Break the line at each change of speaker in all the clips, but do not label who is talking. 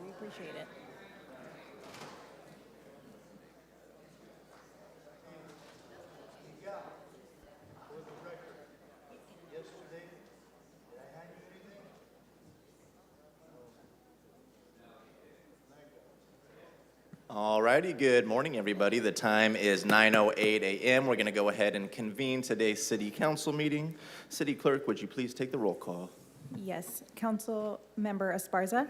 we appreciate it.
All righty, good morning, everybody. The time is 9:08 a.m. We're going to go ahead and convene today's city council meeting. City clerk, would you please take the roll call?
Yes, Council Member Esparza,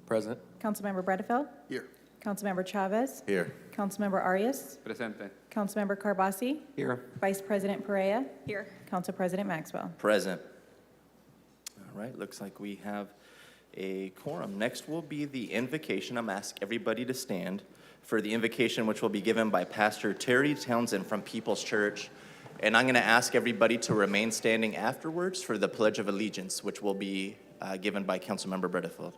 Present.
Councilmember Bredefeld,
Here.
Councilmember Chavez,
Here.
Councilmember Arias,
Presente.
Councilmember Carbasi,
Here.
Vice President Perea. Here. Council President Maxwell.
Present. All right, looks like we have a quorum. Next will be the invocation. I'm going to ask everybody to stand for the invocation, which will be given by Pastor Terry Townsend from People's Church. And I'm going to ask everybody to remain standing afterwards for the Pledge of Allegiance, which will be given by Councilmember Bredefeld.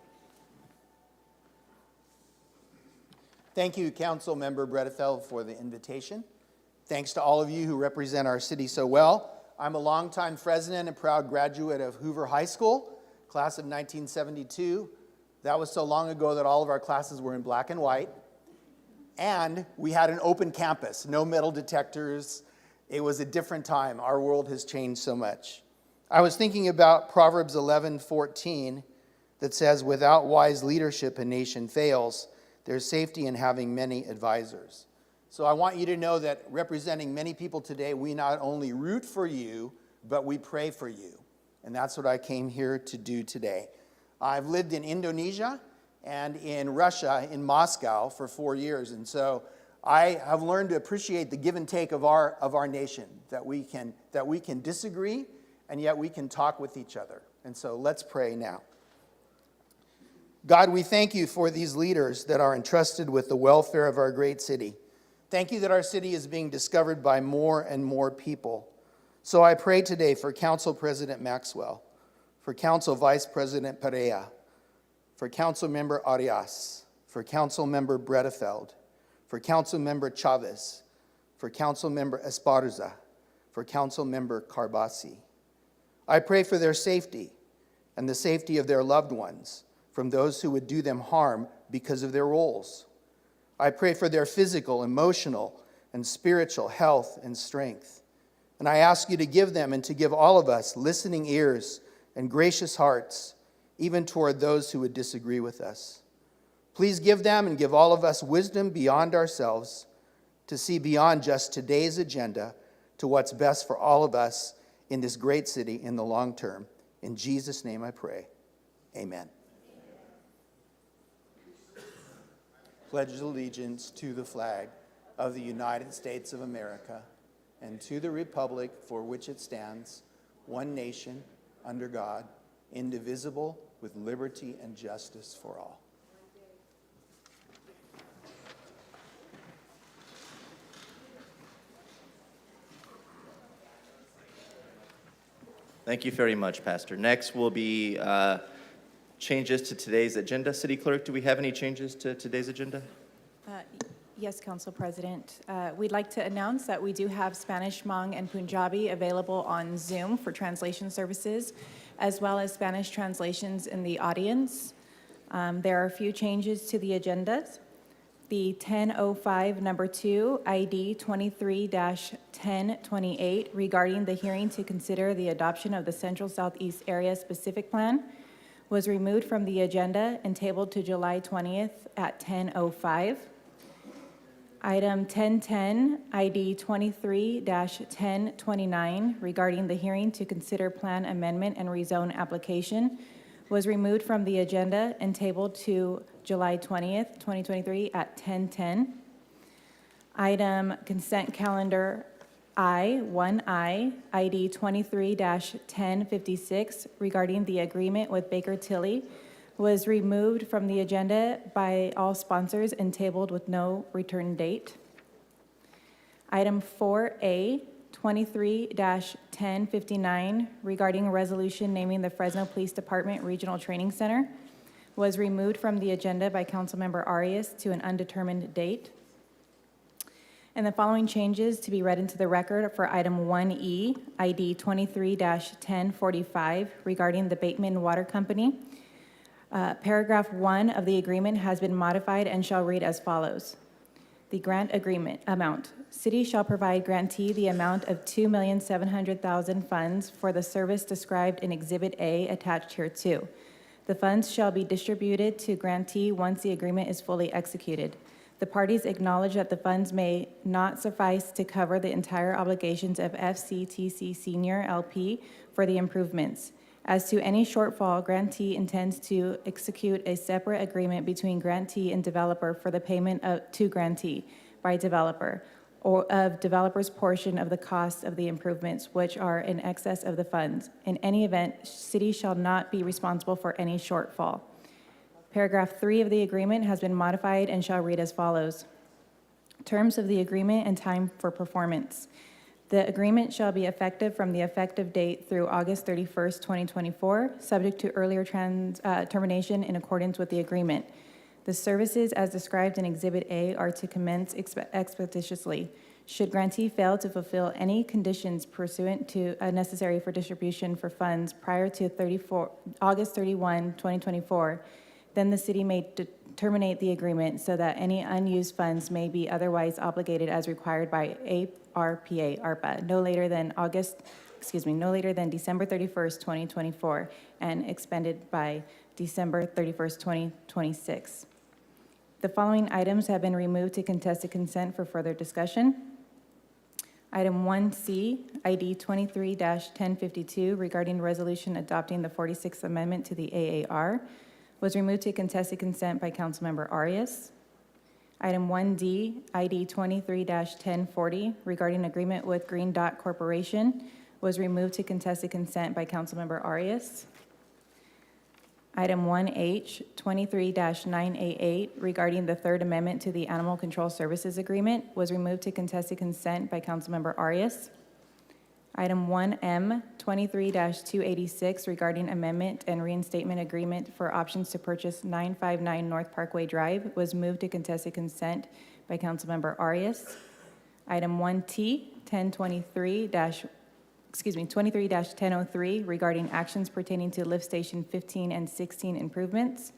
Thank you, Council Member Bredefeld, for the invitation. Thanks to all of you who represent our city so well. I'm a longtime Fresno and proud graduate of Hoover High School, class of 1972. That was so long ago that all of our classes were in black and white. And we had an open campus, no metal detectors. It was a different time. Our world has changed so much. I was thinking about Proverbs 11:14 that says, without wise leadership, a nation fails. There's safety in having many advisors. So I want you to know that representing many people today, we not only root for you, but we pray for you. And that's what I came here to do today. I've lived in Indonesia and in Russia, in Moscow, for 4 years. And so I have learned to appreciate the give and take of our nation, that we can disagree, and yet we can talk with each other. And so let's pray now. God, we thank you for these leaders that are entrusted with the welfare of our great city. Thank you that our city is being discovered by more and more people. So I pray today for Council President Maxwell, for Council Vice President Perea, for Council Member Arias, for Council Member Bredefeld, for Council Member Chavez, for Council Member Esparza, for Council Member Carbasi. I pray for their safety and the safety of their loved ones from those who would do them harm because of their roles. I pray for their physical, emotional, and spiritual health and strength. And I ask you to give them and to give all of us listening ears and gracious hearts, even toward those who would disagree with us. Please give them and give all of us wisdom beyond ourselves to see beyond just today's agenda to what's best for all of us in this great city in the long term. In Jesus' name I pray. Amen. Pledge allegiance to the flag of the United States of America and to the republic for which it stands, one nation, under God, indivisible, with liberty and justice for all.
Thank you very much, Pastor. Next will be changes to today's agenda. City Clerk, do we have any changes to today's agenda?
Yes, Council President. We'd like to announce that we do have Spanish, Hmong, and Punjabi available on Zoom for translation services, as well as Spanish translations in the audience. There are a few changes to the agenda. The 1005 number 2, ID 23-1028, regarding the hearing to consider the adoption of the Central Southeast Area Specific Plan, was removed from the agenda and tabled to July 20th at 10:05. Item 1010, ID 23-1029, regarding the hearing to consider plan amendment and rezone application, was removed from the agenda and tabled to July 20th, 2023 at 10:10. Item consent calendar I-1I, ID 23-1056, regarding the agreement with Baker Tilly, was removed from the agenda by all sponsors and tabled with no return date. Item 4A, 23-1059, regarding a resolution naming the Fresno Police Department Regional Training Center, was removed from the agenda by Councilmember Arias to an undetermined date. And the following changes to be read into the record for item 1E, ID 23-1045, regarding the Bateman Water Company. Paragraph 1 of the agreement has been modified and shall read as follows. The grant agreement amount. City shall provide grantee the amount of $2,700,000 funds for the service described in Exhibit A attached hereto. The funds shall be distributed to grantee once the agreement is fully executed. The parties acknowledge that the funds may not suffice to cover the entire obligations of FCTC Senior LP for the improvements. As to any shortfall, grantee intends to execute a separate agreement between grantee and developer for the payment to grantee by developer or of developer's portion of the cost of the improvements which are in excess of the funds. In any event, city shall not be responsible for any shortfall. Paragraph 3 of the agreement has been modified and shall read as follows. Terms of the agreement and time for performance. The agreement shall be effective from the effective date through August 31st, 2024, subject to earlier termination in accordance with the agreement. The services as described in Exhibit A are to commence expeditiously. Should grantee fail to fulfill any conditions pursuant to necessary for distribution for funds prior to August 31, 2024, then the city may terminate the agreement so that any unused funds may be otherwise obligated as required by ARPA, no later than December 31st, 2024, and expended by December 31st, 2026. The following items have been removed to contested consent for further discussion. Item 1C, ID 23-1052, regarding resolution adopting the 46th Amendment to the AAR, was removed to contested consent by Councilmember Arias. Item 1D, ID 23-1040, regarding agreement with Green Dot Corporation, was removed to contested consent by Councilmember Arias. Item 1H, 23-988, regarding the Third Amendment to the Animal Control Services Agreement, was removed to contested consent by Councilmember Arias. Item 1M, 23-286, regarding amendment and reinstatement agreement for options to purchase 959 North Parkway Drive, was moved to contested consent by Councilmember Arias. Item 1T, 23-1003, regarding actions pertaining to lift station 15 and 16 improvements,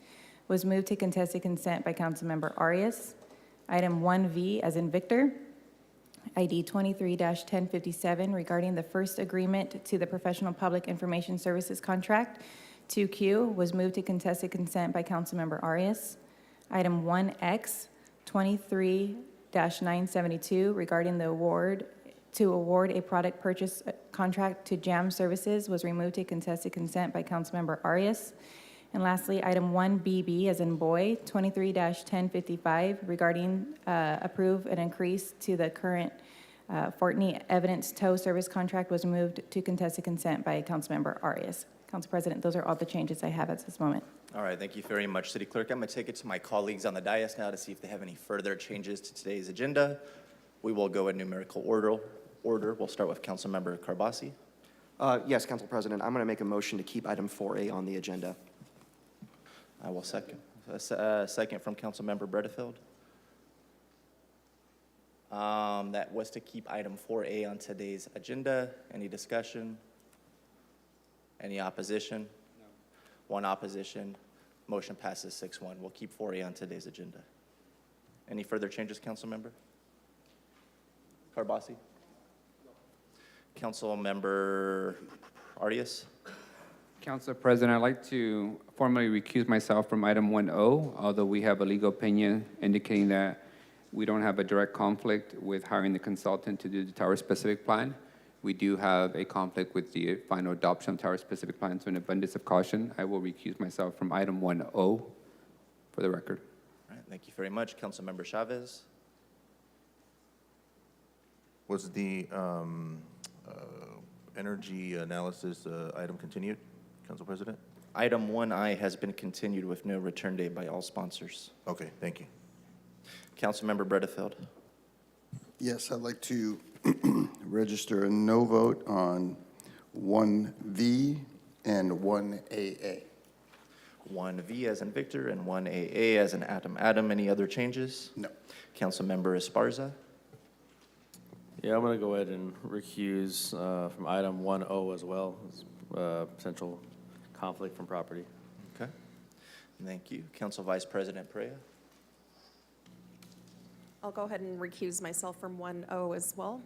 was moved to contested consent by Councilmember Arias. Item 1V, as in Victor, ID 23-1057, regarding the first agreement to the Professional Public Information Services Contract, 2Q, was moved to contested consent by Councilmember Arias. Item 1X, 23-972, regarding the award a product purchase contract to JAM Services, was removed to contested consent by Councilmember Arias. And lastly, item 1BB, as in boy, 23-1055, regarding approve an increase to the current Fortney Evidence Tow Service contract, was moved to contested consent by Councilmember Arias. Council President, those are all the changes I have at this moment.
All right, thank you very much, City Clerk. I'm going to take it to my colleagues on the dais now to see if they have any further changes to today's agenda. We will go in numerical order. We'll start with Councilmember Carbasi.
Yes, Council President, I'm going to make a motion to keep item 4A on the agenda.
I will second. Second from Councilmember Bredefield. That was to keep item 4A on today's agenda. Any discussion? Any opposition? No. One opposition. Motion passes 6-1. We'll keep 4A on today's agenda. Any further changes, Councilmember? Carbasi? No. Councilmember Arias?
Council President, I'd like to formally recuse myself from item 1O, although we have a legal opinion indicating that we don't have a direct conflict with hiring the consultant to do the tower-specific plan. We do have a conflict with the final adoption of tower-specific plan, so in abundance of caution, I will recuse myself from item 1O for the record.
All right, thank you very much. Councilmember Chavez?
Was the energy analysis item continued, Council President?
Item 1I has been continued with no return date by all sponsors.
Okay, thank you.
Councilmember Bredefield.
Yes, I'd like to register a no vote on 1V and 1AA.
1V as in Victor and 1AA as in Adam. Adam, any other changes?
No.
Councilmember Esparza.
Yeah, I'm going to go ahead and recuse from item 1O as well, potential conflict from property.
Okay. Thank you. Council Vice President Perea.
I'll go ahead and recuse myself from 1O as well,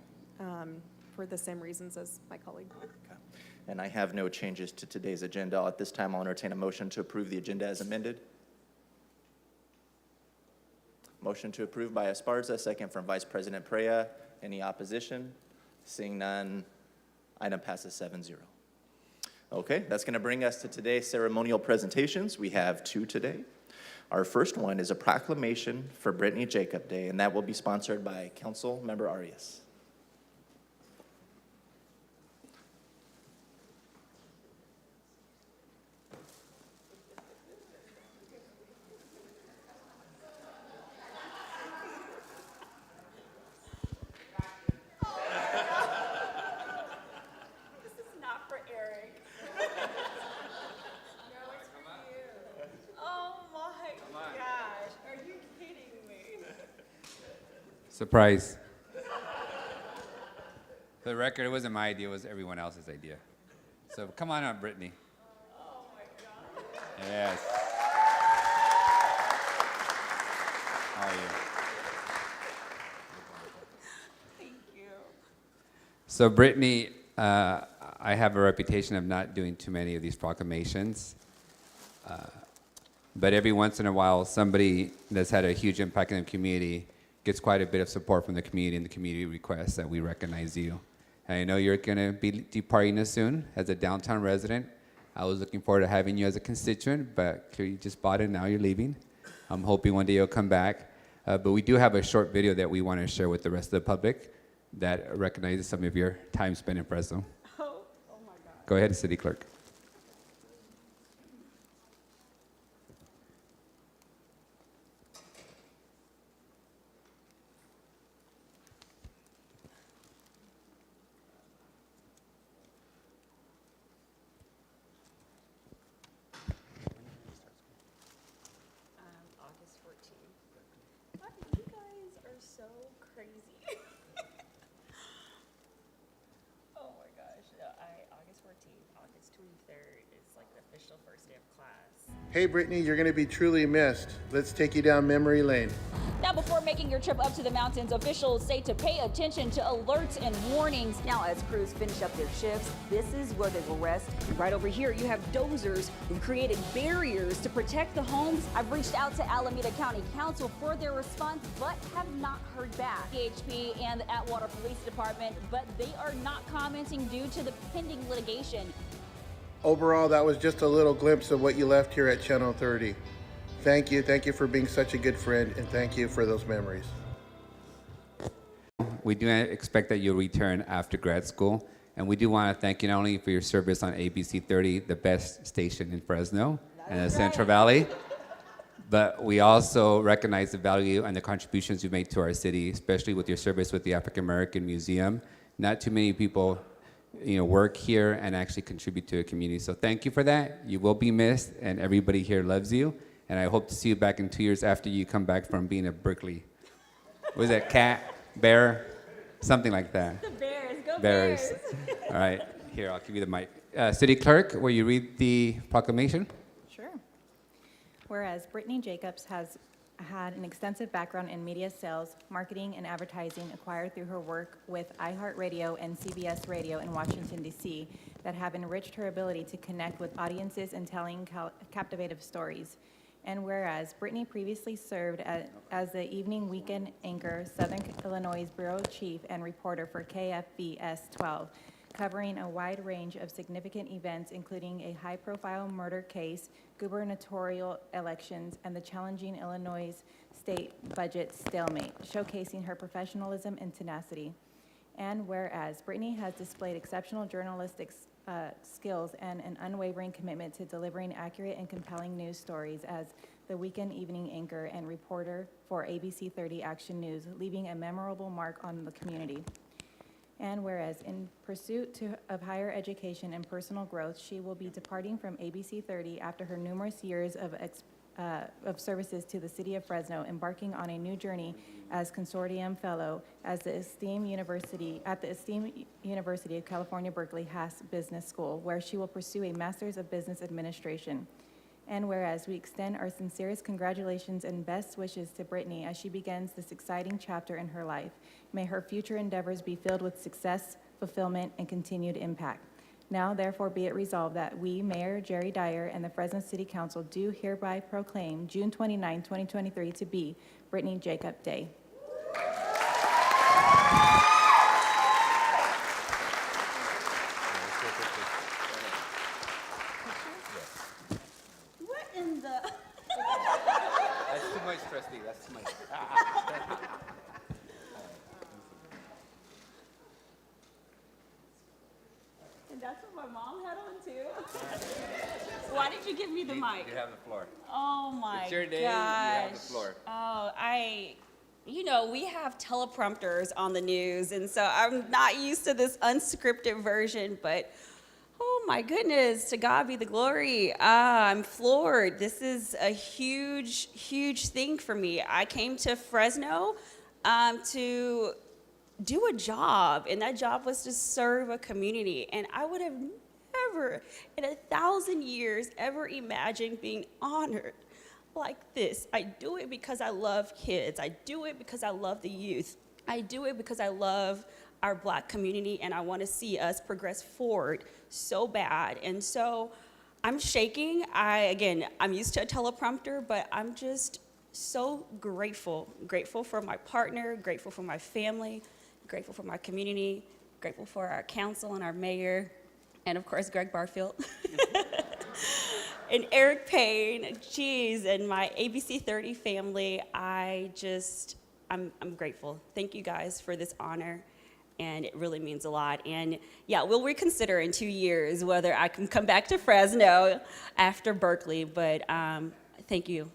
for the same reasons as my colleague.
Okay. And I have no changes to today's agenda. At this time, I'll entertain a motion to approve the agenda as amended. Motion to approve by Esparza, second from Vice President Perea. Any opposition? Seeing none, item passes 7-0. Okay, that's going to bring us to today's ceremonial presentations. We have two today. Our first one is a proclamation for Brittany Jacob Day, and that will be sponsored by Council Member Arias.
Surprise. For the record, it wasn't my idea, it was everyone else's idea. So come on up, Brittany. Oh my God. Yes. How are you?
Thank you.
So Brittany, I have a reputation of not doing too many of these proclamations. But every once in a while, somebody that's had a huge impact in the community gets quite a bit of support from the community, and the community requests that we recognize you. And I know you're going to be departing us soon as a downtown resident. I was looking forward to having you as a constituent, but clearly you just bought it, now you're leaving. I'm hoping one day you'll come back. But we do have a short video that we want to share with the rest of the public that recognizes some of your time spent in Fresno.
Oh my God.
Go ahead, City Clerk.
August 14th. Wow, you guys are so crazy. Oh my gosh. August 14th, August 23rd is like the official first day of class.
Hey, Brittany, you're going to be truly missed. Let's take you down memory lane.
Now, before making your trip up to the mountains, officials say to pay attention to alerts and warnings. Now, as crews finish up their shifts, this is where they will rest. Right over here, you have dozers who created barriers to protect the homes. I've reached out to Alameda County Council for their response, but have not heard back. PHP and the Atwater Police Department, but they are not commenting due to the pending litigation.
Overall, that was just a little glimpse of what you left here at Channel 30. Thank you for being such a good friend, and thank you for those memories.
We do expect that you'll return after grad school, and we do want to thank you not only for your service on ABC 30, the best station in Fresno and the Central Valley, but we also recognize the value and the contributions you made to our city, especially with your service with the African American Museum. Not too many people work here and actually contribute to a community. So thank you for that. You will be missed, and everybody here loves you. And I hope to see you back in 2 years after you come back from being at Berkeley. Was that cat, bear, something like that?
The Bears, go
Bears.
Bears.
All right, here, I'll give you the mic. City Clerk, will you read the proclamation?
Sure. Whereas Brittany Jacobs has had an extensive background in media sales, marketing, and advertising acquired through her work with iHeartRadio and CBS Radio in Washington, D.C., that have enriched her ability to connect with audiences and telling captivative stories. And whereas Brittany previously served as the evening weekend anchor, Southern Illinois Bureau Chief and reporter for KFBS 12, covering a wide range of significant events, including a high-profile murder case, gubernatorial elections, and the challenging Illinois state budget stalemate, showcasing her professionalism and tenacity. And whereas Brittany has displayed exceptional journalistic skills and an unwavering commitment to delivering accurate and compelling news stories as the weekend evening anchor and reporter for ABC 30 Action News, leaving a memorable mark on the community. And whereas in pursuit of higher education and personal growth, she will be departing from ABC 30 after her numerous years of of Services to the City of Fresno, embarking on a new journey as Consortium Fellow at the esteemed University of California, Berkeley Haas Business School, where she will pursue a Master's of Business Administration. And whereas we extend our sincerest congratulations and best wishes to Brittany as she begins this exciting chapter in her life. May her future endeavors be filled with success, fulfillment, and continued impact. Now, therefore, be it resolved that we, Mayor Jerry Dyer, and the Fresno City Council do hereby proclaim June 29, 2023 to be Brittany Jacob Day.
What in the?
That's too much, trustee, that's too much.
And that's what my mom had on too. Why did you give me the mic?
You have the floor.
Oh my
It's your day, you have the
gosh.
floor.
Oh, we have teleprompters on the news, and so I'm not used to this unscripted version, but oh my goodness, to God be the glory. I'm floored. This is a huge, huge thing for me. I came to Fresno to do a job, and that job was to serve a community, and I would have never in 1,000 years ever imagined being honored like this. I do it because I love kids. I do it because I love the youth. I do it because I love our Black community, and I want to see us progress forward so bad. And so I'm shaking. I'm used to a teleprompter, but I'm just so grateful for my partner, grateful for my family, grateful for my community, grateful for our council and our mayor, and of course, Greg Barfield. And Eric Payne, geez, and my ABC 30 family. I'm grateful. Thank you guys for this honor, and it really means a lot. And yeah, we'll reconsider in 2 years whether I can come back to Fresno after Berkeley, but thank you,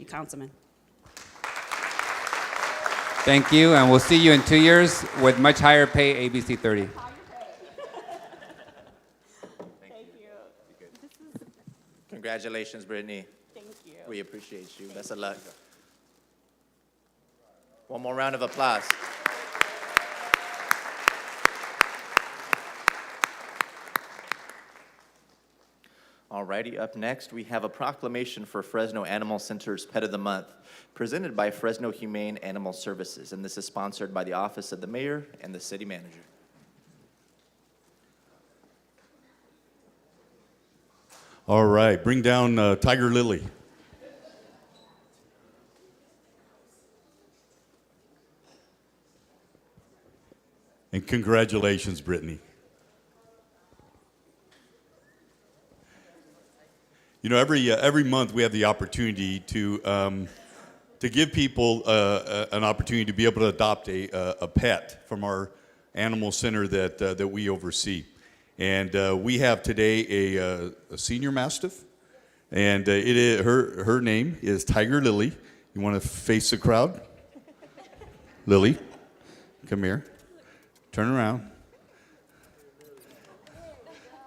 Councilman.
Thank you, and we'll see you in 2 years with much higher pay, ABC 30.
Congratulations, Brittany.
Thank you.
We appreciate you. Best of luck. One more round of applause. Alrighty, up next, we have a proclamation for Fresno Animal Center's Pet of the Month, presented by Fresno Humane Animal Services, and this is sponsored by the Office of the Mayor and the City Manager.
All right, bring down Tiger Lily. And congratulations, Brittany. You know, every month we have the opportunity to give people an opportunity to be able to adopt a pet from our animal center that we oversee. And we have today a senior mastiff, and her name is Tiger Lily. You want to face the crowd? Lily, come here. Turn around.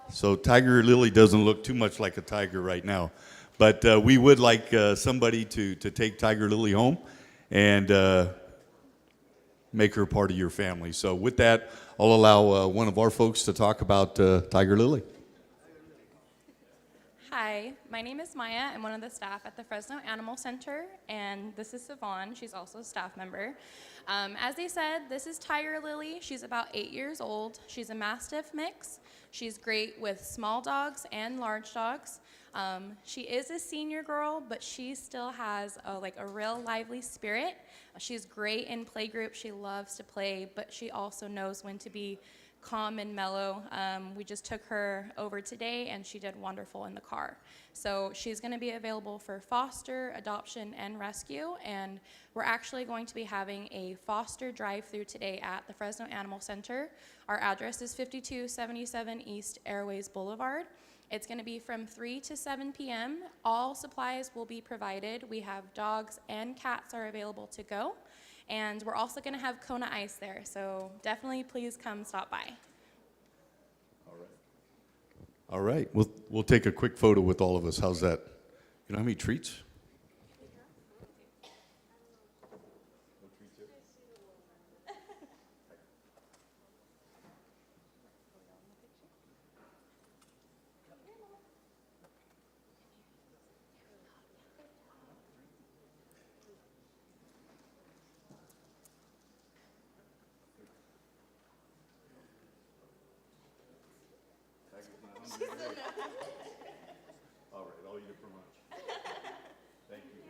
So Tiger Lily doesn't look too much like a tiger right now, but we would like somebody to take Tiger Lily home and make her part of your family. So with that, I'll allow one of our folks to talk about Tiger Lily.
Hi, my name is Maya. I'm one of the staff at the Fresno Animal Center, and this is Savon. She's also a staff member. As they said, this is Tiger Lily. She's about 8 years old. She's a Mastiff mix. She's great with small dogs and large dogs. She is a senior girl, but she still has a real lively spirit. She's great in playgroup. She loves to play, but she also knows when to be calm and mellow. We just took her over today, and she did wonderful in the car. So she's going to be available for foster, adoption, and rescue, and we're actually going to be having a foster drive-through today at the Fresno Animal Center. Our address is 5277 East Airways Boulevard. It's going to be from 3 to 7 p.m. All supplies will be provided. We have dogs and cats are available to go. And we're also going to have Kona Ice there, so definitely please come stop by.
All right, we'll take a quick photo with all of us. How's that? You know how many treats? All right, I'll eat it for lunch. Thank you,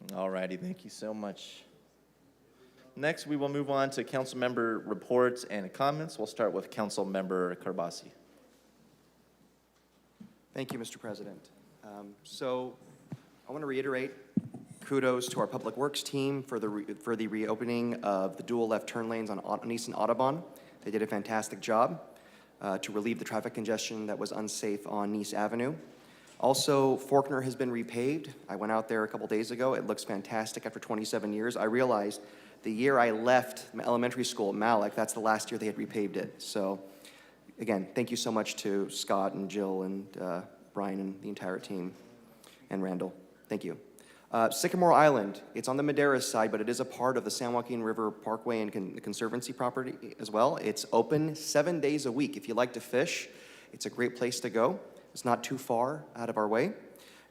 guys.
All righty, thank you so much. Next, we will move on to council member reports and comments. We'll start with council member Karbasi.
Thank you, Mr. President. So I want to reiterate kudos to our Public Works team for the reopening of the dual left turn lanes on Eastern Audubon. They did a fantastic job to relieve the traffic congestion that was unsafe on Nice Avenue. Also, Faulkner has been repaved. I went out there a couple days ago. It looks fantastic after 27 years. I realized the year I left elementary school at Malik, that's the last year they had repaved it. So again, thank you so much to Scott and Jill and Brian and the entire team, and Randall. Thank you. Sycamore Island, it's on the Madera side, but it is a part of the San Joaquin River Parkway and the Conservancy property as well. It's open 7 days a week. If you like to fish, it's a great place to go. It's not too far out of our way.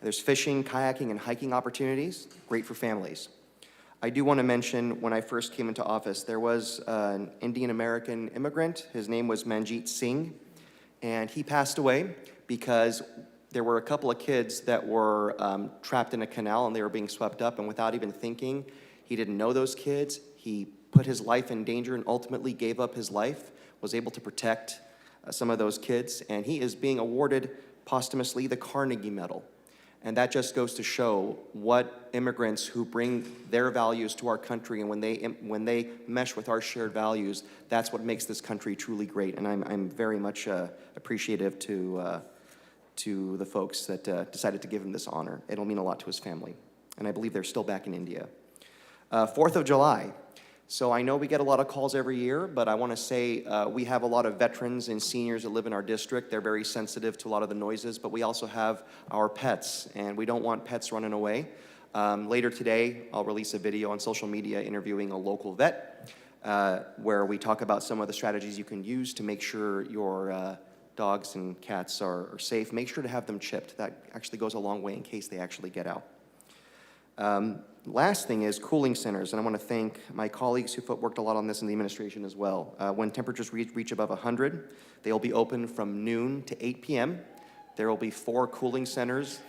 There's fishing, kayaking, and hiking opportunities, great for families. I do want to mention, when I first came into office, there was an Indian American immigrant. His name was Manjeet Singh, and he passed away because there were a couple of kids that were trapped in a canal and they were being swept up, and without even thinking, he didn't know those kids. He put his life in danger and ultimately gave up his life, was able to protect some of those kids, and he is being awarded posthumously the Carnegie Medal. And that just goes to show what immigrants who bring their values to our country, and when they mesh with our shared values, that's what makes this country truly great. And I'm very much appreciative to the folks that decided to give him this honor. It'll mean a lot to his family. And I believe they're still back in India. 4th of July. So I know we get a lot of calls every year, but I want to say we have a lot of veterans and seniors that live in our district. They're very sensitive to a lot of the noises, but we also have our pets, and we don't want pets running away. Later today, I'll release a video on social media interviewing a local vet where we talk about some of the strategies you can use to make sure your dogs and cats are safe. Make sure to have them chipped. That actually goes a long way in case they actually get out. Last thing is cooling centers, and I want to thank my colleagues who worked a lot on this in the administration as well. When temperatures reach above 100, they will be open from noon to 8 p.m. There will be 4 cooling centers.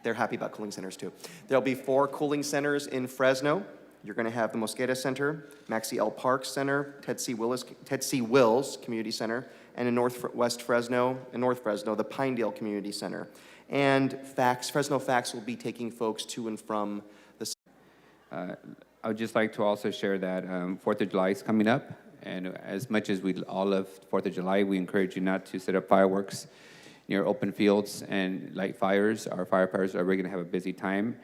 They're happy about cooling centers too. There'll be 4 cooling centers in Fresno. You're going to have the Mosqueda Center, Maxie L. Parks Center, Ted C. Wills Community Center, and in North Fresno, the Pinedale Community Center. And Fresno Fax will be taking folks to and from the...
I would just like to also share that 4th of July is coming up, and as much as we all love 4th of July, we encourage you not to set up fireworks near open fields and light fires. Our firefighters are really going to have a busy time.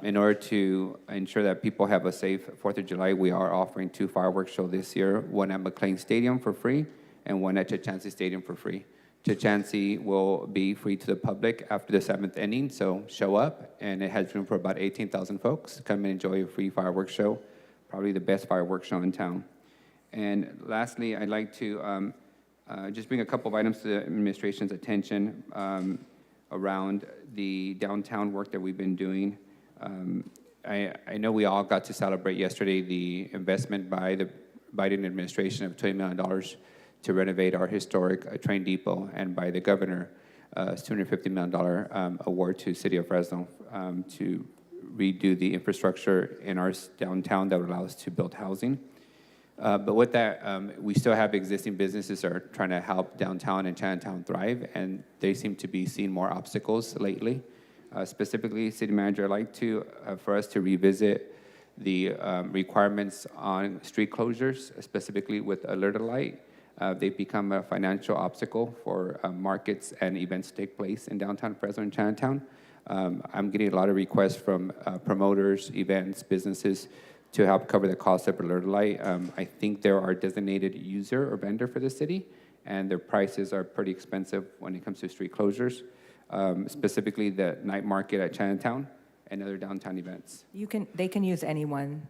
In order to ensure that people have a safe 4th of July, we are offering 2 fireworks shows this year, one at McLean Stadium for free and one at Chachansey Stadium for free. Chachansey will be free to the public after the 7th inning, so show up, and it has room for about 18,000 folks. Come and enjoy a free fireworks show, probably the best fireworks show in town. And lastly, I'd like to just bring a couple of items to the administration's attention around the downtown work that we've been doing. I know we all got to celebrate yesterday the investment by the Biden administration of $20 million to renovate our historic train depot, and by the governor, $250 million award to City of Fresno to redo the infrastructure in our downtown that would allow us to build housing. But with that, we still have existing businesses that are trying to help downtown and Chinatown thrive, and they seem to be seeing more obstacles lately. Specifically, City Manager, I'd like for us to revisit the requirements on street closures, specifically with alerted light. They've become a financial obstacle for markets and events to take place in downtown Fresno and Chinatown. I'm getting a lot of requests from promoters, events, businesses to help cover the cost of alerted light. I think there are designated user or vendor for the city, and their prices are pretty expensive when it comes to street closures, specifically the night market at Chinatown and other downtown events.
They can use anyone,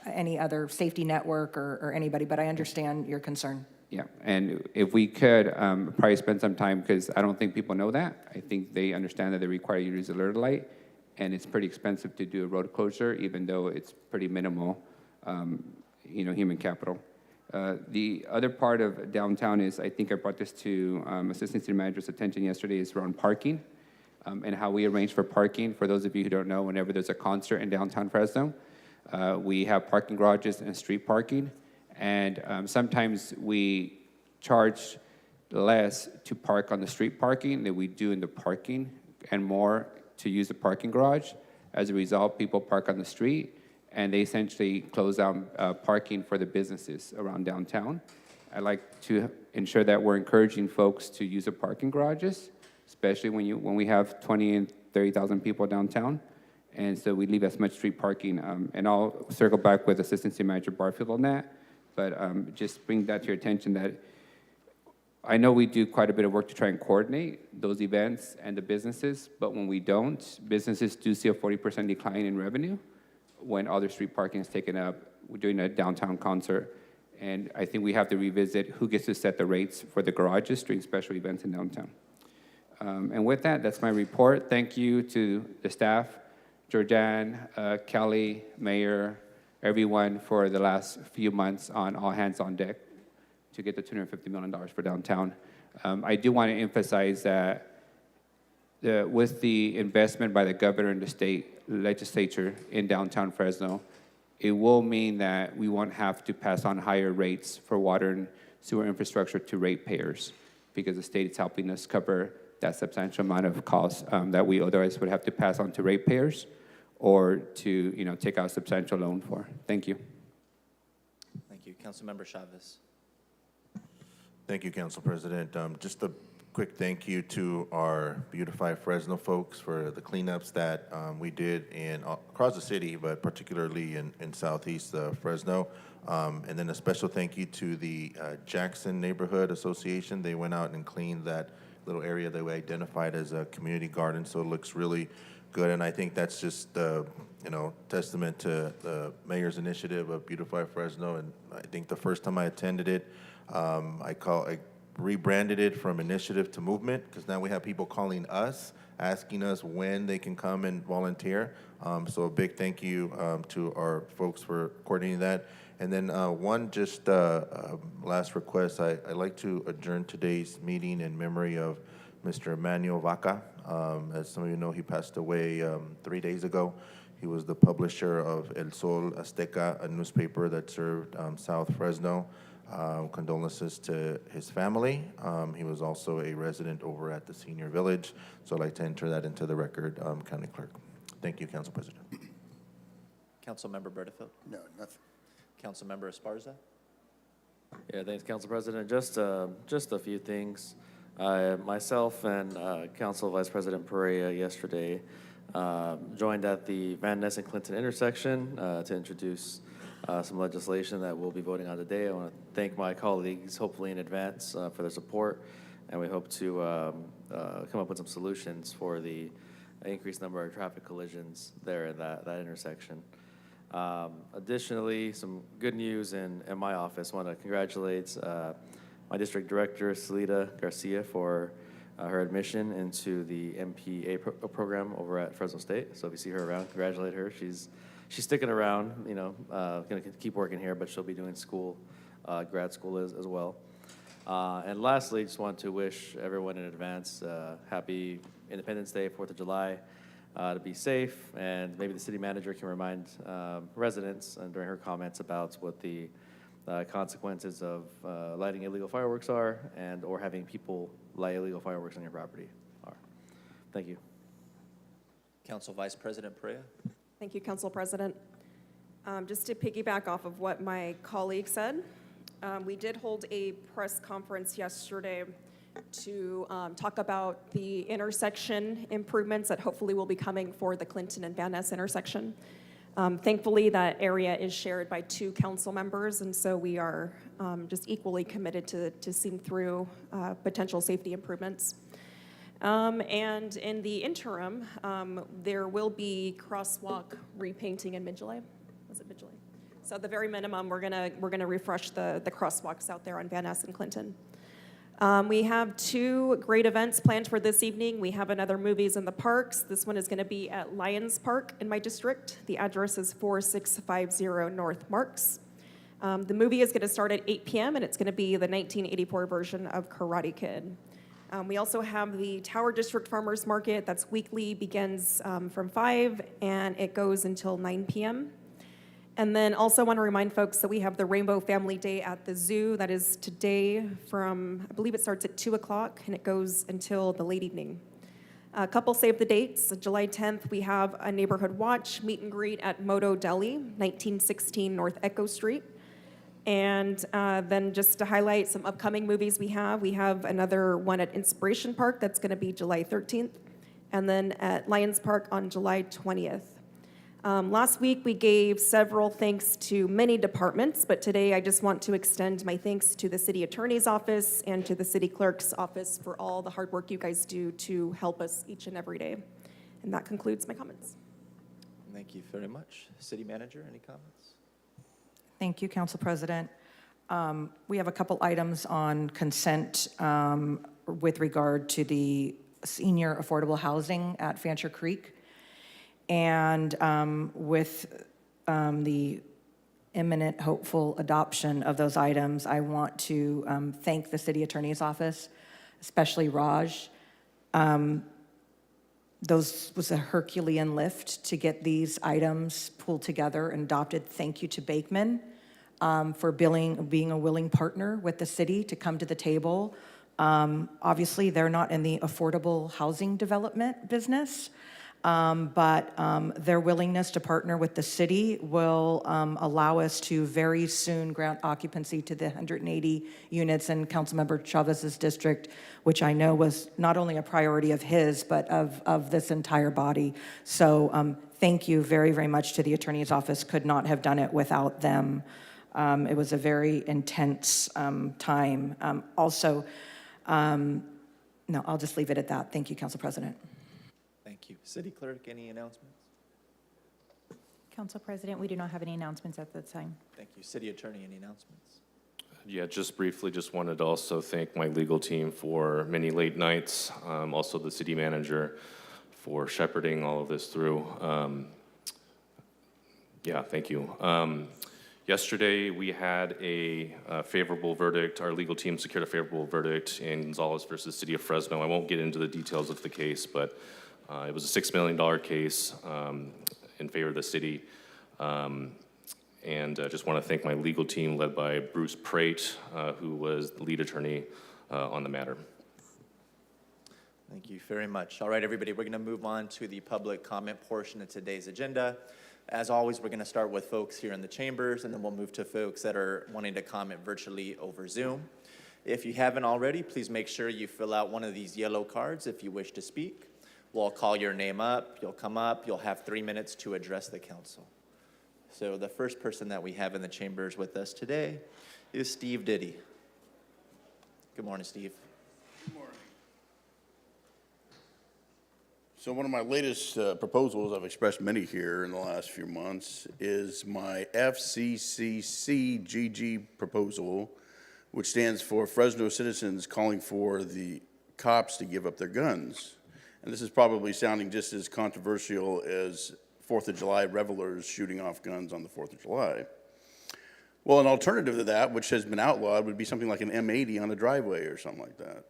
any other safety network or anybody, but I understand your concern.
Yeah, and if we could probably spend some time, because I don't think people know that. I think they understand that they require you to use alert light, and it's pretty expensive to do a road closure, even though it's pretty minimal. human capital. The other part of downtown is, I think I brought this to Assistant City Manager's attention yesterday, is around parking and how we arrange for parking. For those of you who don't know, whenever there's a concert in downtown Fresno, we have parking garages and street parking. And sometimes we charge less to park on the street parking than we do in the parking, and more to use the parking garage. As a result, people park on the street, and they essentially close down parking for the businesses around downtown. I like to ensure that we're encouraging folks to use the parking garages, especially when we have 20 and 30,000 people downtown. And so we leave as much street parking. And I'll circle back with Assistant City Manager Barfield on that. But just bring that to your attention that I know we do quite a bit of work to try and coordinate those events and the businesses, but when we don't, businesses do see a 40% decline in revenue when all their street parking is taken up. We're doing a downtown concert, and I think we have to revisit who gets to set the rates for the garages during special events in downtown. And with that, that's my report. Thank you to the staff, Georgianne, Kelly, Mayor, everyone for the last few months on all hands on deck to get the $250 million for downtown. I do want to emphasize that with the investment by the governor and the state legislature in downtown Fresno, it will mean that we won't have to pass on higher rates for water and sewer infrastructure to ratepayers, because the state is helping us cover that substantial amount of costs that we otherwise would have to pass on to ratepayers or to take out a substantial loan for. Thank you.
Thank you. Councilmember Chavez.
Thank you, Council President. Just a quick thank you to our Beautify Fresno folks for the cleanups that we did across the city, but particularly in southeast Fresno. And then a special thank you to the Jackson Neighborhood Association. They went out and cleaned that little area that we identified as a community garden, so it looks really good. And I think that's just testament to the mayor's initiative of Beautify Fresno. And I think the first time I attended it, I rebranded it from initiative to movement, because now we have people calling us, asking us when they can come and volunteer. So a big thank you to our folks for coordinating that. And then one just last request, I'd like to adjourn today's meeting in memory of Mr. Emmanuel Vaca. As some of you know, he passed away 3 days ago. He was the publisher of El Sol Azteca, a newspaper that served South Fresno. Condolences to his family. He was also a resident over at the Senior Village, so I'd like to enter that into the record, County Clerk. Thank you, Council President.
Councilmember Bertefield.
No, nothing.
Councilmember Esparza.
Yeah, thanks, Council President. Just a few things. Myself and Council Vice President Perea yesterday joined at the Van Ness and Clinton intersection to introduce some legislation that we'll be voting on today. I want to thank my colleagues, hopefully in advance, for their support, and we hope to come up with some solutions for the increased number of traffic collisions there in that intersection. Additionally, some good news in my office. I want to congratulate my district director, Celita Garcia, for her admission into the MPA program over at Fresno State. So if you see her around, congratulate her. She's sticking around, going to keep working here, but she'll be doing school, grad school as well. And lastly, just want to wish everyone in advance happy Independence Day, 4th of July, to be safe, and maybe the city manager can remind residents during her comments about what the consequences of lighting illegal fireworks are, and or having people light illegal fireworks on your property are. Thank you.
Council Vice President Perea.
Thank you, Council President. Just to piggyback off of what my colleague said, we did hold a press conference yesterday to talk about the intersection improvements that hopefully will be coming for the Clinton and Van Ness intersection. Thankfully, that area is shared by 2 council members, and so we are just equally committed to seeing through potential safety improvements. And in the interim, there will be crosswalk repainting in mid-July. Was it mid-July? So at the very minimum, we're gonna refresh the crosswalks out there on Van Ness and Clinton. We have 2 great events planned for this evening. We have another Movies in the Parks. This one is gonna be at Lions Park in my district. The address is 4650 North Marks. The movie is going to start at 8 p.m., and it's going to be the 1984 version of Karate Kid. We also have the Tower District Farmers Market that's weekly, begins from 5, and it goes until 9 p.m. And then also want to remind folks that we have the Rainbow Family Day at the zoo. That is today from, I believe it starts at 2 o'clock, and it goes until the late evening. A couple save the dates. July 10th, we have a neighborhood watch meet and greet at Moto Deli, 1916 North Echo Street. And then just to highlight some upcoming movies we have another one at Inspiration Park that's going to be July 13th, and then at Lions Park on July 20th. Last week, we gave several thanks to many departments, but today I just want to extend my thanks to the City Attorney's Office and to the City Clerk's Office for all the hard work you guys do to help us each and every day. And that concludes my comments.
Thank you very much. City Manager, any comments?
Thank you, Council President. We have a couple items on consent with regard to the senior affordable housing at Fancher Creek. And with the imminent hopeful adoption of those items, I want to thank the City Attorney's Office, especially Raj. Those was a Herculean lift to get these items pulled together and adopted. Thank you to Bakeman for being a willing partner with the city to come to the table. Obviously, they're not in the affordable housing development business, but their willingness to partner with the city will allow us to very soon grant occupancy to the 180 units in Councilmember Chavez's district, which I know was not only a priority of his, but of this entire body. So thank you very, very much to the Attorney's Office. Could not have done it without them. It was a very intense time. No, I'll just leave it at that. Thank you, Council President.
Thank you. City Clerk, any announcements?
Council President, we do not have any announcements at this time.
Thank you. City Attorney, any announcements?
Yeah, just briefly, just wanted to also thank my legal team for many late nights, also the city manager for shepherding all of this through. Yeah, thank you. Yesterday, we had a favorable verdict. Our legal team secured a favorable verdict in Gonzalez versus City of Fresno. I won't get into the details of the case, but it was a $6 million case in favor of the city. And I just want to thank my legal team led by Bruce Prate, who was the lead attorney on the matter.
Thank you very much. All right, everybody, we're going to move on to the public comment portion of today's agenda. As always, we're going to start with folks here in the chambers, and then we'll move to folks that are wanting to comment virtually over Zoom. If you haven't already, please make sure you fill out one of these yellow cards if you wish to speak. We'll call your name up, you'll come up, you'll have 3 minutes to address the council. So the first person that we have in the chambers with us today is Steve Diddy. Good morning, Steve.
Good morning. So one of my latest proposals, I've expressed many here in the last few months, is my FCCCGG proposal, which stands for Fresno Citizens Calling for the Cops to Give Up Their Guns. And this is probably sounding just as controversial as 4th of July revelers shooting off guns on the 4th of July. Well, an alternative to that, which has been outlawed, would be something like an M80 on a driveway or something like that.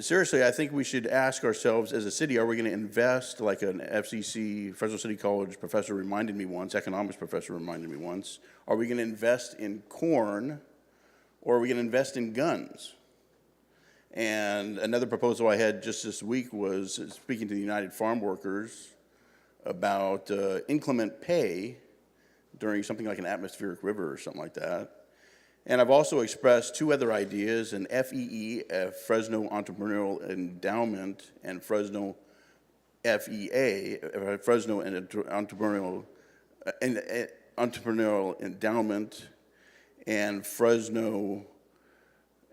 Seriously, I think we should ask ourselves as a city, are we going to invest, like an FCC, Fresno City College professor reminded me once, economics professor reminded me once, are we going to invest in corn or are we going to invest in guns? And another proposal I had just this week was speaking to the United Farm Workers about inclement pay during something like an atmospheric river or something like that. And I've also expressed two other ideas, an FEE, Fresno Entrepreneurial Endowment, and Fresno FEA, Fresno Entrepreneurial Endowment, and Fresno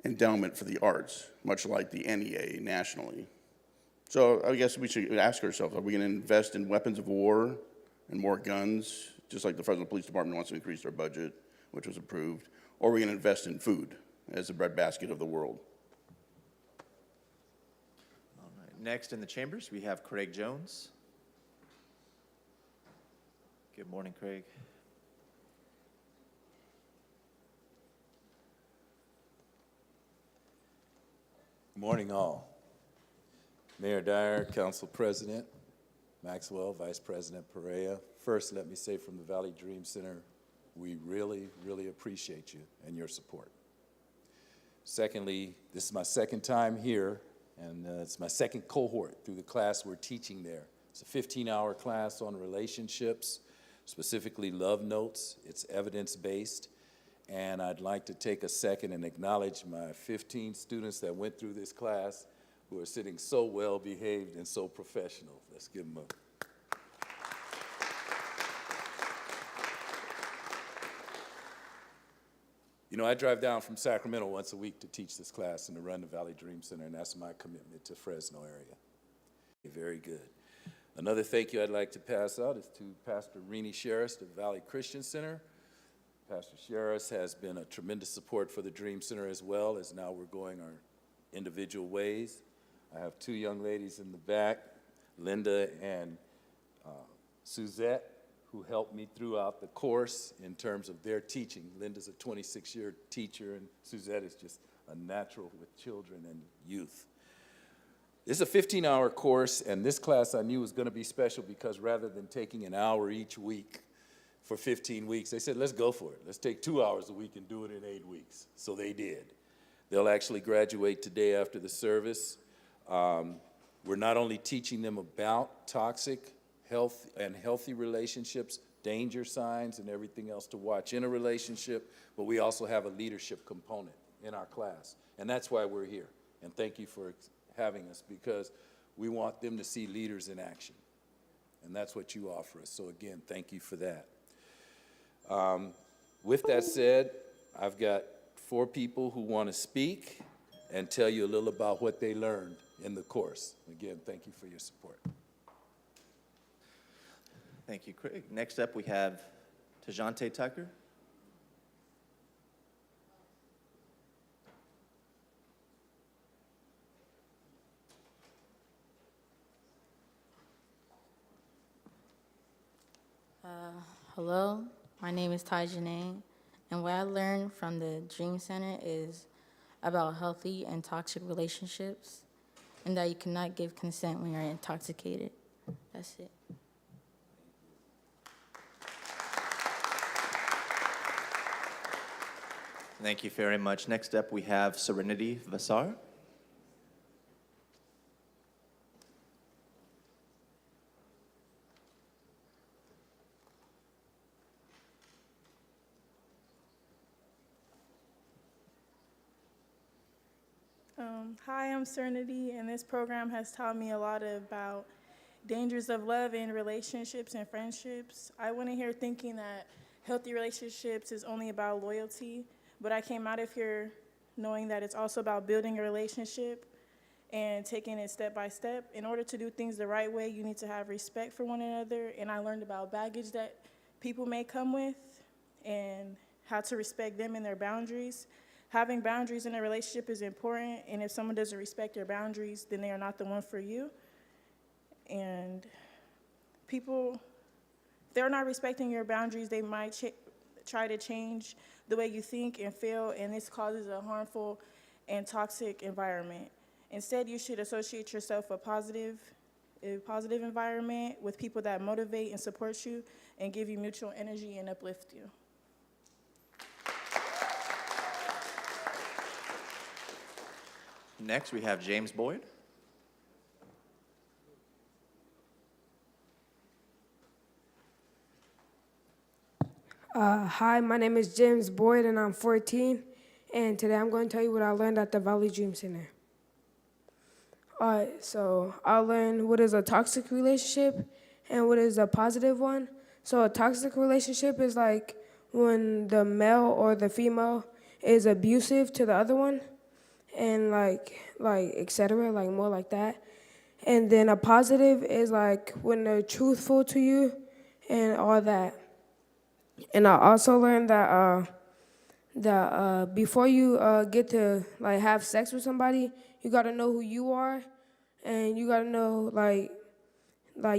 Endowment for the Arts, much like the NEA nationally. So I guess we should ask ourselves, are we going to invest in weapons of war and more guns, just like the Fresno Police Department wants to increase their budget, which was approved? Or are we going to invest in food as the breadbasket of the world?
All right. Next in the chambers, we have Craig Jones. Good morning, Craig.
Morning, all. Mayor Dyer, Council President Maxwell, Vice President Perea. First, let me say from the Valley Dream Center, we really, really appreciate you and your support. Secondly, this is my second time here, and it's my second cohort through the class we're teaching there. It's a 15-hour class on relationships, specifically love notes. It's evidence-based. And I'd like to take a second and acknowledge my 15 students that went through this class who are sitting so well behaved and so professional. Let's give them a. You know, I drive down from Sacramento once a week to teach this class and to run the Valley Dream Center, and that's my commitment to Fresno area. Very good. Another thank you I'd like to pass out is to Pastor Renee Sherris of Valley Christian Center. Pastor Sherris has been a tremendous support for the Dream Center as well, as now we're going our individual ways. I have two young ladies in the back, Linda and Suzette, who helped me throughout the course in terms of their teaching. Linda's a 26-year teacher, and Suzette is just a natural with children and youth. This is a 15-hour course, and this class I knew was going to be special because rather than taking an hour each week for 15 weeks, they said, let's go for it. Let's take 2 hours a week and do it in 8 weeks. So they did. They'll actually graduate today after the service. We're not only teaching them about toxic health and healthy relationships, danger signs, and everything else to watch in a relationship, but we also have a leadership component in our class. And that's why we're here. And thank you for having us, because we want them to see leaders in action. And that's what you offer us. So again, thank you for that. With that said, I've got 4 people who want to speak and tell you a little about what they learned in the course. Again, thank you for your support.
Thank you, Craig. Next up, we have Tajante Tucker.
Hello, my name is Ty Janae, and what I learned from the Dream Center is about healthy and toxic relationships, and that you cannot give consent when you're intoxicated. That's it.
Thank you very much. Next up, we have Serenity Vasar.
Hi, I'm Serenity, and this program has taught me a lot about dangers of love in relationships and friendships. I went in here thinking that healthy relationships is only about loyalty, but I came out of here knowing that it's also about building a relationship and taking it step by step. In order to do things the right way, you need to have respect for one another, and I learned about baggage that people may come with and how to respect them and their boundaries. Having boundaries in a relationship is important, and if someone doesn't respect your boundaries, then they are not the one for you. And people, if they're not respecting your boundaries, they might try to change the way you think and feel, and this causes a harmful and toxic environment. Instead, you should associate yourself with a positive environment with people that motivate and support you and give you mutual energy and uplift you.
Next, we have James Boyd.
Hi, my name is James Boyd, and I'm 14. And today I'm going to tell you what I learned at the Valley Dream Center. All right, so I learned what is a toxic relationship and what is a positive one. So a toxic relationship is like when the male or the female is abusive to the other one, and like et cetera, like more like that. And then a positive is like when they're truthful to you and all that. And I also learned that before you get to like have sex with somebody, you gotta know who you are, and you gotta know like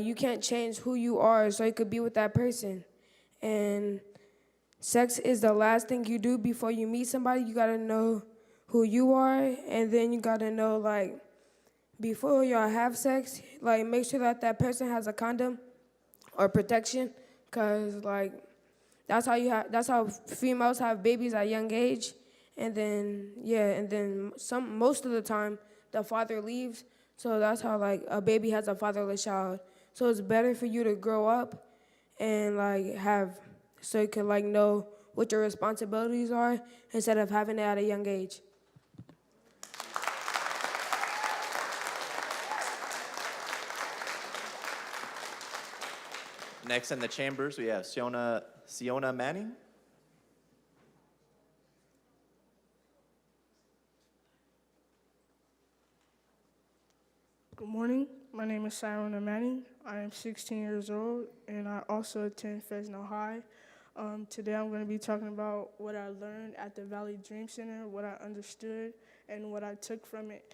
you can't change who you are so you could be with that person. And sex is the last thing you do before you meet somebody. You gotta know who you are, and then you gotta know, like, before y'all have sex, like, make sure that that person has a condom or protection, cause like that's how females have babies at a young age, and then most of the time the father leaves, so that's how like a baby has a fatherless child. So it's better for you to grow up and like so you can like know what your responsibilities are instead of having it at a young age.
Next in the chambers, we have Siona Manning.
Good morning. My name is Siona Manning. I am 16 years old, and I also attend Fresno High. Today I'm going to be talking about what I learned at the Valley Dream Center, what I understood, and what I took from it.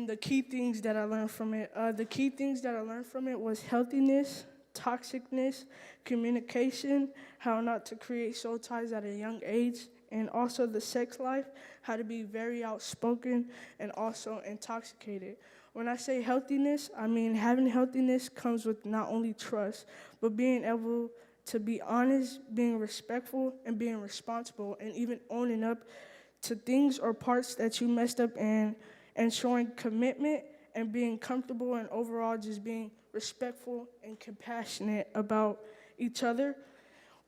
The key things that I learned from it. The key things that I learned from it was healthiness, toxicness, communication, how not to create soul ties at a young age, and also the sex life, how to be very outspoken and also intoxicated. When I say healthiness, I mean having healthiness comes with not only trust, but being able to be honest, being respectful, and being responsible, and even owning up to things or parts that you messed up in, and showing commitment and being comfortable and overall just being respectful and compassionate about each other.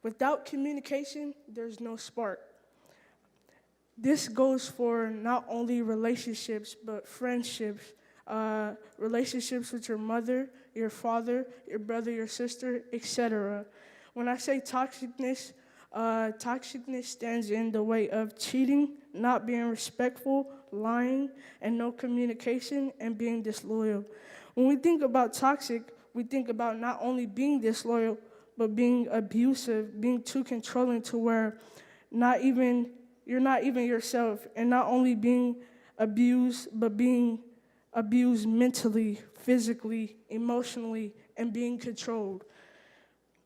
Without communication, there's no spark. This goes for not only relationships, but friendships, relationships with your mother, your father, your brother, your sister, etc. When I say toxicness, toxicness stands in the way of cheating, not being respectful, lying, and no communication, and being disloyal. When we think about toxic, we think about not only being disloyal, but being abusive, being too controlling to where you're not even yourself, and not only being abused, but being abused mentally, physically, emotionally, and being controlled.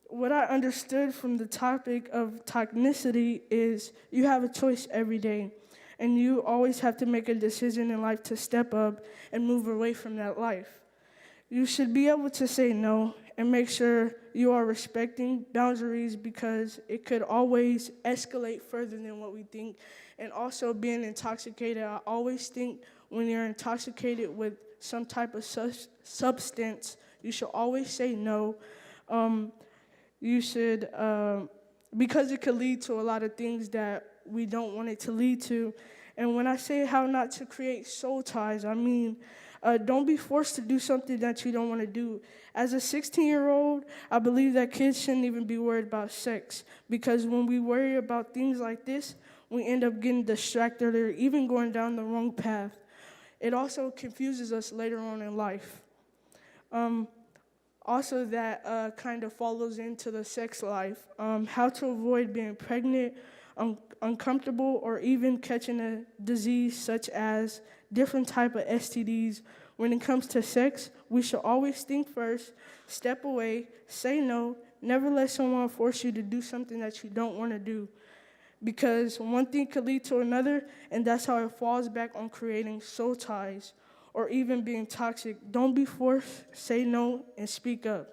What I understood from the topic of toxicity is you have a choice every day, and you always have to make a decision in life to step up and move away from that life. You should be able to say no and make sure you are respecting boundaries, because it could always escalate further than what we think. And also being intoxicated, I always think when you're intoxicated with some type of substance, you should always say no. You should, because it could lead to a lot of things that we don't want it to lead to. And when I say how not to create soul ties, I mean, don't be forced to do something that you don't want to do. As a 16-year-old, I believe that kids shouldn't even be worried about sex, because when we worry about things like this, we end up getting distracted or even going down the wrong path. It also confuses us later on in life. Also, that kind of follows into the sex life. How to avoid being pregnant, uncomfortable, or even catching a disease such as different type of STDs. When it comes to sex, we should always think first, step away, say no, never let someone force you to do something that you don't want to do. Because one thing could lead to another, and that's how it falls back on creating soul ties or even being toxic. Don't be forced, say no, and speak up.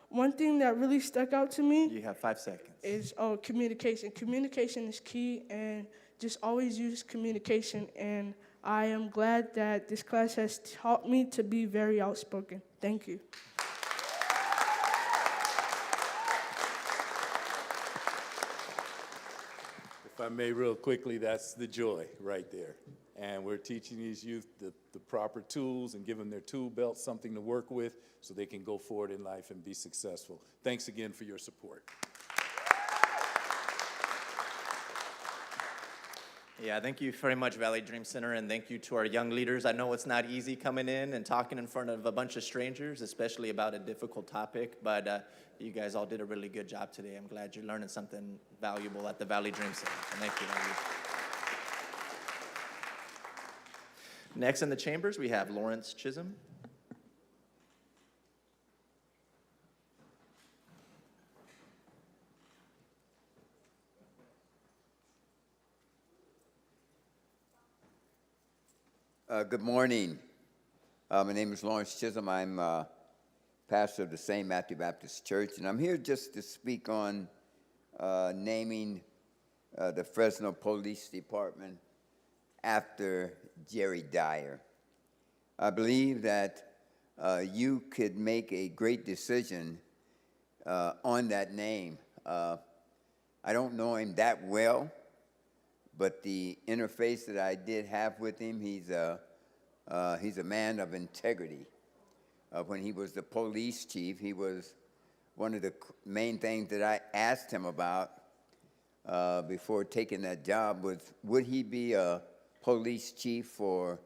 One thing that really stuck out to me.
You have 5 seconds.
Is communication. Communication is key, and just always use communication. And I am glad that this class has taught me to be very outspoken. Thank you.
If I may, real quickly, that's the joy right there. And we're teaching these youth the proper tools and giving their tool belt something to work with so they can go forward in life and be successful. Thanks again for your support.
Yeah, thank you very much, Valley Dream Center, and thank you to our young leaders. I know it's not easy coming in and talking in front of a bunch of strangers, especially about a difficult topic, but you guys all did a really good job today. I'm glad you're learning something valuable at the Valley Dream Center. So thank you. Next in the chambers, we have Lawrence Chisholm.
Good morning. My name is Lawrence Chisholm. I'm pastor of the St. Matthew Baptist Church, and I'm here just to speak on naming the Fresno Police Department after Jerry Dyer. I believe that you could make a great decision on that name. I don't know him that well, but the interface that I did have with him, he's a man of integrity. When he was the police chief, he was one of the main things that I asked him about before taking that job was, would he be a police chief for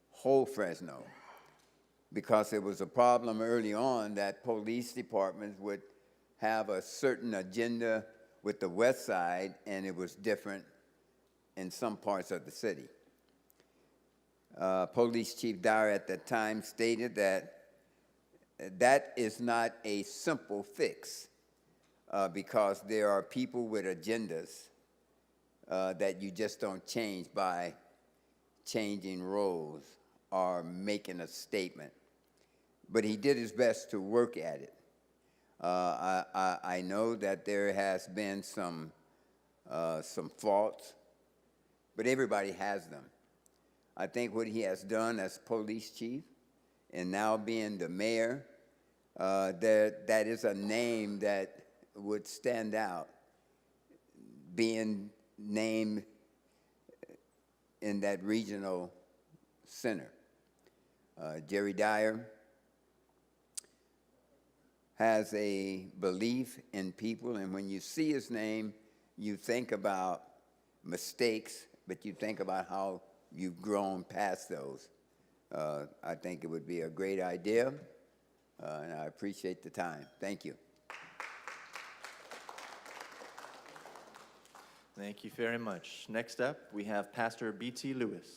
whole Fresno? Because there was a problem early on that police departments would have a certain agenda with the west side, and it was different in some parts of the city. Police Chief Dyer at that time stated that that is not a simple fix because there are people with agendas that you just don't change by changing roles or making a statement. But he did his best to work at it. I know that there has been some faults, but everybody has them. I think what he has done as police chief and now being the mayor, that is a name that would stand out, being named in that regional center. Jerry Dyer has a belief in people, and when you see his name, you think about mistakes, but you think about how you've grown past those. I think it would be a great idea, and I appreciate the time. Thank you.
Thank you very much. Next up, we have Pastor B.T. Lewis.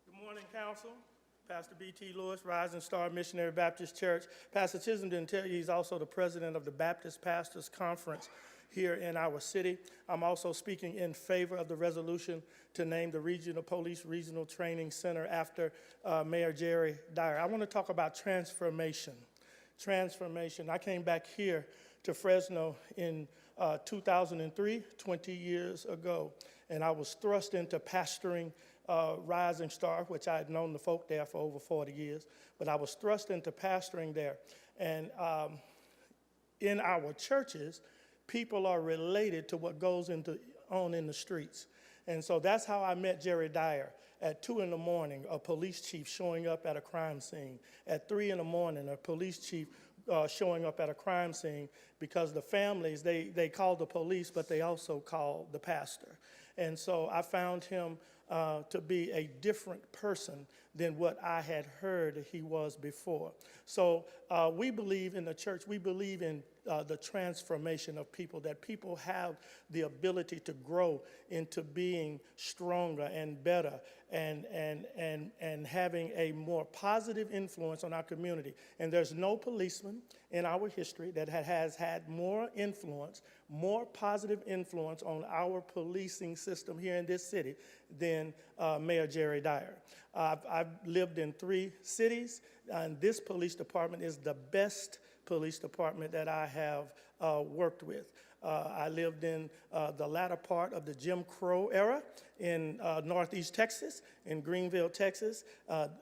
Good morning, Council. Pastor B.T. Lewis, Rising Star Missionary Baptist Church. Pastor Chisholm didn't tell you he's also the president of the Baptist Pastors Conference here in our city. I'm also speaking in favor of the resolution to name the Regional Police Regional Training Center after Mayor Jerry Dyer. I want to talk about transformation. Transformation. I came back here to Fresno in 2003, 20 years ago, and I was thrust into pastoring Rising Star, which I had known the folk there for over 40 years, but I was thrust into pastoring there. And in our churches, people are related to what goes on in the streets. And so that's how I met Jerry Dyer. At 2 in the morning, a police chief showing up at a crime scene. At 3 in the morning, a police chief showing up at a crime scene because the families, they called the police, but they also called the pastor. And so I found him to be a different person than what I had heard he was before. So we believe in the church, we believe in the transformation of people, that people have the ability to grow into being stronger and better and having a more positive influence on our community. And there's no policeman in our history that has had more influence, more positive influence on our policing system here in this city than Mayor Jerry Dyer. I've lived in 3 cities, and this police department is the best police department that I have worked with. I lived in the latter part of the Jim Crow era in Northeast Texas, in Greenville, Texas.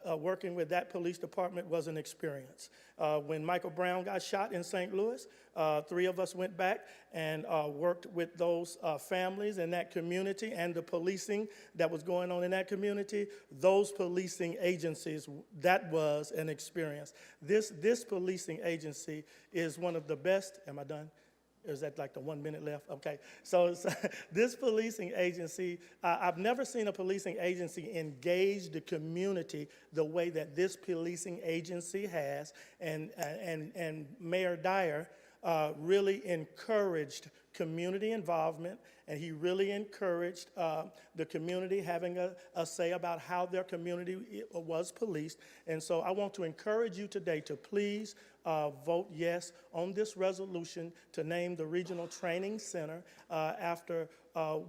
Working with that police department was an experience. When Michael Brown got shot in St. Louis, 3 of us went back and worked with those families in that community and the policing that was going on in that community. Those policing agencies, that was an experience. This policing agency is one of the best. Am I done? Is that like the 1 minute left? Okay. So this policing agency, I've never seen a policing agency engage the community the way that this policing agency has. And Mayor Dyer really encouraged community involvement and he really encouraged the community having a say about how their community was policed. And so I want to encourage you today to please vote yes on this resolution to name the Regional Training Center after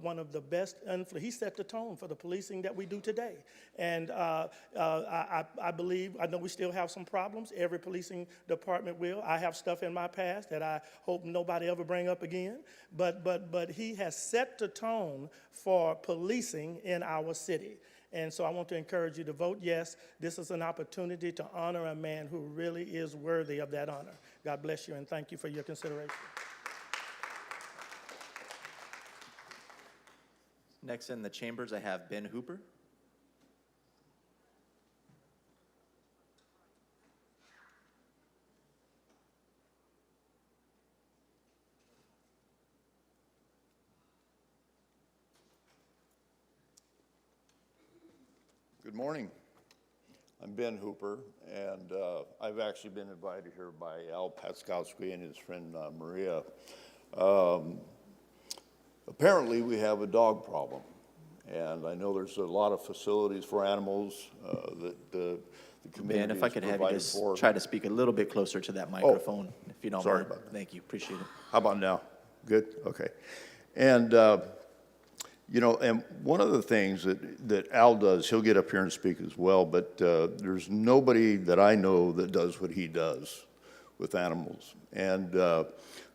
one of the best, he set the tone for the policing that we do today. And I believe, I know we still have some problems. Every policing department will. I have stuff in my past that I hope nobody ever bring up again. But he has set the tone for policing in our city. And so I want to encourage you to vote yes. This is an opportunity to honor a man who really is worthy of that honor. God bless you, and thank you for your consideration.
Next in the chambers, I have Ben Hooper.
Good morning. I'm Ben Hooper, and I've actually been invited here by Al Patskowski and his friend Maria. Apparently, we have a dog problem, and I know there's a lot of facilities for animals that the community
Ben, if I could have you just try to speak a little bit closer to that microphone, if you don't
sorry
mind.
about that.
Thank you, appreciate it.
How about now? Good? Okay. And you know, and one of the things that Al does, he'll get up here and speak as well, but there's nobody that I know that does what he does with animals. And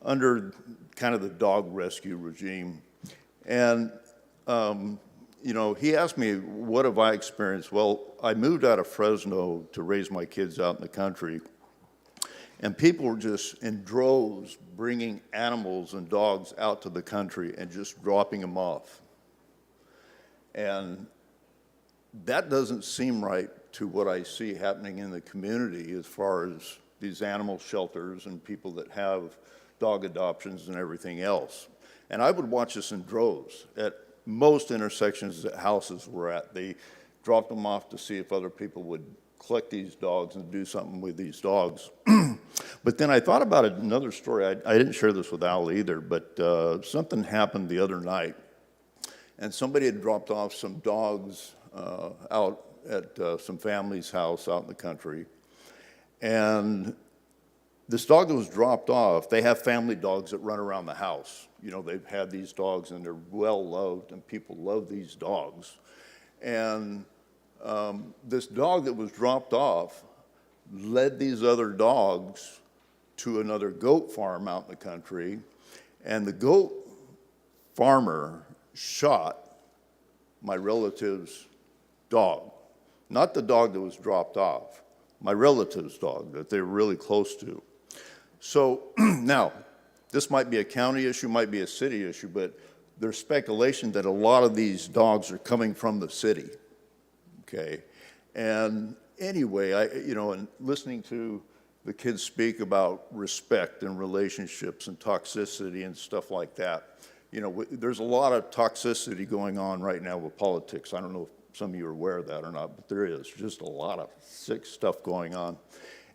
under kind of the dog rescue regime. And, you know, he asked me, what have I experienced? Well, I moved out of Fresno to raise my kids out in the country. And people were just in droves bringing animals and dogs out to the country and just dropping them off. And that doesn't seem right to what I see happening in the community as far as these animal shelters and people that have dog adoptions and everything else. And I would watch this in droves at most intersections that houses were at. They dropped them off to see if other people would collect these dogs and do something with these dogs. But then I thought about another story. I didn't share this with Al either, but something happened the other night. And somebody had dropped off some dogs out at some family's house out in the country. And this dog that was dropped off, they have family dogs that run around the house. You know, they've had these dogs and they're well loved and people love these dogs. And this dog that was dropped off led these other dogs to another goat farm out in the country. And the goat farmer shot my relative's dog, not the dog that was dropped off, my relative's dog that they were really close to. So now, this might be a county issue, might be a city issue, but there's speculation that a lot of these dogs are coming from the city, okay? And anyway, you know, and listening to the kids speak about respect and relationships and toxicity and stuff like that, you know, there's a lot of toxicity going on right now with politics. I don't know if some of you are aware of that or not, but there is just a lot of sick stuff going on.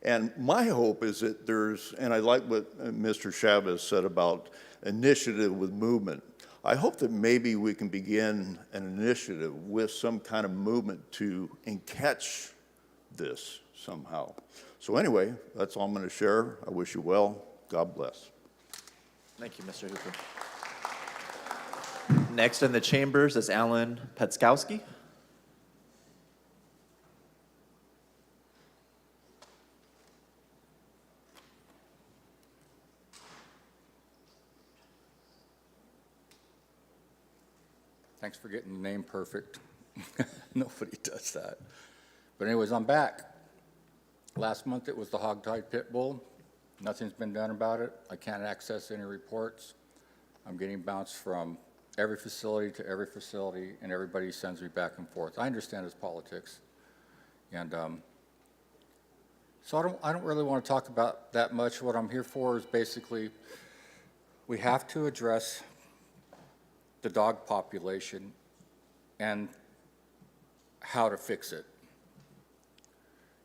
And my hope is that there's, and I like what Mr. Chavez said about initiative with movement. I hope that maybe we can begin an initiative with some kind of movement to catch this somehow. So anyway, that's all I'm going to share. I wish you well. God bless.
Thank you, Mr. Hooper. Next in the chambers is Alan Petskowski.
Thanks for getting the name perfect. Nobody does that. But anyways, I'm back. Last month it was the hogtied pit bull. Nothing's been done about it. I can't access any reports. I'm getting bounced from every facility to every facility, and everybody sends me back and forth. I understand it's politics. And so I don't really want to talk about that much. What I'm here for is basically we have to address the dog population and how to fix it.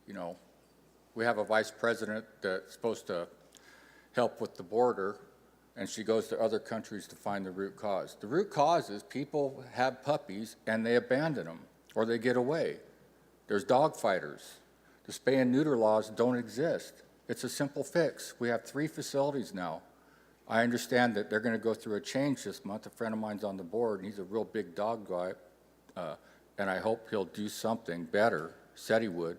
You know, we have a vice president that's supposed to help with the border, and she goes to other countries to find the root cause. The root cause is people have puppies and they abandon them or they get away. There's dog fighters. The spay and neuter laws don't exist. It's a simple fix. We have 3 facilities now. I understand that they're going to go through a change this month. A friend of mine's on the board, and he's a real big dog guy, and I hope he'll do something better. Said he would.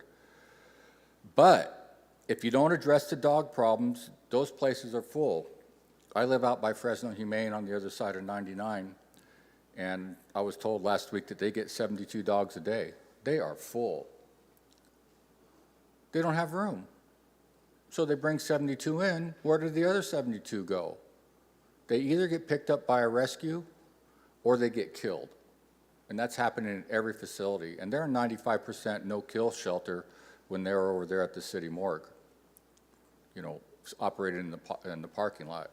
But if you don't address the dog problems, those places are full. I live out by Fresno Humane on the other side of 99, and I was told last week that they get 72 dogs a day. They are full. They don't have room. So they bring 72 in. Where did the other 72 go? They either get picked up by a rescue or they get killed. And that's happening in every facility. And they're a 95% no-kill shelter when they're over there at the city morgue, you know, operated in the parking lot.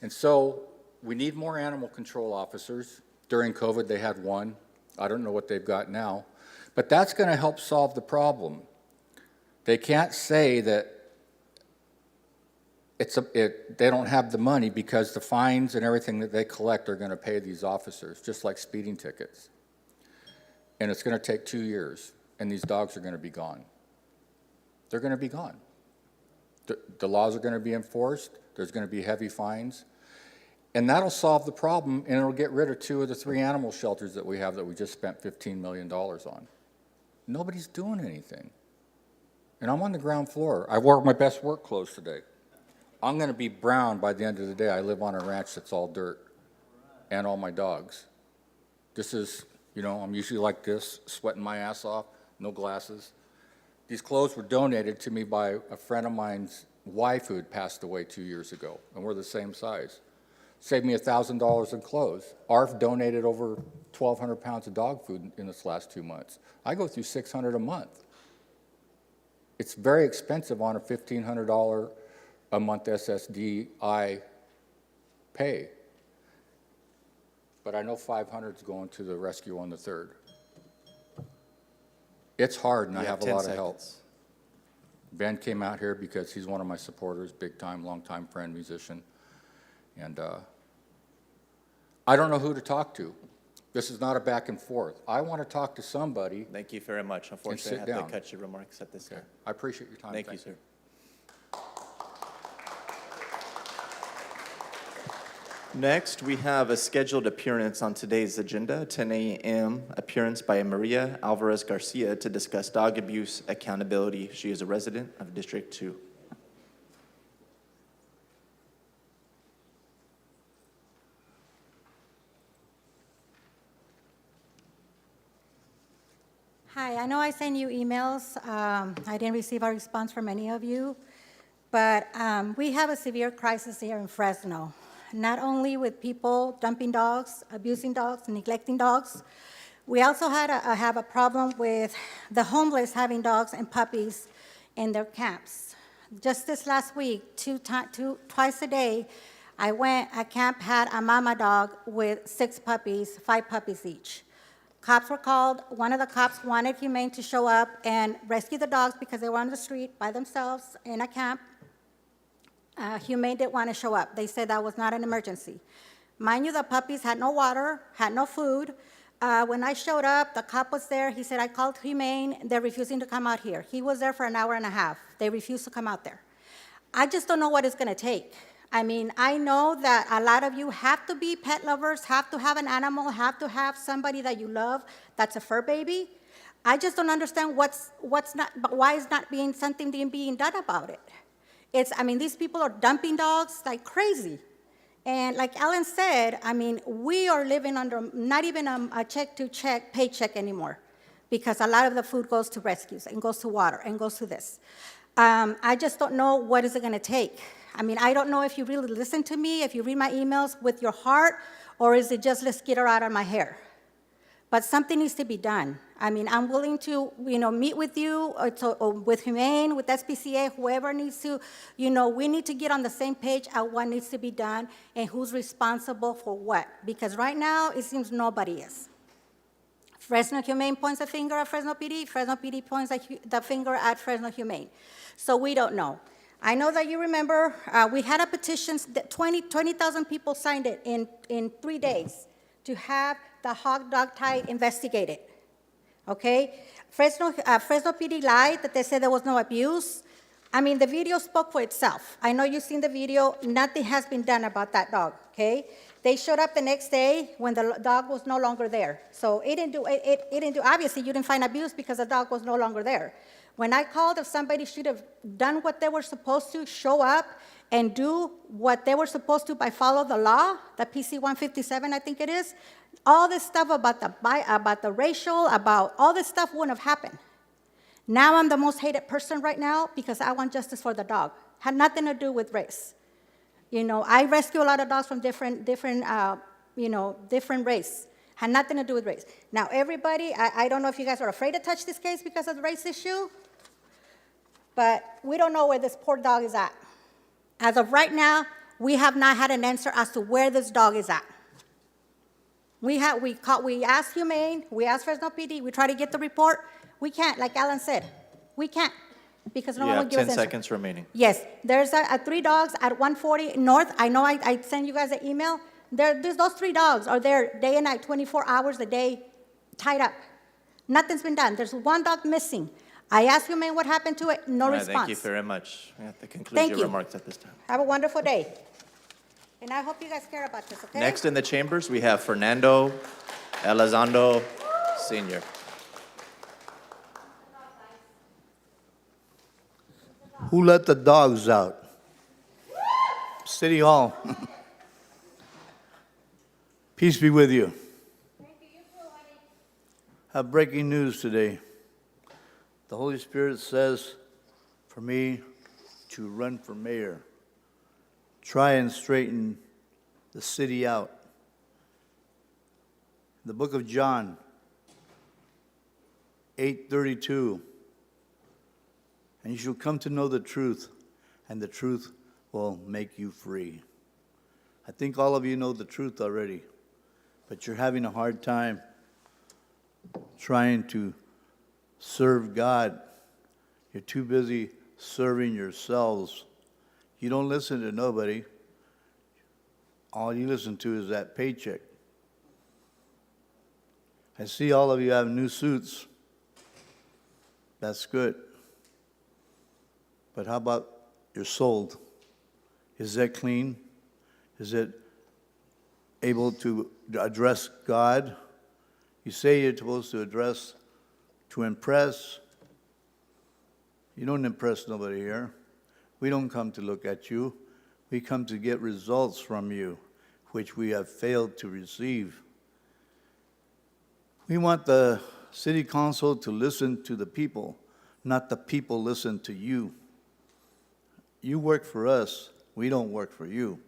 And so we need more animal control officers. During COVID, they had 1. I don't know what they've got now. But that's going to help solve the problem. They can't say that they don't have the money because the fines and everything that they collect are going to pay these officers, just like speeding tickets. And it's going to take 2 years, and these dogs are going to be gone. They're going to be gone. The laws are going to be enforced. There's going to be heavy fines. And that'll solve the problem, and it'll get rid of 2 of the 3 animal shelters that we have that we just spent $15 million on. Nobody's doing anything. And I'm on the ground floor. I wore my best work clothes today. I'm going to be brown by the end of the day. I live on a ranch that's all dirt and all my dogs. This is, you know, I'm usually like this, sweating my ass off, no glasses. These clothes were donated to me by a friend of mine's wife who had passed away 2 years ago, and we're the same size. Saved me $1,000 in clothes. ARF donated over 1,200 pounds of dog food in this last 2 months. I go through $600 a month. It's very expensive on a $1,500 a month SSDI pay. But I know 500 is going to the rescue on the 3rd. It's hard, and I have a lot of help. Ben came out here because he's one of my supporters, big time, long time friend, musician. And I don't know who to talk to. This is not a back and forth. I want to talk to somebody.
Thank you very much. Unfortunately, I have to cut your remarks at this time.
I appreciate your time.
Thank you, sir. Next, we have a scheduled appearance on today's agenda, 10 a.m. appearance by Maria Alvarez Garcia to discuss dog abuse accountability. She is a resident of District 2.
Hi, I know I sent you emails. I didn't receive a response from any of you, but we have a severe crisis here in Fresno, not only with people dumping dogs, abusing dogs, neglecting dogs. We also have a problem with the homeless having dogs and puppies in their camps. Just this last week, twice a day, a camp had a mama dog with 6 puppies, 5 puppies each. Cops were called. One of the cops wanted Humane to show up and rescue the dogs because they were on the street by themselves in a camp. Humane didn't want to show up. They said that was not an emergency. Mind you, the puppies had no water, had no food. When I showed up, the cop was there. He said, I called Humane. They're refusing to come out here. He was there for an hour and a half. They refused to come out there. I just don't know what it's going to take. I mean, I know that a lot of you have to be pet lovers, have to have an animal, have to have somebody that you love that's a fur baby. I just don't understand why is not being something being done about it. I mean, these people are dumping dogs like crazy. And like Ellen said, I mean, we are living under not even a check-to-check paycheck anymore because a lot of the food goes to rescues and goes to water and goes to this. I just don't know what is it going to take. I mean, I don't know if you really listen to me, if you read my emails with your heart, or is it just let's get her out of my hair? But something needs to be done. I mean, I'm willing to, meet with you, or with Humane, with SPCA, whoever needs to, we need to get on the same page at what needs to be done and who's responsible for what. Because right now, it seems nobody is. Fresno Humane points a finger at Fresno PD. Fresno PD points the finger at Fresno Humane. So we don't know. I know that you remember, we had a petition, that 20,000 people signed it in 3 days to have the hog dog tie investigated, okay? Fresno PD lied that they said there was no abuse. I mean, the video spoke for itself. I know you've seen the video. Nothing has been done about that dog, okay? They showed up the next day when the dog was no longer there. So it didn't do, obviously you didn't find abuse because the dog was no longer there. When I called, if somebody should have done what they were supposed to, show up and do what they were supposed to by follow the law, the PC 157, I think it is, all this stuff about the racial, about all this stuff wouldn't have happened. Now I'm the most hated person right now because I want justice for the dog. Had nothing to do with race. You know, I rescue a lot of dogs from different race. Had nothing to do with race. Now everybody, I don't know if you guys are afraid to touch this case because of the race issue, but we don't know where this poor dog is at. As of right now, we have not had an answer as to where this dog is at. We asked Humane, we asked Fresno PD, we try to get the report. We can't, like Alan said, we can't because no one will give us
10
answer.
seconds remaining.
Yes, there's 3 dogs at 140 North. I know I sent you guys an email. Those 3 dogs are there day and night, 24 hours a day, tied up. Nothing's been done. There's 1 dog missing. I asked Humane what happened to it, no
All right,
response.
thank you very much. We have to conclude
Thank
your
you.
remarks at this time.
Have a wonderful day. And I hope you guys care about this, okay?
Next in the chambers, we have Fernando Elizondo Sr.
Who let the dogs out? City Hall. Peace be with you. Have breaking news today. The Holy Spirit says for me to run for mayor. Try and straighten the city out. The book of John, 8:32. And you shall come to know the truth, and the truth will make you free. I think all of you know the truth already, but you're having a hard time trying to serve God. You're too busy serving yourselves. You don't listen to nobody. All you listen to is that paycheck. I see all of you have new suits. That's good. But how about your soul? Is that clean? Is it able to address God? You say you're supposed to address, to impress. You don't impress nobody here. We don't come to look at you. We come to get results from you, which we have failed to receive. We want the city council to listen to the people, not the people listen to you. You work for us, we don't work for you.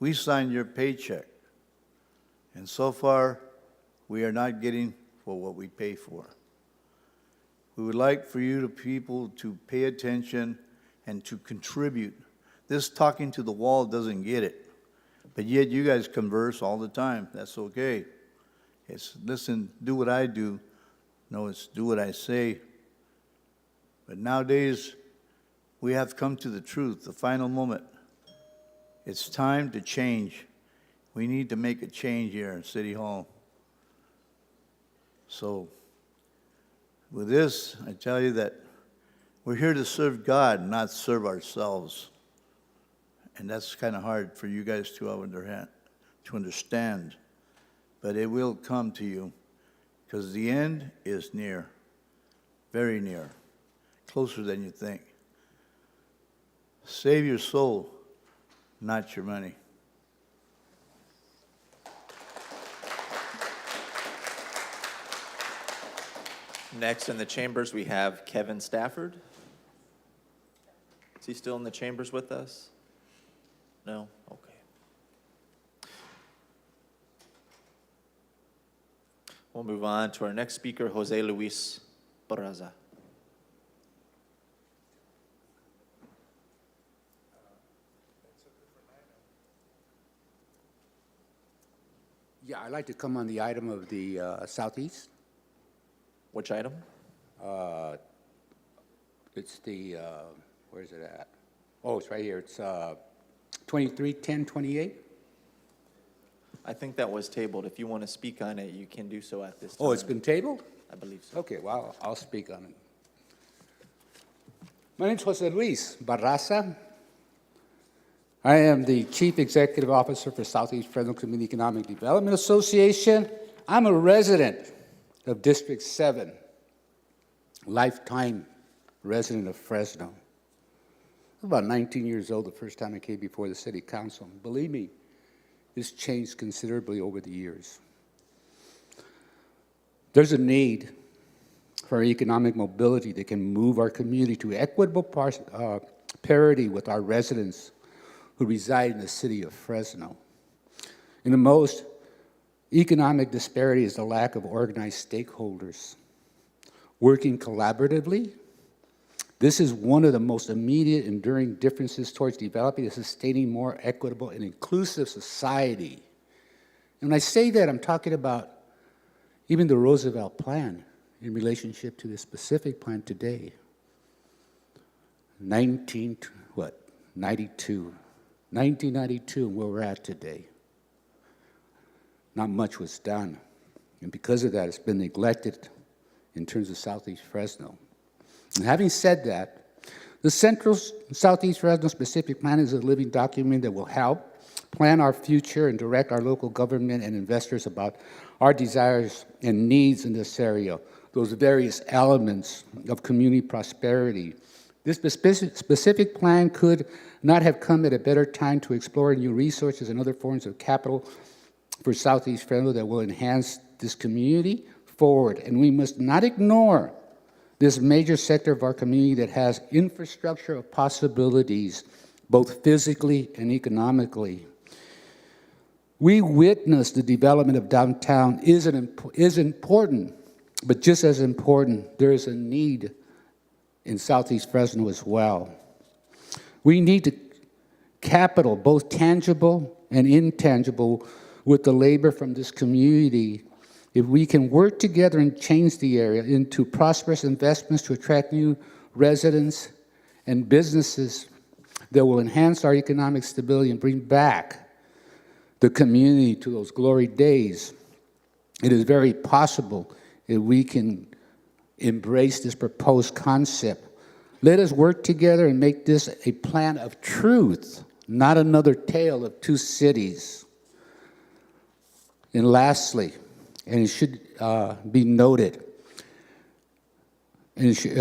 We sign your paycheck, and so far, we are not getting for what we pay for. We would like for you people to pay attention and to contribute. This talking to the wall doesn't get it, but yet you guys converse all the time. That's okay. It's listen, do what I do. No, it's do what I say. But nowadays, we have come to the truth, the final moment. It's time to change. We need to make a change here in City Hall. So, with this, I tell you that we're here to serve God, not serve ourselves. And that's kind of hard for you guys to understand. But it will come to you, because the end is near, very near, closer than you think. Save your soul, not your money.
Next in the chambers, we have Kevin Stafford. Is he still in the chambers with us? No? Okay. We'll move on to our next speaker, Jose Luis Barraza.
Yeah, I'd like to come on the item of the Southeast.
Which item?
It's the, where is it at? Oh, it's right here. It's 231028.
I think that was tabled. If you want to speak on it, you can do so at this time.
Oh, it's been tabled?
I believe so.
Okay, well, I'll speak on it. My name's Jose Luis Barraza. I am the Chief Executive Officer for Southeast Fresno Community Economic Development Association. I'm a resident of District 7, lifetime resident of Fresno. I was about 19 years old the first time I came before the City Council. Believe me, it's changed considerably over the years. There's a need for economic mobility that can move our community to equitable parity with our residents who reside in the city of Fresno. And the most economic disparity is the lack of organized stakeholders working collaboratively. This is one of the most immediate, enduring differences towards developing and sustaining more equitable and inclusive society. And when I say that, I'm talking about even the Roosevelt Plan in relationship to the specific plan today. 1992, and where we're at today. Not much was done. And because of that, it's been neglected in terms of Southeast Fresno. And having said that, the Central Southeast Fresno Specific Plan is a living document that will help plan our future and direct our local government and investors about our desires and needs in this area, those various elements of community prosperity. This specific plan could not have come at a better time to explore new resources and other forms of capital for Southeast Fresno that will enhance this community forward. And we must not ignore this major sector of our community that has infrastructure of possibilities, both physically and economically. We witness the development of downtown is important, but just as important, there is a need in Southeast Fresno as well. We need to capital, both tangible and intangible, with the labor from this community. If we can work together and change the area into prosperous investments to attract new residents and businesses that will enhance our economic stability and bring back the community to those glory days, it is very possible that we can embrace this proposed concept. Let us work together and make this a plan of truth, not another tale of two cities. And lastly, and it should be noted, and it should,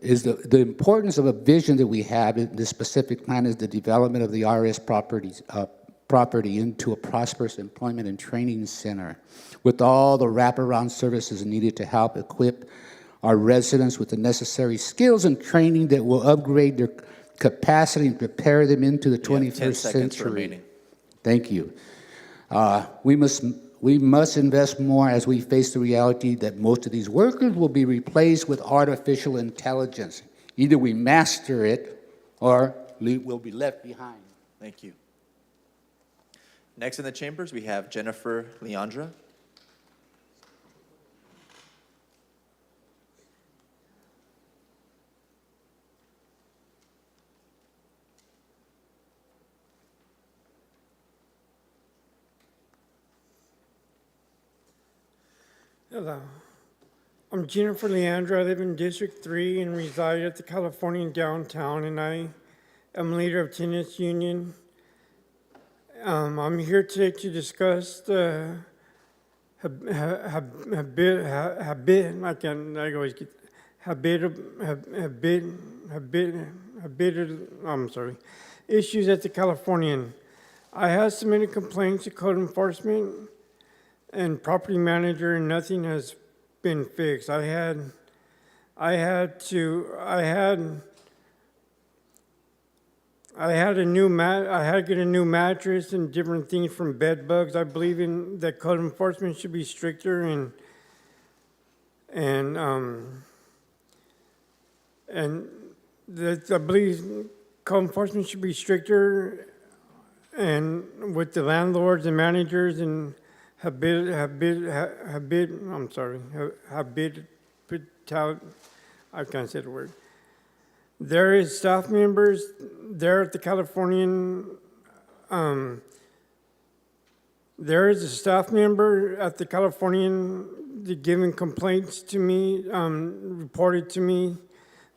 is the importance of a vision that we have in this specific plan is the development of the RS property into a prosperous employment and training center with all the wraparound services needed to help equip our residents with the necessary skills and training that will upgrade their capacity and prepare them into the 21st
10 seconds
century.
remaining.
Thank you. We must invest more as we face the reality that most of these workers will be replaced with artificial intelligence. Either we master it or we'll be left behind.
Thank you. Next in the chambers, we have Jennifer Leandra.
Hello. I'm Jennifer Leandra. I live in District 3 and reside at the Californian downtown, and I am leader of Tenants Union. I'm here today to discuss the issues at the Californian. I have submitted complaints to code enforcement and property manager, and nothing has been fixed. I had to get a new mattress and different things from bed bugs. I believe in that code enforcement should be stricter and that I believe code enforcement should be stricter and with the landlords and managers and I can't say the word. There is staff members there at the Californian, there is a staff member at the Californian giving complaints to me, reported to me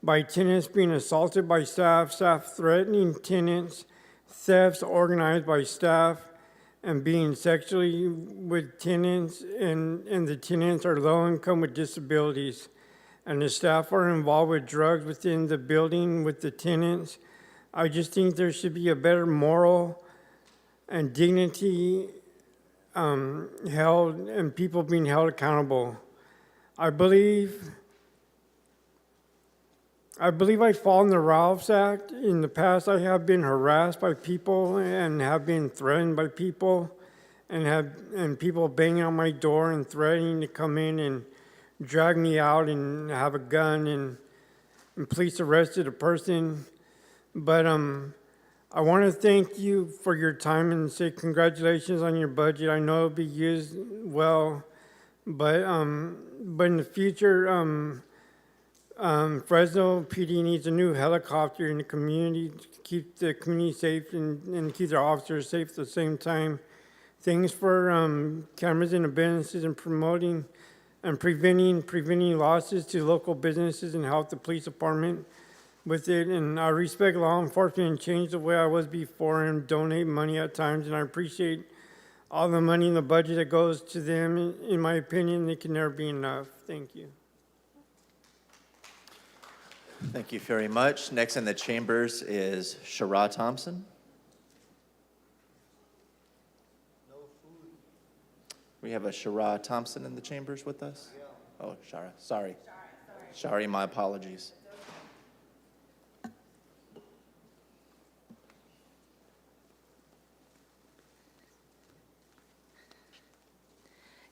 by tenants being assaulted by staff, staff threatening tenants, thefts organized by staff, and being sexually with tenants, and the tenants are low income with disabilities. And the staff are involved with drugs within the building with the tenants. I just think there should be a better moral and dignity held, and people being held accountable. I believe I fall in the Ralphs Act. In the past, I have been harassed by people and have been threatened by people, and people banging on my door and threatening to come in and drag me out and have a gun, and police arrested a person. But I want to thank you for your time and say congratulations on your budget. I know it'll be used well, but in the future, Fresno PD needs a new helicopter in the community to keep the community safe and keep their officers safe at the same time. Things for cameras in the businesses and promoting and preventing losses to local businesses and help the police department with it. And I respect law enforcement and change the way I was before and donate money at times. And I appreciate all the money in the budget that goes to them. In my opinion, it can never be enough. Thank you.
Thank you very much. Next in the chambers is Shara Thompson. We have a Shara Thompson in the chambers with us? Oh, Shara, sorry. Sorry, my apologies.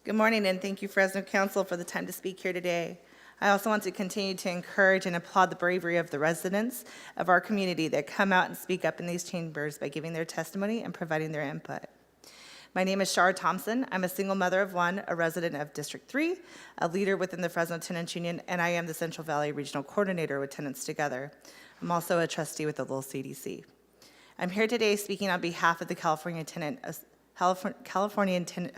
Good morning, and thank you, Fresno Council, for the time to speak here today. I also want to continue to encourage and applaud the bravery of the residents of our community that come out and speak up in these chambers by giving their testimony and providing their input. My name is Shara Thompson. I'm a single mother of one, a resident of District 3, a leader within the Fresno Tenants Union, and I am the Central Valley Regional Coordinator with Tenants Together. I'm also a trustee with the Lowell CDC. I'm here today speaking on behalf of the California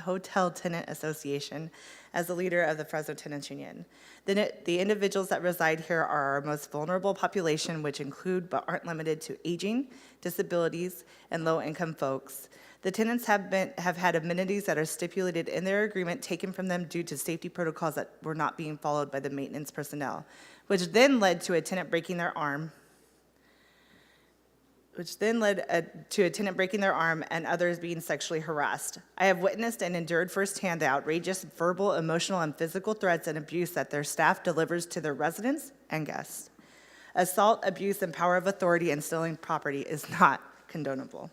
Hotel Tenant Association as the leader of the Fresno Tenants Union. The individuals that reside here are our most vulnerable population, which include but aren't limited to aging, disabilities, and low-income folks. The tenants have had amenities that are stipulated in their agreement taken from them due to safety protocols that were not being followed by the maintenance personnel, which then led to a tenant breaking their arm, and others being sexually harassed. I have witnessed and endured firsthand the outrageous verbal, emotional, and physical threats and abuse that their staff delivers to their residents and guests. Assault, abuse, and power of authority and stealing property is not condonable.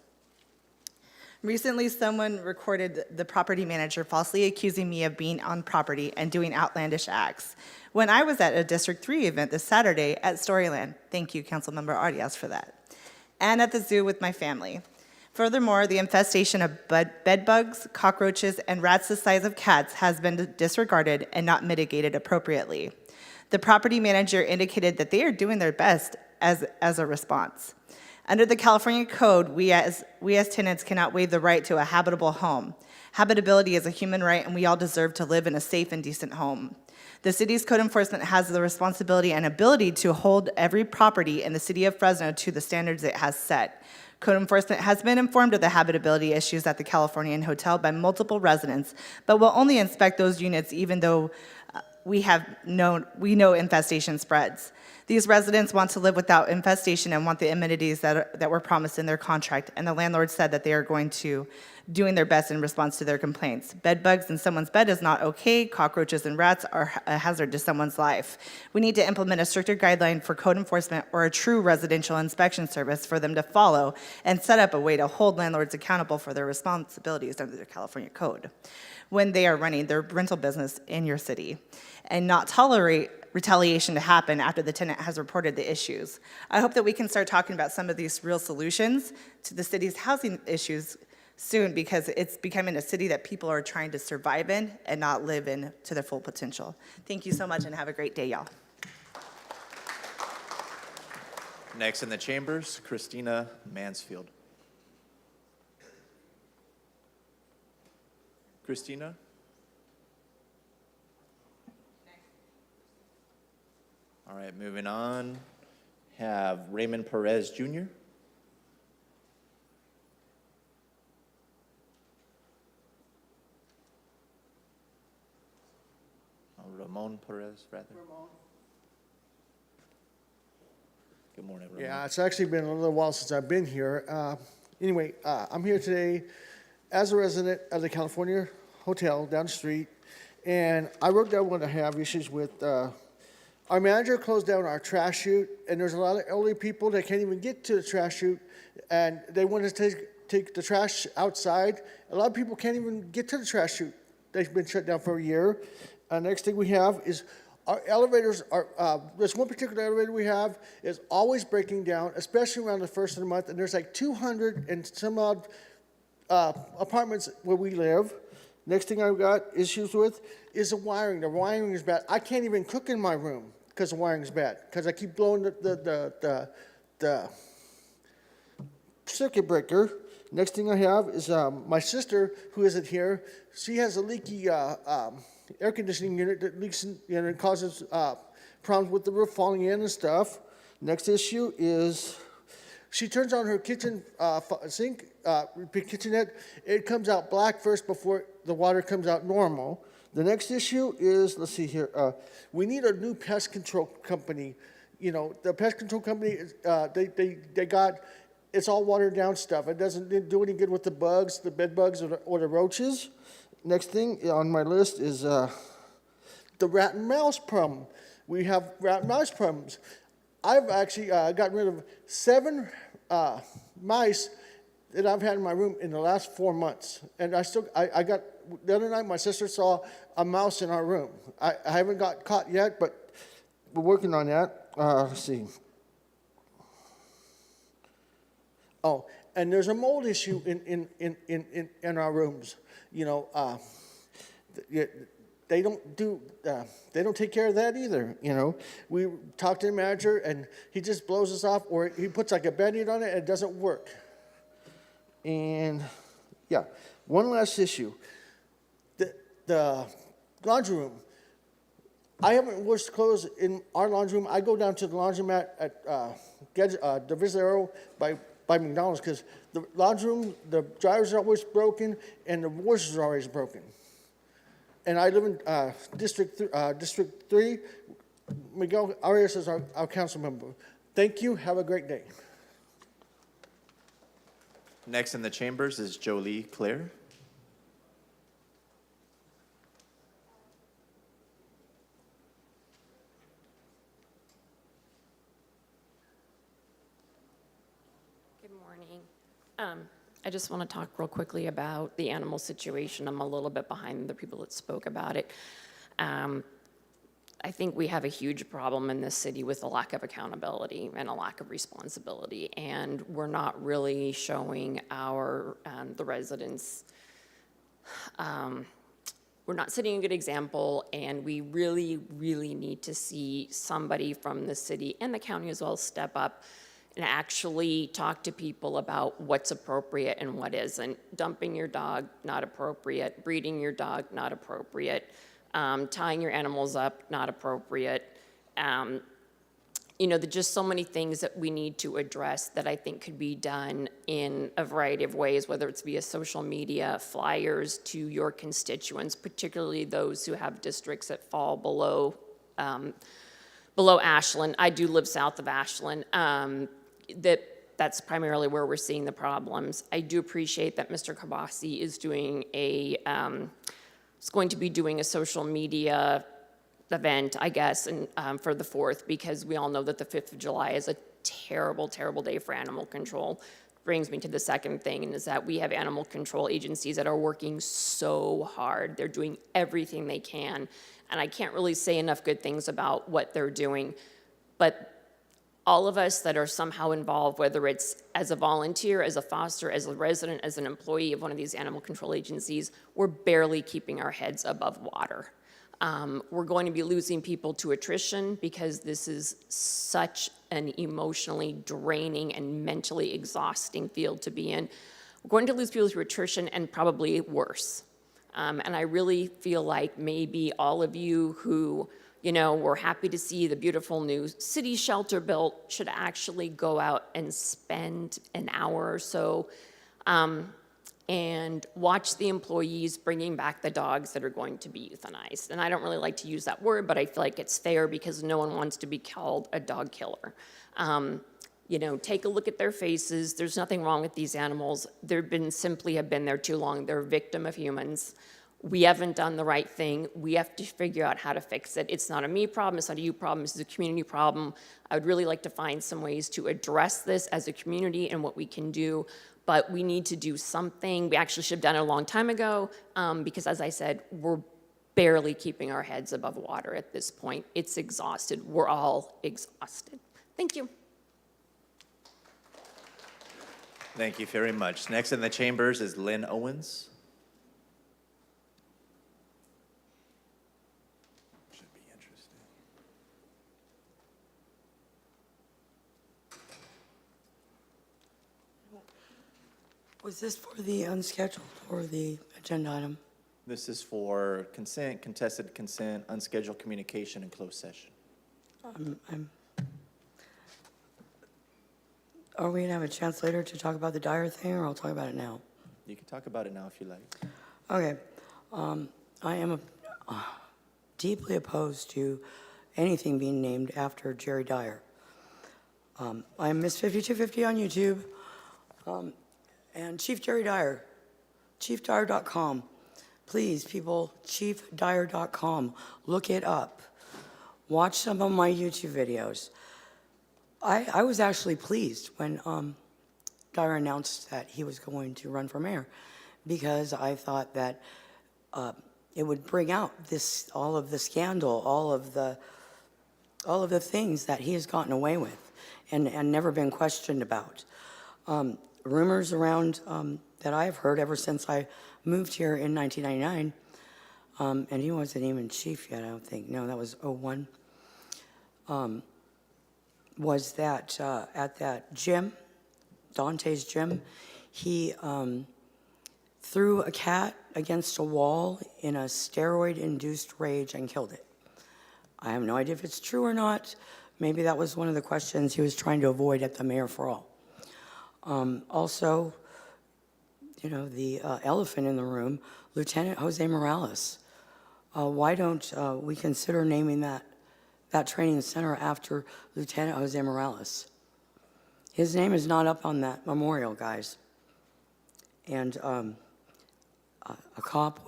Recently, someone recorded the property manager falsely accusing me of being on property and doing outlandish acts when I was at a District 3 event this Saturday at Storyland. Thank you, Councilmember Arias, for that. And at the zoo with my family. Furthermore, the infestation of bed bugs, cockroaches, and rats the size of cats has been disregarded and not mitigated appropriately. The property manager indicated that they are doing their best as a response. Under the California Code, we as tenants cannot waive the right to a habitable home. Habitability is a human right, and we all deserve to live in a safe and decent home. The city's code enforcement has the responsibility and ability to hold every property in the city of Fresno to the standards it has set. Code enforcement has been informed of the habitability issues at the Californian Hotel by multiple residents, but will only inspect those units even though we know infestation spreads. These residents want to live without infestation and want the amenities that were promised in their contract, and the landlord said that they are doing their best in response to their complaints. Bed bugs in someone's bed is not okay. Cockroaches and rats are a hazard to someone's life. We need to implement a stricter guideline for code enforcement or a true residential inspection service for them to follow and set up a way to hold landlords accountable for their responsibilities under the California Code when they are running their rental business in your city, and not tolerate retaliation to happen after the tenant has reported the issues. I hope that we can start talking about some of these real solutions to the city's housing issues soon, because it's becoming a city that people are trying to survive in and not live in to their full potential. Thank you so much and have a great day, y'all.
Next in the chambers, Christina Mansfield. Christina? All right, moving on. Have Raymond Perez Jr. Ramon Perez, rather. Good morning, Ramon.
Yeah, it's actually been a little while since I've been here. Anyway, I'm here today as a resident of the California Hotel down the street, and I wrote down what I have issues with. Our manager closed down our trash chute, and there's a lot of elderly people that can't even get to the trash chute, and they want to take the trash outside. A lot of people can't even get to the trash chute. They've been shut down for a year. Next thing we have is our elevators are, there's one particular elevator we have is always breaking down, especially around the first of the month, and there's like 200 and some odd apartments where we live. Next thing I've got issues with is the wiring. The wiring is bad. I can't even cook in my room because the wiring is bad, because I keep blowing the circuit breaker. Next thing I have is my sister, who isn't here. She has a leaky air conditioning unit that leaks in, and causes problems with the roof falling in and stuff. Next issue is she turns on her kitchen sink, kitchenette. It comes out black first before the water comes out normal. The next issue is, let's see here, we need a new pest control company. You know, the pest control company, they got, it's all watered down stuff. It doesn't do any good with the bugs, the bed bugs or the roaches. Next thing on my list is the rat and mouse problem. We have rat and mouse problems. I've actually gotten rid of 7 mice that I've had in my room in the last 4 months. And I got, the other night my sister saw a mouse in our room. I haven't got caught yet, but we're working on that. Let's see. Oh, and there's a mold issue in our rooms. You know, they don't take care of that either. You know, we talk to the manager and he just blows us off, or he puts like a Band-Aid on it and it doesn't work. And yeah, one last issue. The laundry room. I haven't washed clothes in our laundry room. I go down to the laundromat at Divisadero by McDonald's, because the laundry room, the dryers are always broken and the washers are always broken. And I live in District 3. Miguel Arias is our council member. Thank you. Have a great day.
Next in the chambers is Jolie Claire.
I just want to talk real quickly about the animal situation. I'm a little bit behind the people that spoke about it. I think we have a huge problem in this city with a lack of accountability and a lack of responsibility, and we're not really showing our the residents. We're not setting a good example, and we really, really need to see somebody from the city and the county as well step up and actually talk to people about what's appropriate and what isn't. Dumping your dog, not appropriate. Breeding your dog, not appropriate. Tying your animals up, not appropriate. You know, there's just so many things that we need to address that I think could be done in a variety of ways, whether it's via social media, flyers to your constituents, particularly those who have districts that fall below Ashland. I do live south of Ashland. That's primarily where we're seeing the problems. I do appreciate that Mr. Kabasi is doing is going to be doing a social media event, I guess, and for the 4th, because we all know that the 5th of July is a terrible, terrible day for animal control. Brings me to the second thing, and is that we have animal control agencies that are working so hard. They're doing everything they can, and I can't really say enough good things about what they're doing, but all of us that are somehow involved, whether it's as a volunteer, as a foster, as a resident, as an employee of one of these animal control agencies, we're barely keeping our heads above water. We're going to be losing people to attrition because this is such an emotionally draining and mentally exhausting field to be in. We're going to lose people to attrition and probably worse. And I really feel like maybe all of you who, you know, were happy to see the beautiful new city shelter built should actually go out and spend an hour or so and watch the employees bringing back the dogs that are going to be euthanized. And I don't really like to use that word, but I feel like it's fair because no one wants to be called a dog killer. You know, take a look at their faces. There's nothing wrong with these animals. Simply have been there too long. They're a victim of humans. We haven't done the right thing. We have to figure out how to fix it. It's not a me problem. It's not a you problem. This is a community problem. I would really like to find some ways to address this as a community and what we can do. But we need to do something. We actually should have done it a long time ago because, as I said, we're barely keeping our heads above water at this point. It's exhausted. We're all exhausted. Thank you.
Thank you very much. Next in the chambers is Lynn Owens. Should be interesting.
Was this for the unscheduled or the agenda item?
This is for consent, contested consent, unscheduled communication, and closed session.
Are we gonna have a chance later to talk about the Dyer thing, or I'll talk about it now?
You can talk about it now if you like.
Okay. I am deeply opposed to anything being named after Jerry Dyer. I am Miss 5250 on YouTube, and Chief Jerry Dyer, chiefdyer.com. Please, people, chiefdyer.com. Look it up. Watch some of my YouTube videos. I was actually pleased when Dyer announced that he was going to run for mayor, because I thought that it would bring out all of the scandal, all of the things that he has gotten away with and never been questioned about. Rumors around that I've heard ever since I moved here in 1999, and he wasn't even chief yet, I don't think. No, that was 2001. Was that at that gym, Dante's gym, he threw a cat against a wall in a steroid-induced rage and killed it. I have no idea if it's true or not. Maybe that was one of the questions he was trying to avoid at the Mayor for All. Also, you know, the elephant in the room, Lieutenant Jose Morales. Why don't we consider naming that training center after Lieutenant Jose Morales? His name is not up on that memorial, guys. And a cop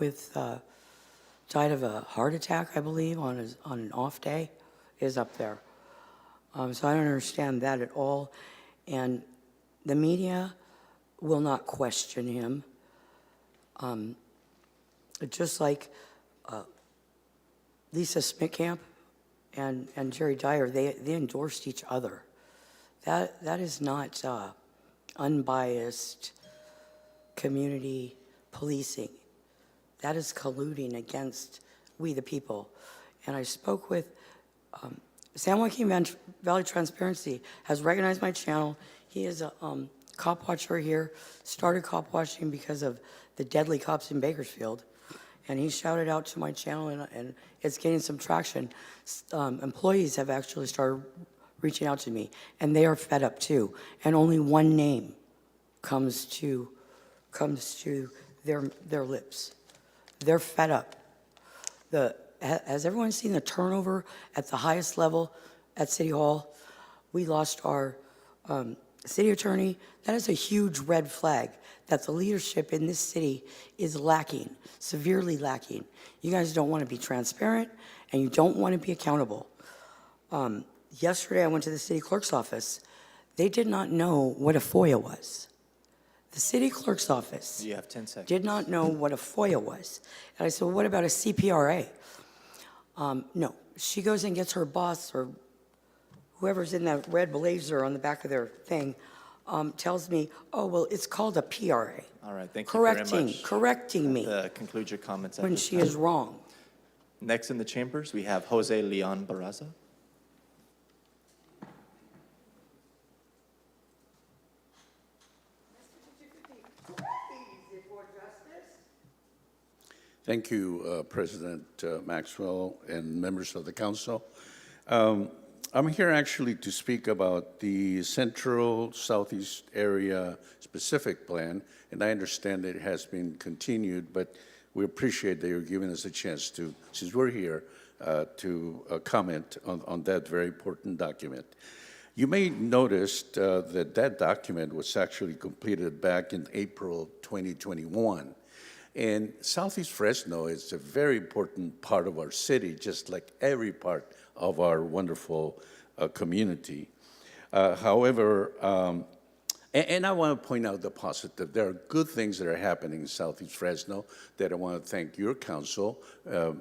died of a heart attack, I believe, on an off day, is up there. So I don't understand that at all. And the media will not question him. Just like Lisa Smitkamp and Jerry Dyer, they endorsed each other. That is not unbiased community policing. That is colluding against we the people. And I spoke with San Joaquin Valley Transparency has recognized my channel. He is a cop watcher here, started cop watching because of the deadly cops in Bakersfield. And he shouted out to my channel, and it's getting some traction. Employees have actually started reaching out to me, and they are fed up too. And only one name comes to their lips. They're fed up. Has everyone seen the turnover at the highest level at City Hall? We lost our city attorney. That is a huge red flag that the leadership in this city is lacking, severely lacking. You guys don't want to be transparent, and you don't want to be accountable. Yesterday, I went to the city clerk's office. They did not know what a FOIA was. The city clerk's office
You have 10 seconds.
did not know what a FOIA was. And I said, well, what about a CPRA? No. She goes and gets her boss, or whoever's in that red blazer on the back of their thing, tells me, oh, well, it's called a PRA.
All right, thank you very much.
Correcting me
Conclude your comments.
when
at this
she
time.
is wrong.
Next in the chambers, we have Jose Leon Barraza.
Thank you, President Maxwell and members of the council. I'm here actually to speak about the Central Southeast Area Specific Plan, and I understand that it has been continued, but we appreciate that you're giving us a chance to, since we're here, to comment on that very important document. You may notice that that document was actually completed back in April 2021. And Southeast Fresno is a very important part of our city, just like every part of our wonderful community. However, and I want to point out the positive. There are good things that are happening in Southeast Fresno that I want to thank your council,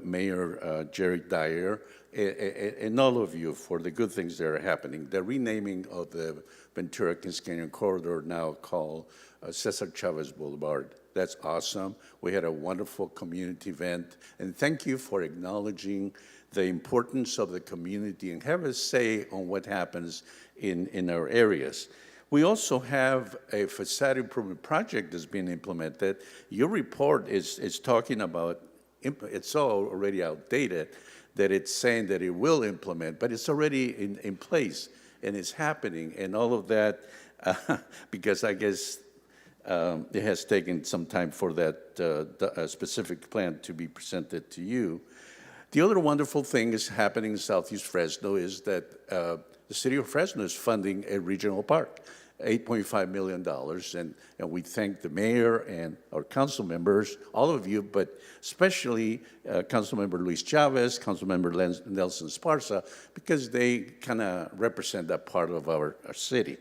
Mayor Jerry Dyer, and all of you for the good things that are happening. The renaming of the Ventura-Kings Canyon Corridor, now called Cesar Chavez Boulevard. That's awesome. We had a wonderful community event. And thank you for acknowledging the importance of the community and have a say on what happens in our areas. We also have a facade improvement project that's being implemented. Your report is talking about, it's all already outdated, that it's saying that it will implement, but it's already in place and it's happening and all of that, because I guess it has taken some time for that specific plan to be presented to you. The other wonderful thing is happening in Southeast Fresno is that the city of Fresno is funding a regional park, $8.5 million, and we thank the mayor and our council members, all of you, but especially Councilmember Luis Chavez, Councilmember Nelson Esparza, because they kind of represent that part of our city.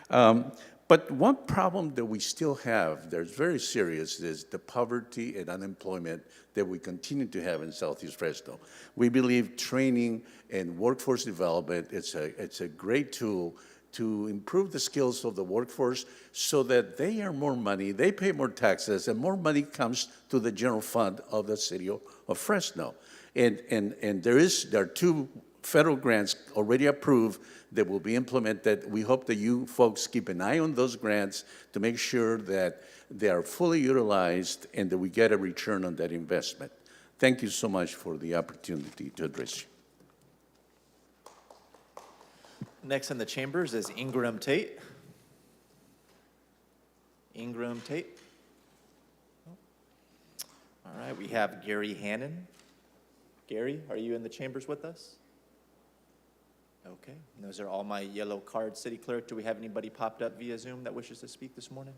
But one problem that we still have that's very serious is the poverty and unemployment that we continue to have in Southeast Fresno. We believe training and workforce development, it's a great tool to improve the skills of the workforce so that they earn more money, they pay more taxes, and more money comes to the general fund of the city of Fresno. And there are 2 federal grants already approved that will be implemented. We hope that you folks keep an eye on those grants to make sure that they are fully utilized and that we get a return on that investment. Thank you so much for the opportunity to address you.
Next in the chambers is Ingram Tate. Ingram Tate. All right, we have Gary Hannon. Gary, are you in the chambers with us? Okay, and those are all my yellow cards. City Clerk, do we have anybody popped up via Zoom that wishes to speak this morning?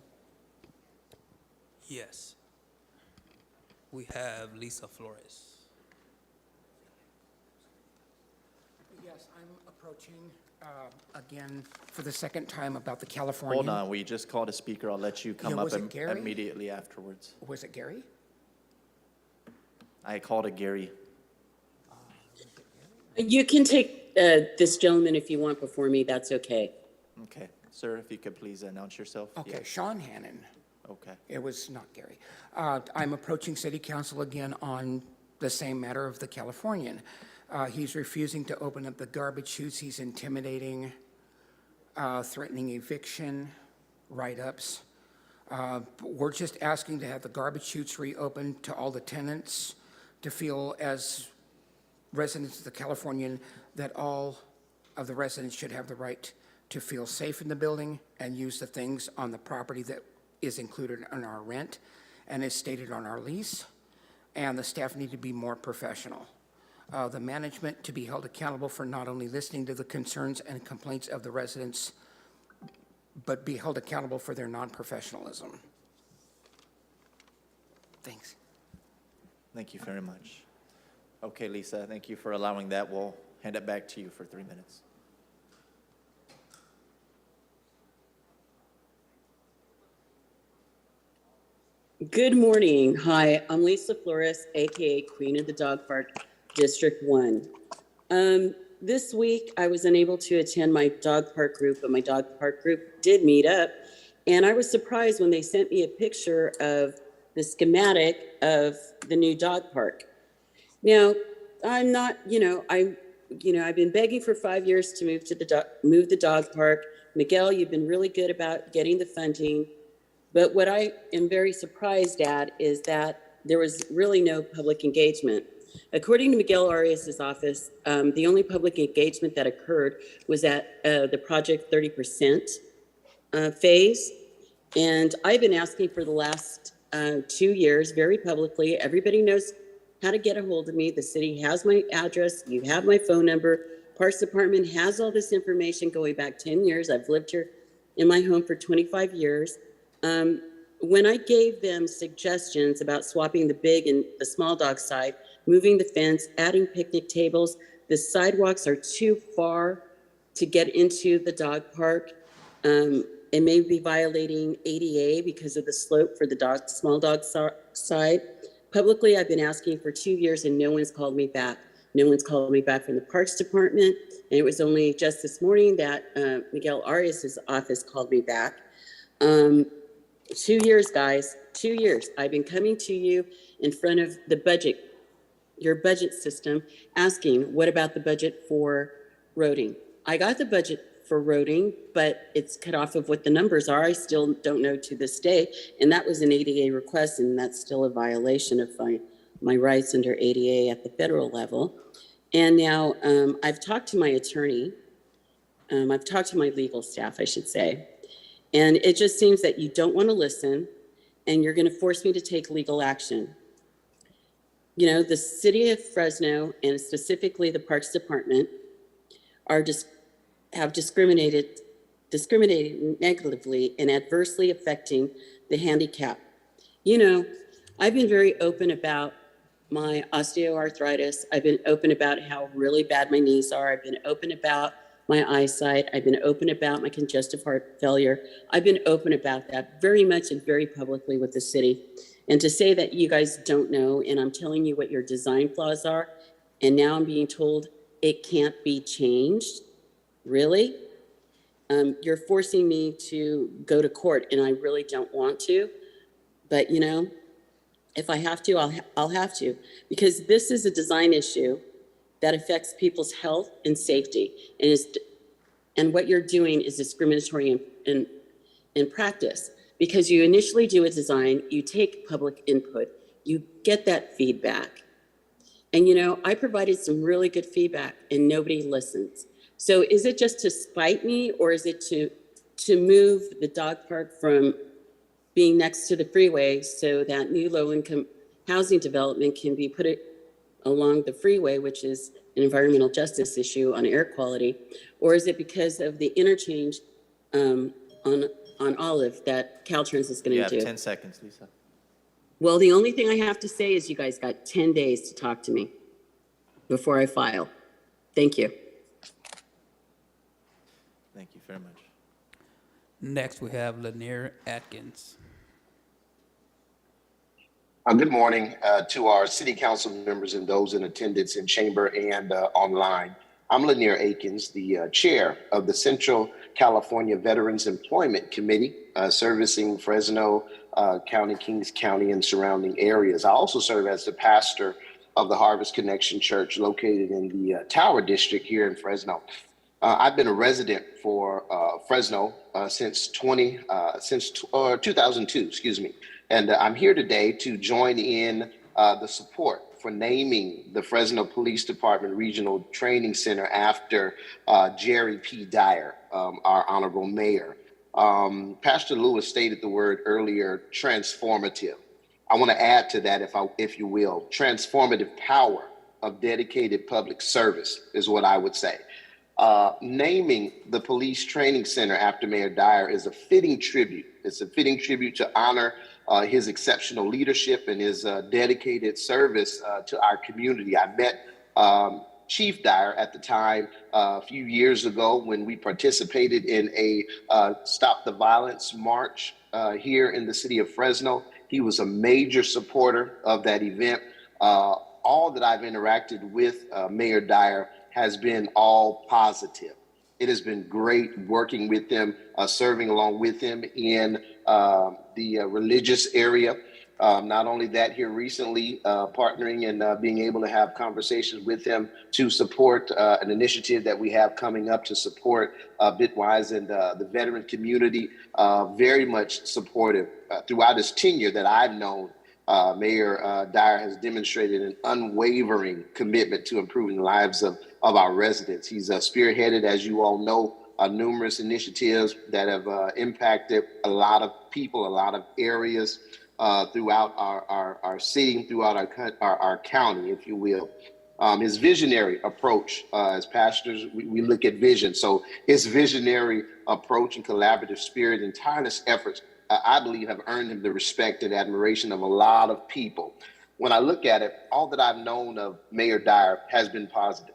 Yes. We have Lisa Flores.
Yes, I'm approaching again for the second time about the California.
Hold on, we just called a speaker. I'll let you come up immediately afterwards.
Was it Gary?
I called a Gary.
You can take this gentleman if you want before me. That's okay.
Okay. Sir, if you could please announce yourself.
Okay,
Yeah.
Sean Hannon.
Okay.
It was not Gary. I'm approaching City Council again on the same matter of the Californian. He's refusing to open up the garbage chutes. He's intimidating, threatening eviction, write-ups. We're just asking to have the garbage chutes reopened to all the tenants to feel as residents of the Californian that all of the residents should have the right to feel safe in the building and use the things on the property that is included in our rent and is stated on our lease. And the staff need to be more professional. The management to be held accountable for not only listening to the concerns and complaints of the residents, but be held accountable for their non-professionalism. Thanks.
Thank you very much. Okay, Lisa, thank you for allowing that. We'll hand it back to you for 3 minutes.
Good morning. Hi, I'm Lisa Flores, AKA Queen of the Dog Park, District 1. This week, I was unable to attend my dog park group, but my dog park group did meet up. And I was surprised when they sent me a picture of the schematic of the new dog park. Now, I'm not, I've been begging for 5 years to move the dog park. Miguel, you've been really good about getting the funding. But what I am very surprised at is that there was really no public engagement. According to Miguel Arias's office, the only public engagement that occurred was at the Project 30% phase. And I've been asking for the last 2 years very publicly. Everybody knows how to get a hold of me. The city has my address. You have my phone number. Parks Department has all this information going back 10 years. I've lived here in my home for 25 years. When I gave them suggestions about swapping the big and the small dog side, moving the fence, adding picnic tables, the sidewalks are too far to get into the dog park. It may be violating ADA because of the slope for the small dog side. Publicly, I've been asking for 2 years and no one's called me back. No one's called me back from the Parks Department. And it was only just this morning that Miguel Arias's office called me back. 2 years, guys, 2 years. I've been coming to you in front of your budget system, asking, what about the budget for roading? I got the budget for roading, but it's cut off of what the numbers are. I still don't know to this day. And that was an ADA request, and that's still a violation of my rights under ADA at the federal level. And now I've talked to my attorney. I've talked to my legal staff, I should say. And it just seems that you don't want to listen, and you're going to force me to take legal action. The city of Fresno, and specifically the Parks Department, have discriminated negatively and adversely affecting the handicapped. I've been very open about my osteoarthritis. I've been open about how really bad my knees are. I've been open about my eyesight. I've been open about my congestive heart failure. I've been open about that very much and very publicly with the city. And to say that you guys don't know, and I'm telling you what your design flaws are, and now I'm being told it can't be changed, really? You're forcing me to go to court, and I really don't want to. But, if I have to, I'll have to. Because this is a design issue that affects people's health and safety. And what you're doing is discriminatory in practice. Because you initially do a design, you take public input, you get that feedback. And I provided some really good feedback and nobody listens. So is it just to spite me, or is it to move the dog park from being next to the freeway so that new low-income housing development can be put along the freeway, which is an environmental justice issue on air quality? Or is it because of the interchange on Olive that Caltrans is going to do?
You have 10 seconds, Lisa.
Well, the only thing I have to say is you guys got 10 days to talk to me before I file. Thank you.
Thank you very much.
Next, we have Lanier Atkins.
Good morning to our city council members and those in attendance in chamber and online. I'm Lanier Atkins, the chair of the Central California Veterans Employment Committee, servicing Fresno County, Kings County, and surrounding areas. I also serve as the pastor of the Harvest Connection Church located in the Tower District here in Fresno. I've been a resident for Fresno since 2002, excuse me. And I'm here today to join in the support for naming the Fresno Police Department Regional Training Center after Jerry P. Dyer, our honorable mayor. Pastor Lewis stated the word earlier, transformative. I want to add to that, if you will, transformative power of dedicated public service is what I would say. Naming the Police Training Center after Mayor Dyer is a fitting tribute. It's a fitting tribute to honor his exceptional leadership and his dedicated service to our community. I met Chief Dyer at the time a few years ago when we participated in a Stop the Violence march here in the city of Fresno. He was a major supporter of that event. All that I've interacted with Mayor Dyer has been all positive. It has been great working with him, serving along with him in the religious area. Not only that, here recently, partnering and being able to have conversations with him to support an initiative that we have coming up to support Bitwise and the veteran community. Very much supportive throughout his tenure that I've known. Mayor Dyer has demonstrated an unwavering commitment to improving the lives of our residents. He's spearheaded, as you all know, numerous initiatives that have impacted a lot of people, a lot of areas throughout our city, throughout our county, if you will. His visionary approach, as pastors, we look at vision. So his visionary approach and collaborative spirit and tireless efforts, I believe, have earned him the respect and admiration of a lot of people. When I look at it, all that I've known of Mayor Dyer has been positive.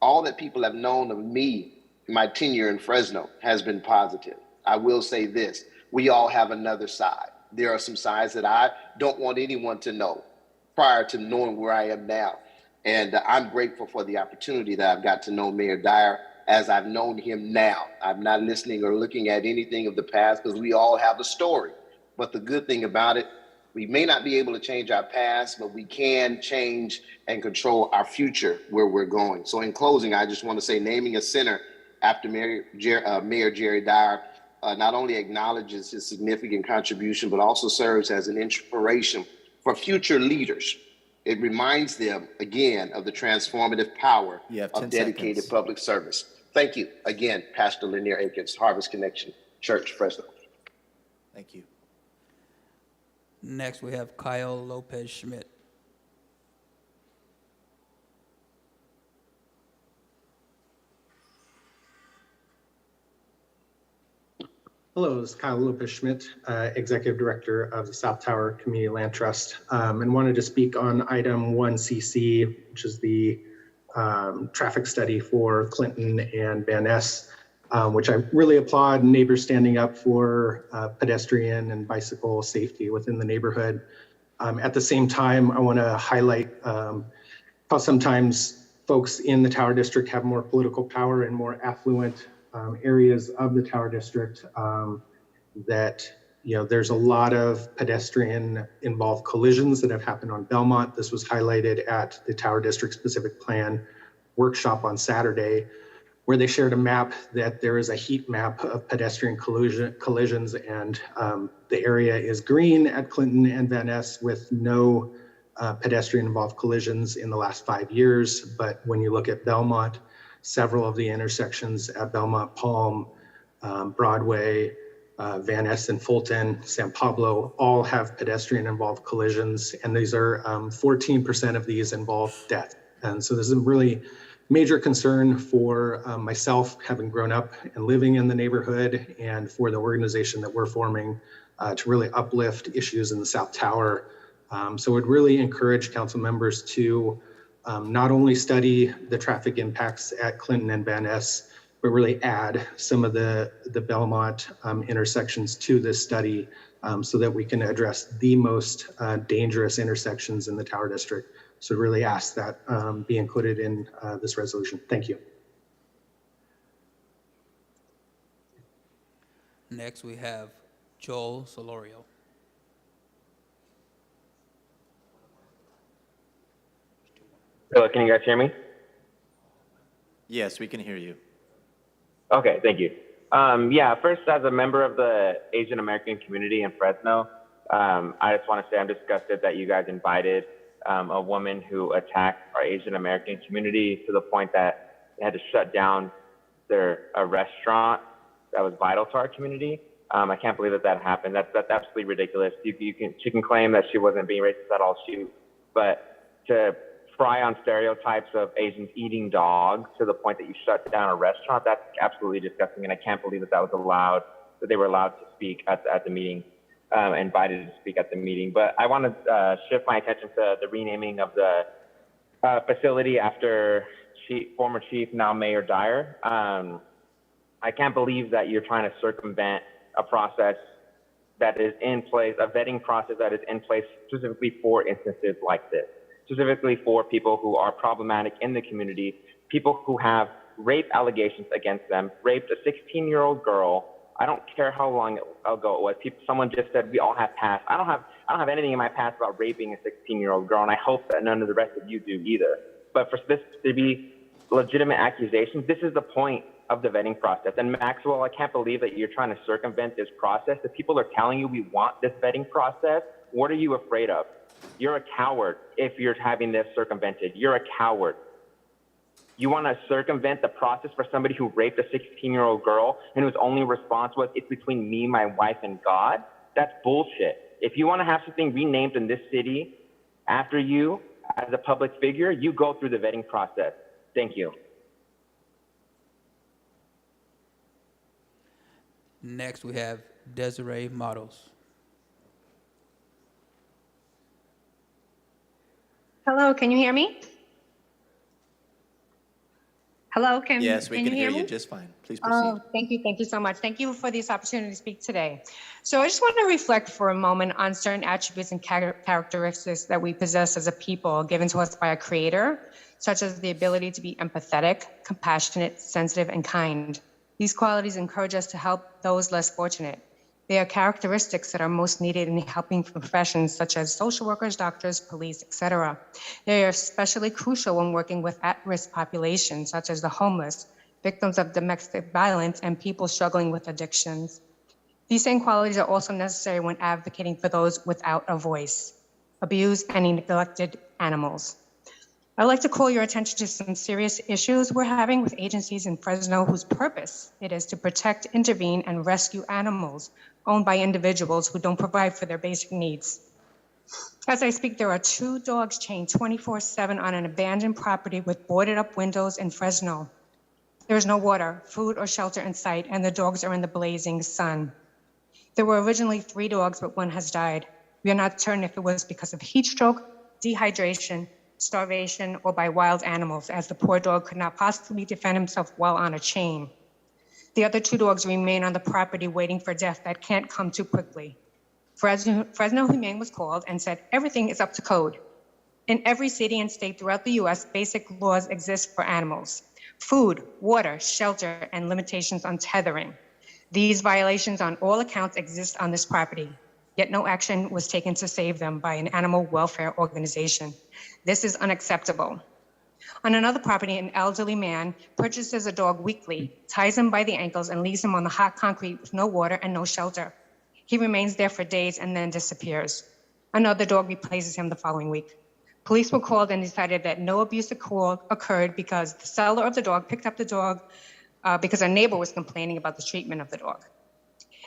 All that people have known of me, my tenure in Fresno, has been positive. I will say this, we all have another side. There are some sides that I don't want anyone to know prior to knowing where I am now. And I'm grateful for the opportunity that I've got to know Mayor Dyer as I've known him now. I'm not listening or looking at anything of the past because we all have a story. But the good thing about it, we may not be able to change our past, but we can change and control our future where we're going. So in closing, I just want to say naming a center after Mayor Jerry Dyer not only acknowledges his significant contribution, but also serves as an inspiration for future leaders. It reminds them, again, of the transformative power of dedicated public service. Thank you again, Pastor Lanier Akins, Harvest Connection Church, Fresno.
Thank you.
Next, we have Kyle Lopez Schmidt.
Hello, this is Kyle Lopez Schmidt, Executive Director of the South Tower Community Land Trust, and wanted to speak on item 1CC, which is the traffic study for Clinton and Van Ness, which I really applaud neighbors standing up for pedestrian and bicycle safety within the neighborhood. At the same time, I want to highlight how sometimes folks in the Tower District have more political power and more affluent areas of the Tower District that, there's a lot of pedestrian involved collisions that have happened on Belmont. This was highlighted at the Tower District Specific Plan workshop on Saturday, where they shared a map that there is a heat map of pedestrian collisions, and the area is green at Clinton and Van Ness with no pedestrian involved collisions in the last 5 years. But when you look at Belmont, several of the intersections at Belmont, Palm, Broadway, Van Ness and Fulton, San Pablo, all have pedestrian involved collisions. And these are 14% of these involve death. And so this is a really major concern for myself, having grown up and living in the neighborhood, and for the organization that we're forming to really uplift issues in the South Tower. So I'd really encourage council members to not only study the traffic impacts at Clinton and Van Ness, but really add some of the Belmont intersections to this study so that we can address the most dangerous intersections in the Tower District. So really ask that be included in this resolution. Thank you.
Next, we have Joel Solorio.
Hello, can you guys hear me?
Yes, we can hear you.
Okay, thank you. Yeah, first, as a member of the Asian American community in Fresno, I just want to say I'm disgusted that you guys invited a woman who attacked our Asian American community to the point that they had to shut down a restaurant that was vital to our community. I can't believe that happened. That's absolutely ridiculous. She can claim that she wasn't being racist at all, but to fry on stereotypes of Asians eating dogs to the point that you shut down a restaurant, that's absolutely disgusting. And I can't believe that they were allowed to speak at the meeting, invited to speak at the meeting. But I want to shift my attention to the renaming of the facility after former chief, now Mayor Dyer. I can't believe that you're trying to circumvent a process that is in place, a vetting process that is in place specifically for instances like this. Specifically for people who are problematic in the community, people who have rape allegations against them, raped a 16-year-old girl. I don't care how long ago it was. Someone just said we all have past. I I don't have anything in my past about raping a 16-year-old girl, and I hope that none of the rest of you do either. But for this to be legitimate accusations, this is the point of the vetting process. And Maxwell, I can't believe that you're trying to circumvent this process. The people are telling you we want this vetting process. What are you afraid of? You're a coward if you're having this circumvented. You're a coward. You want to circumvent the process for somebody who raped a 16-year-old girl and whose only response was, it's between me, my wife, and God? That's bullshit. If you want to have something renamed in this city after you as a public figure, you go through the vetting process. Thank you.
Next, we have Desiree Models.
Hello, can you hear me? Hello, can
Yes, we can hear you
me?
just fine. Please proceed.
Oh, thank you so much. Thank you for this opportunity to speak today. So I just want to reflect for a moment on certain attributes and characteristics that we possess as a people given to us by our Creator, such as the ability to be empathetic, compassionate, sensitive, and kind. These qualities encourage us to help those less fortunate. They are characteristics that are most needed in helping professions such as social workers, doctors, police, etc. They are especially crucial when working with at-risk populations such as the homeless, victims of domestic violence, and people struggling with addictions. These same qualities are also necessary when advocating for those without a voice, abused and neglected animals. I'd like to call your attention to some serious issues we're having with agencies in Fresno whose purpose it is to protect, intervene, and rescue animals owned by individuals who don't provide for their basic needs. As I speak, there are 2 dogs chained 24/7 on an abandoned property with boarded up windows in Fresno. There is no water, food, or shelter in sight, and the dogs are in the blazing sun. There were originally 3 dogs, but 1 has died. We are not certain if it was because of heat stroke, dehydration, starvation, or by wild animals, as the poor dog could not possibly defend himself while on a chain. The other 2 dogs remain on the property waiting for death that can't come too quickly. Fresno Humane was called and said everything is up to code. In every city and state throughout the U.S., basic laws exist for animals: food, water, shelter, and limitations on tethering. These violations on all accounts exist on this property, yet no action was taken to save them by an animal welfare organization. This is unacceptable. On another property, an elderly man purchases a dog weekly, ties him by the ankles, and leaves him on the hot concrete with no water and no shelter. He remains there for days and then disappears. Another dog replaces him the following week. Police were called and decided that no abuse occurred because the seller of the dog picked up the dog because a neighbor was complaining about the treatment of the dog.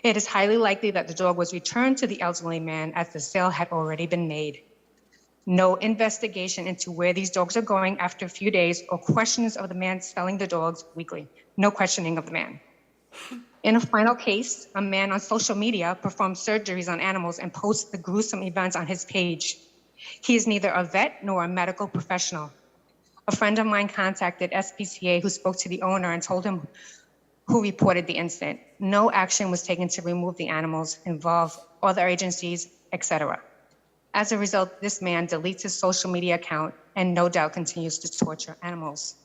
It is highly likely that the dog was returned to the elderly man as the sale had already been made. No investigation into where these dogs are going after a few days or questions of the man selling the dogs weekly. No questioning of the man. In a final case, a man on social media performed surgeries on animals and posts the gruesome events on his page. He is neither a vet nor a medical professional. A friend of mine contacted SPCA, who spoke to the owner and told him who reported the incident. No action was taken to remove the animals, involve other agencies, etc. As a result, this man deletes his social media account and no doubt continues to torture animals.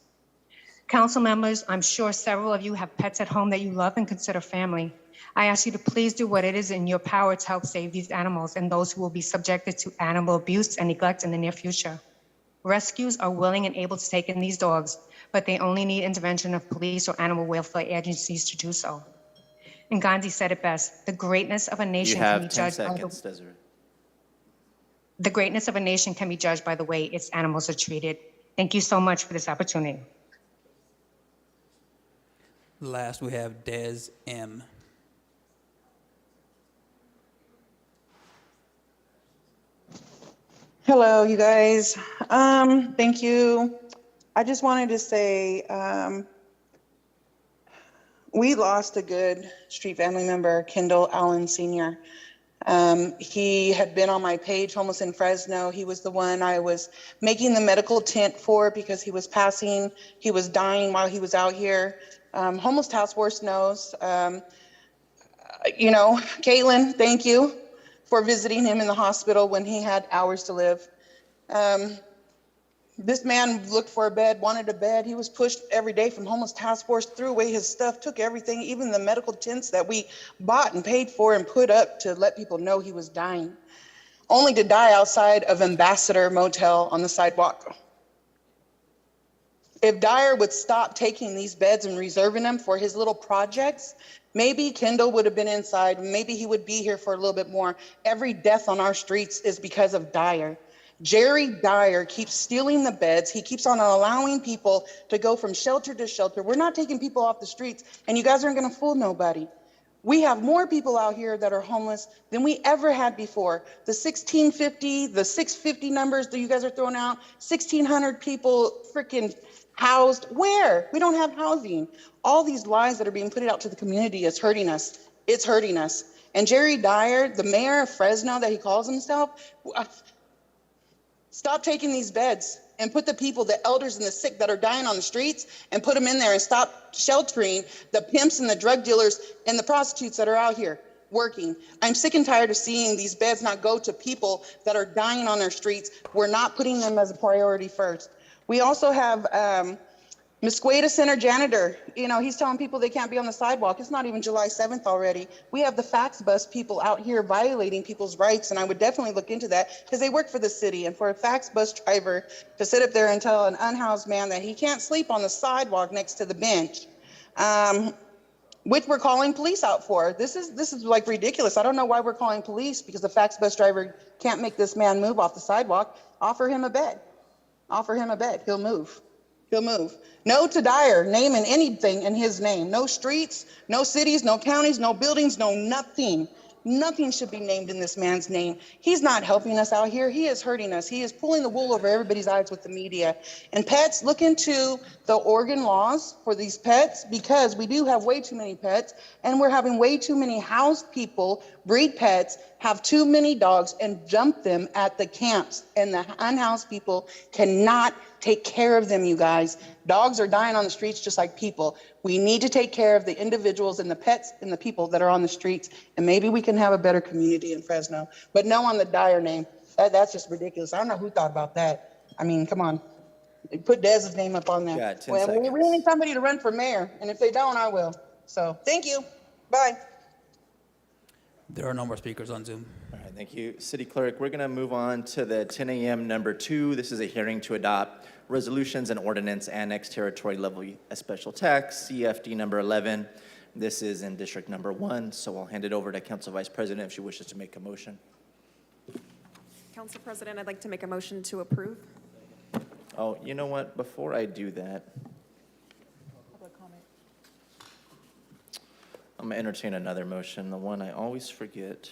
Council members, I'm sure several of you have pets at home that you love and consider family. I ask you to please do what it is in your power to help save these animals and those who will be subjected to animal abuse and neglect in the near future. Rescues are willing and able to take in these dogs, but they only need intervention of police or animal welfare agencies to do so. And Gandhi said it best, the greatness of a nation can be judged by the greatness of a nation can be judged by the way its animals are treated. Thank you so much for this opportunity.
Last, we have Des M.
Hello, you guys. Thank you. I just wanted to say we lost a good street family member, Kendall Allen Sr. He had been on my page, Homeless in Fresno. He was the one I was making the medical tent for because he was passing. He was dying while he was out here. Homeless Task Force knows. Caitlin, thank you for visiting him in the hospital when he had hours to live. This man looked for a bed, wanted a bed. He was pushed every day from Homeless Task Force, threw away his stuff, took everything, even the medical tents that we bought and paid for and put up to let people know he was dying. only to die outside of Ambassador Motel on the sidewalk. If Dyer would stop taking these beds and reserving them for his little projects, maybe Kendall would have been inside. Maybe he would be here for a little bit more. Every death on our streets is because of Dyer. Jerry Dyer keeps stealing the beds. He keeps on allowing people to go from shelter to shelter. We're not taking people off the streets, and you guys aren't going to fool nobody. We have more people out here that are homeless than we ever had before. The 1650, the 650 numbers that you guys are throwing out, 1,600 people freaking housed. Where? We don't have housing. All these lies that are being put out to the community is hurting us. It's hurting us. And Jerry Dyer, the mayor of Fresno that he calls himself, stop taking these beds and put the people, the elders and the sick that are dying on the streets, and put them in there, and stop sheltering the pimps and the drug dealers and the prostitutes that are out here working. I'm sick and tired of seeing these beds not go to people that are dying on their streets. We're not putting them as a priority first. We also have Musqueda Center janitor. You know, he's telling people they can't be on the sidewalk. It's not even July 7th already. We have the fax bus people out here violating people's rights, and I would definitely look into that because they work for the city. And for a fax bus driver to sit up there and tell an unhoused man that he can't sleep on the sidewalk next to the bench, which we're calling police out for. This is like ridiculous. I don't know why we're calling police, because the fax bus driver can't make this man move off the sidewalk. Offer him a bed. Offer him a bed. He'll move. He'll move. No to Dyer, naming anything in his name. No streets, no cities, no counties, no buildings, no nothing. Nothing should be named in this man's name. He's not helping us out here. He is hurting us. He is pulling the wool over everybody's eyes with the media. And pets, look into the Oregon laws for these pets, because we do have way too many pets, and we're having way too many housed people breed pets, have too many dogs, and dump them at the camps. And the unhoused people cannot take care of them, you guys. Dogs are dying on the streets just like people. We need to take care of the individuals and the pets and the people that are on the streets, and maybe we can have a better community in Fresno. But no on the Dyer name. That's just ridiculous. I don't know who thought about that. I mean, come on. Put Dez's name up on there.
Yeah, 10
Well,
seconds.
we need somebody to run for mayor, and if they don't, I will. So, thank you. Bye.
There are no more speakers on Zoom.
All right, thank you. City Clerk, we're going to move on to the 10 a.m. number 2. This is a hearing to adopt resolutions and ordinance annex territory levy a special tax, CFD number 11. This is in District number 1, so I'll hand it over to Council Vice President if she wishes to make a motion.
Council President, I'd like to make a motion to approve.
Oh, you know what? Before I do that, I'm going to entertain another motion, the one I always forget.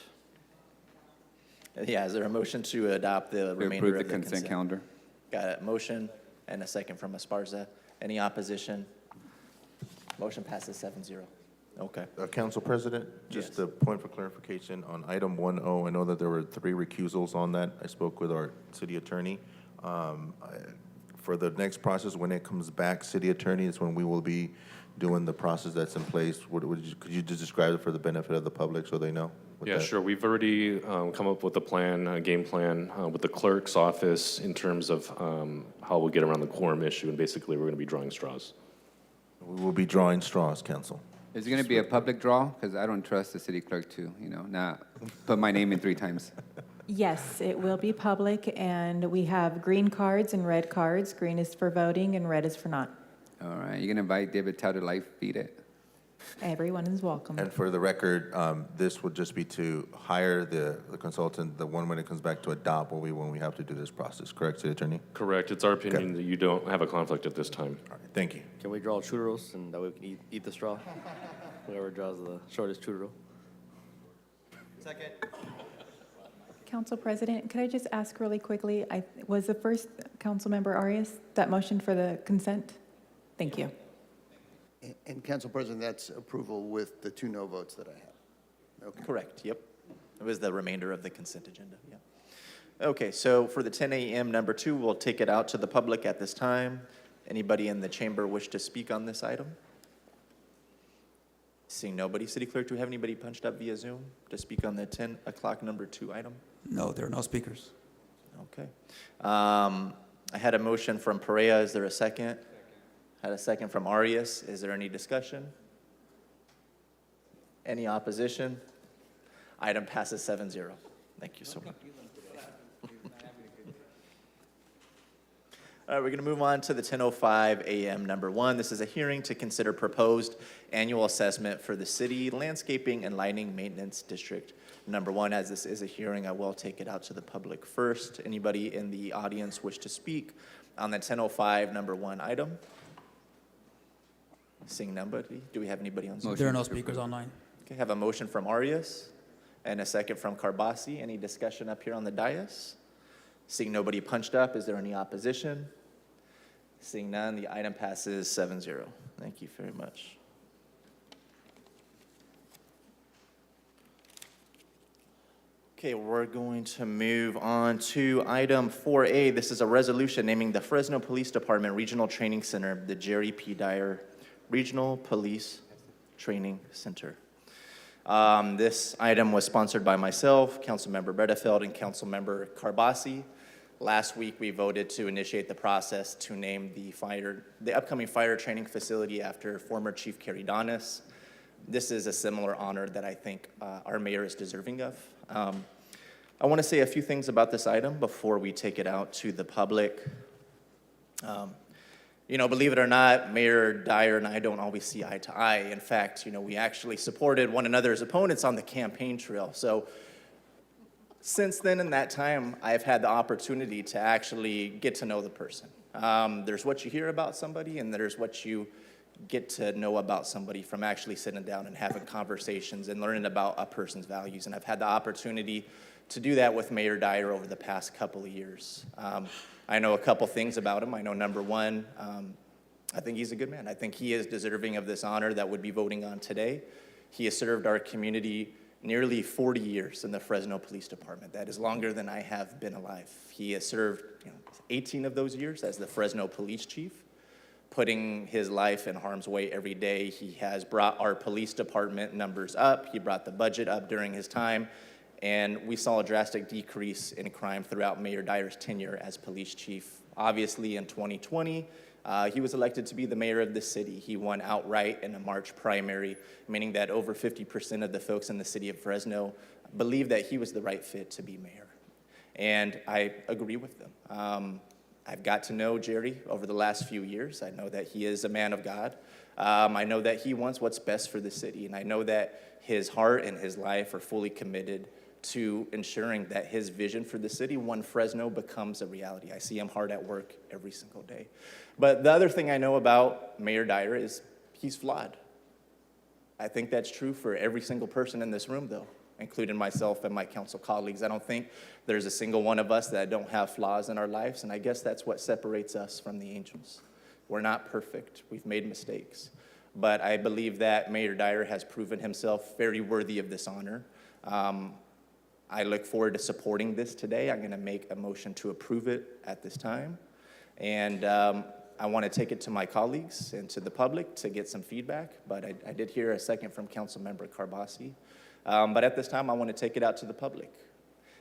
Yeah, is there a motion to adopt the remainder of the consent calendar? Got a motion and a second from Esparza. Any opposition? Motion passes 7-0. Okay.
Council President, just a point for clarification on item 1.0. I know that there were 3 recusals on that. I spoke with our city attorney. For the next process, when it comes back, city attorney, is when we will be doing the process that's in place. Could you just describe it for the benefit of the public so they know?
Yeah, sure. We've already come up with a plan, a game plan with the clerk's office in terms of how we'll get around the quorum issue, and basically we're going to be drawing straws.
We will be drawing straws, Council.
Is it going to be a public draw? Because I don't trust the city clerk to, not put my name in 3 times.
Yes, it will be public, and we have green cards and red cards. Green is for voting and red is for not.
All right, you're going to invite David Tao to live feed it?
Everyone is welcome.
And for the record, this would just be to hire the consultant. The one when it comes back to adopt will be when we have to do this process. Correct, City Attorney?
Correct. It's our opinion that you don't have a conflict at this time.
All right, thank you.
Can we draw churros and that way we can eat the straw? Whoever draws the shortest churro.
Second.
Council President, could I just ask really quickly, was the first council member Arias that motion for the consent? Thank you.
And Council President, that's approval with the 2 no votes that I have. Okay.
Correct, yep. It was the remainder of the consent agenda, yeah. Okay, so for the 10 a.m. number 2, we'll take it out to the public at this time. Anybody in the chamber wish to speak on this item? Seeing nobody, City Clerk, do we have anybody punched up via Zoom to speak on the 10 o'clock number 2 item?
No, there are no speakers.
Okay. I had a motion from Perea. Is there a second? Had a second from Arias. Is there any discussion? Any opposition? Item passes 7-0. Thank you so much. All right, we're going to move on to the 10:05 a.m. number 1. This is a hearing to consider proposed annual assessment for the city landscaping and lighting maintenance district number 1. As this is a hearing, I will take it out to the public first. Anybody in the audience wish to speak on the 10:05 number 1 item? Seeing nobody, do we have anybody on Zoom?
There are no speakers online.
Okay, have a motion from Arias and a second from Carbasi. Any discussion up here on the dais? Seeing nobody punched up, is there any opposition? Seeing none, the item passes 7-0. Thank you very much. Okay, we're going to move on to item 4A. This is a resolution naming the Fresno Police Department Regional Training Center the Jerry P. Dyer Regional Police Training Center. This item was sponsored by myself, Councilmember Bredefeld, and Councilmember Carbasi. Last week, we voted to initiate the process to name the upcoming fire training facility after former Chief Kerry Donis. This is a similar honor that I think our mayor is deserving of. I want to say a few things about this item before we take it out to the public. Believe it or not, Mayor Dyer and I don't always see eye to eye. In fact, we actually supported one another's opponents on the campaign trail. So since then, in that time, I've had the opportunity to actually get to know the person. There's what you hear about somebody, and there's what you get to know about somebody from actually sitting down and having conversations and learning about a person's values. And I've had the opportunity to do that with Mayor Dyer over the past couple of years. I know a couple things about him. I know, number one, I think he's a good man. I think he is deserving of this honor that we'd be voting on today. He has served our community nearly 40 years in the Fresno Police Department. That is longer than I have been alive. He has served 18 of those years as the Fresno Police Chief, putting his life in harm's way every day. He has brought our police department numbers up. He brought the budget up during his time. And we saw a drastic decrease in crime throughout Mayor Dyer's tenure as police chief. Obviously, in 2020, he was elected to be the mayor of the city. He won outright in a March primary, meaning that over 50% of the folks in the city of Fresno believed that he was the right fit to be mayor. And I agree with them. I've got to know Jerry over the last few years. I know that he is a man of God. I know that he wants what's best for the city. And I know that his heart and his life are fully committed to ensuring that his vision for the city, One Fresno, becomes a reality. I see him hard at work every single day. But the other thing I know about Mayor Dyer is he's flawed. I think that's true for every single person in this room, though, including myself and my council colleagues. I don't think there's a single one of us that don't have flaws in our lives, and I guess that's what separates us from the angels. We're not perfect. We've made mistakes. But I believe that Mayor Dyer has proven himself very worthy of this honor. I look forward to supporting this today. I'm going to make a motion to approve it at this time. And I want to take it to my colleagues and to the public to get some feedback. But I did hear a second from Councilmember Carbasi. But at this time, I want to take it out to the public.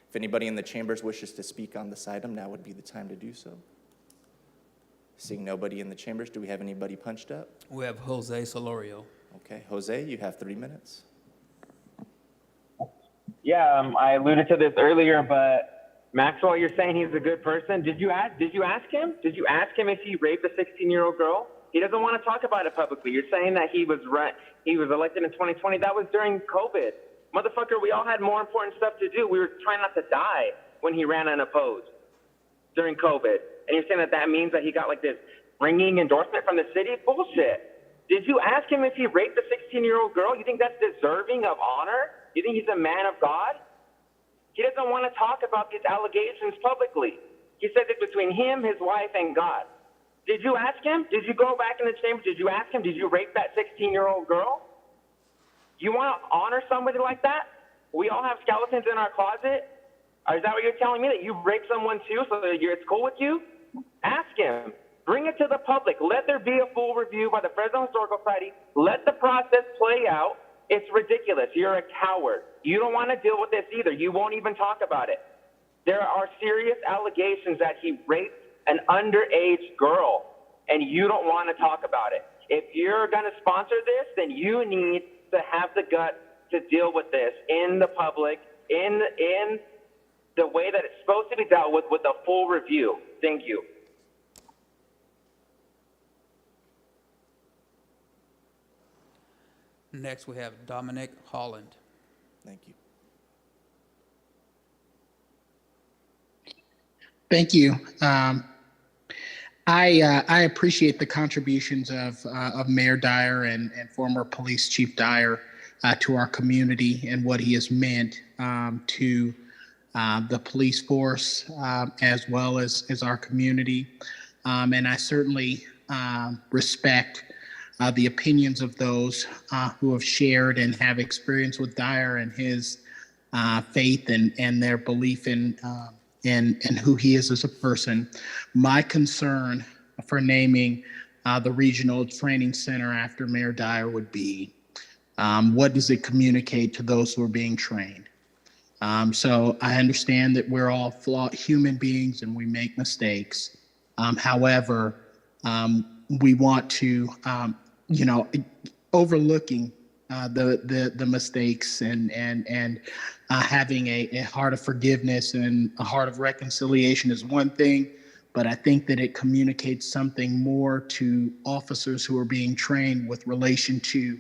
If anybody in the chambers wishes to speak on this item, now would be the time to do so. Seeing nobody in the chambers, do we have anybody punched up?
We have Jose Solorio.
Okay, Jose, you have 3 minutes.
Yeah, I alluded to this earlier, but Maxwell, you're saying he's a good person. Did you ask him? Did you ask him if he raped a 16-year-old girl? He doesn't want to talk about it publicly. You're saying that he was elected in 2020. That was during COVID. Motherfucker, we all had more important stuff to do. We were trying not to die when he ran unopposed during COVID. And you're saying that means that he got like this ringing endorsement from the city? Bullshit. Did you ask him if he raped a 16-year-old girl? You think that's deserving of honor? You think he's a man of God? He doesn't want to talk about these allegations publicly. He says it's between him, his wife, and God. Did you ask him? Did you go back in the chamber? Did you ask him, did you rape that 16-year-old girl? You want to honor somebody like that? We all have skeletons in our closet? Or is that what you're telling me, that you raped someone too, so that it's cool with you? Ask him. Bring it to the public. Let there be a full review by the Fresno Historical Society. Let the process play out. It's ridiculous. You're a coward. You don't want to deal with this either. You won't even talk about it. There are serious allegations that he raped an underage girl, and you don't want to talk about it. If you're going to sponsor this, then you need to have the guts to deal with this in the public, in the way that it's supposed to be dealt with a full review. Thank you.
Next, we have Dominic Holland.
Thank you.
Thank you. I appreciate the contributions of Mayor Dyer and former Police Chief Dyer to our community and what he has meant to the police force as well as our community. And I certainly respect the opinions of those who have shared and have experience with Dyer and his faith and their belief in who he is as a person. My concern for naming the regional training center after Mayor Dyer would be, what does it communicate to those who are being trained? So I understand that we're all flawed human beings and we make mistakes. However, we want to, overlooking the mistakes and having a heart of forgiveness and a heart of reconciliation is one thing, but I think that it communicates something more to officers who are being trained with relation to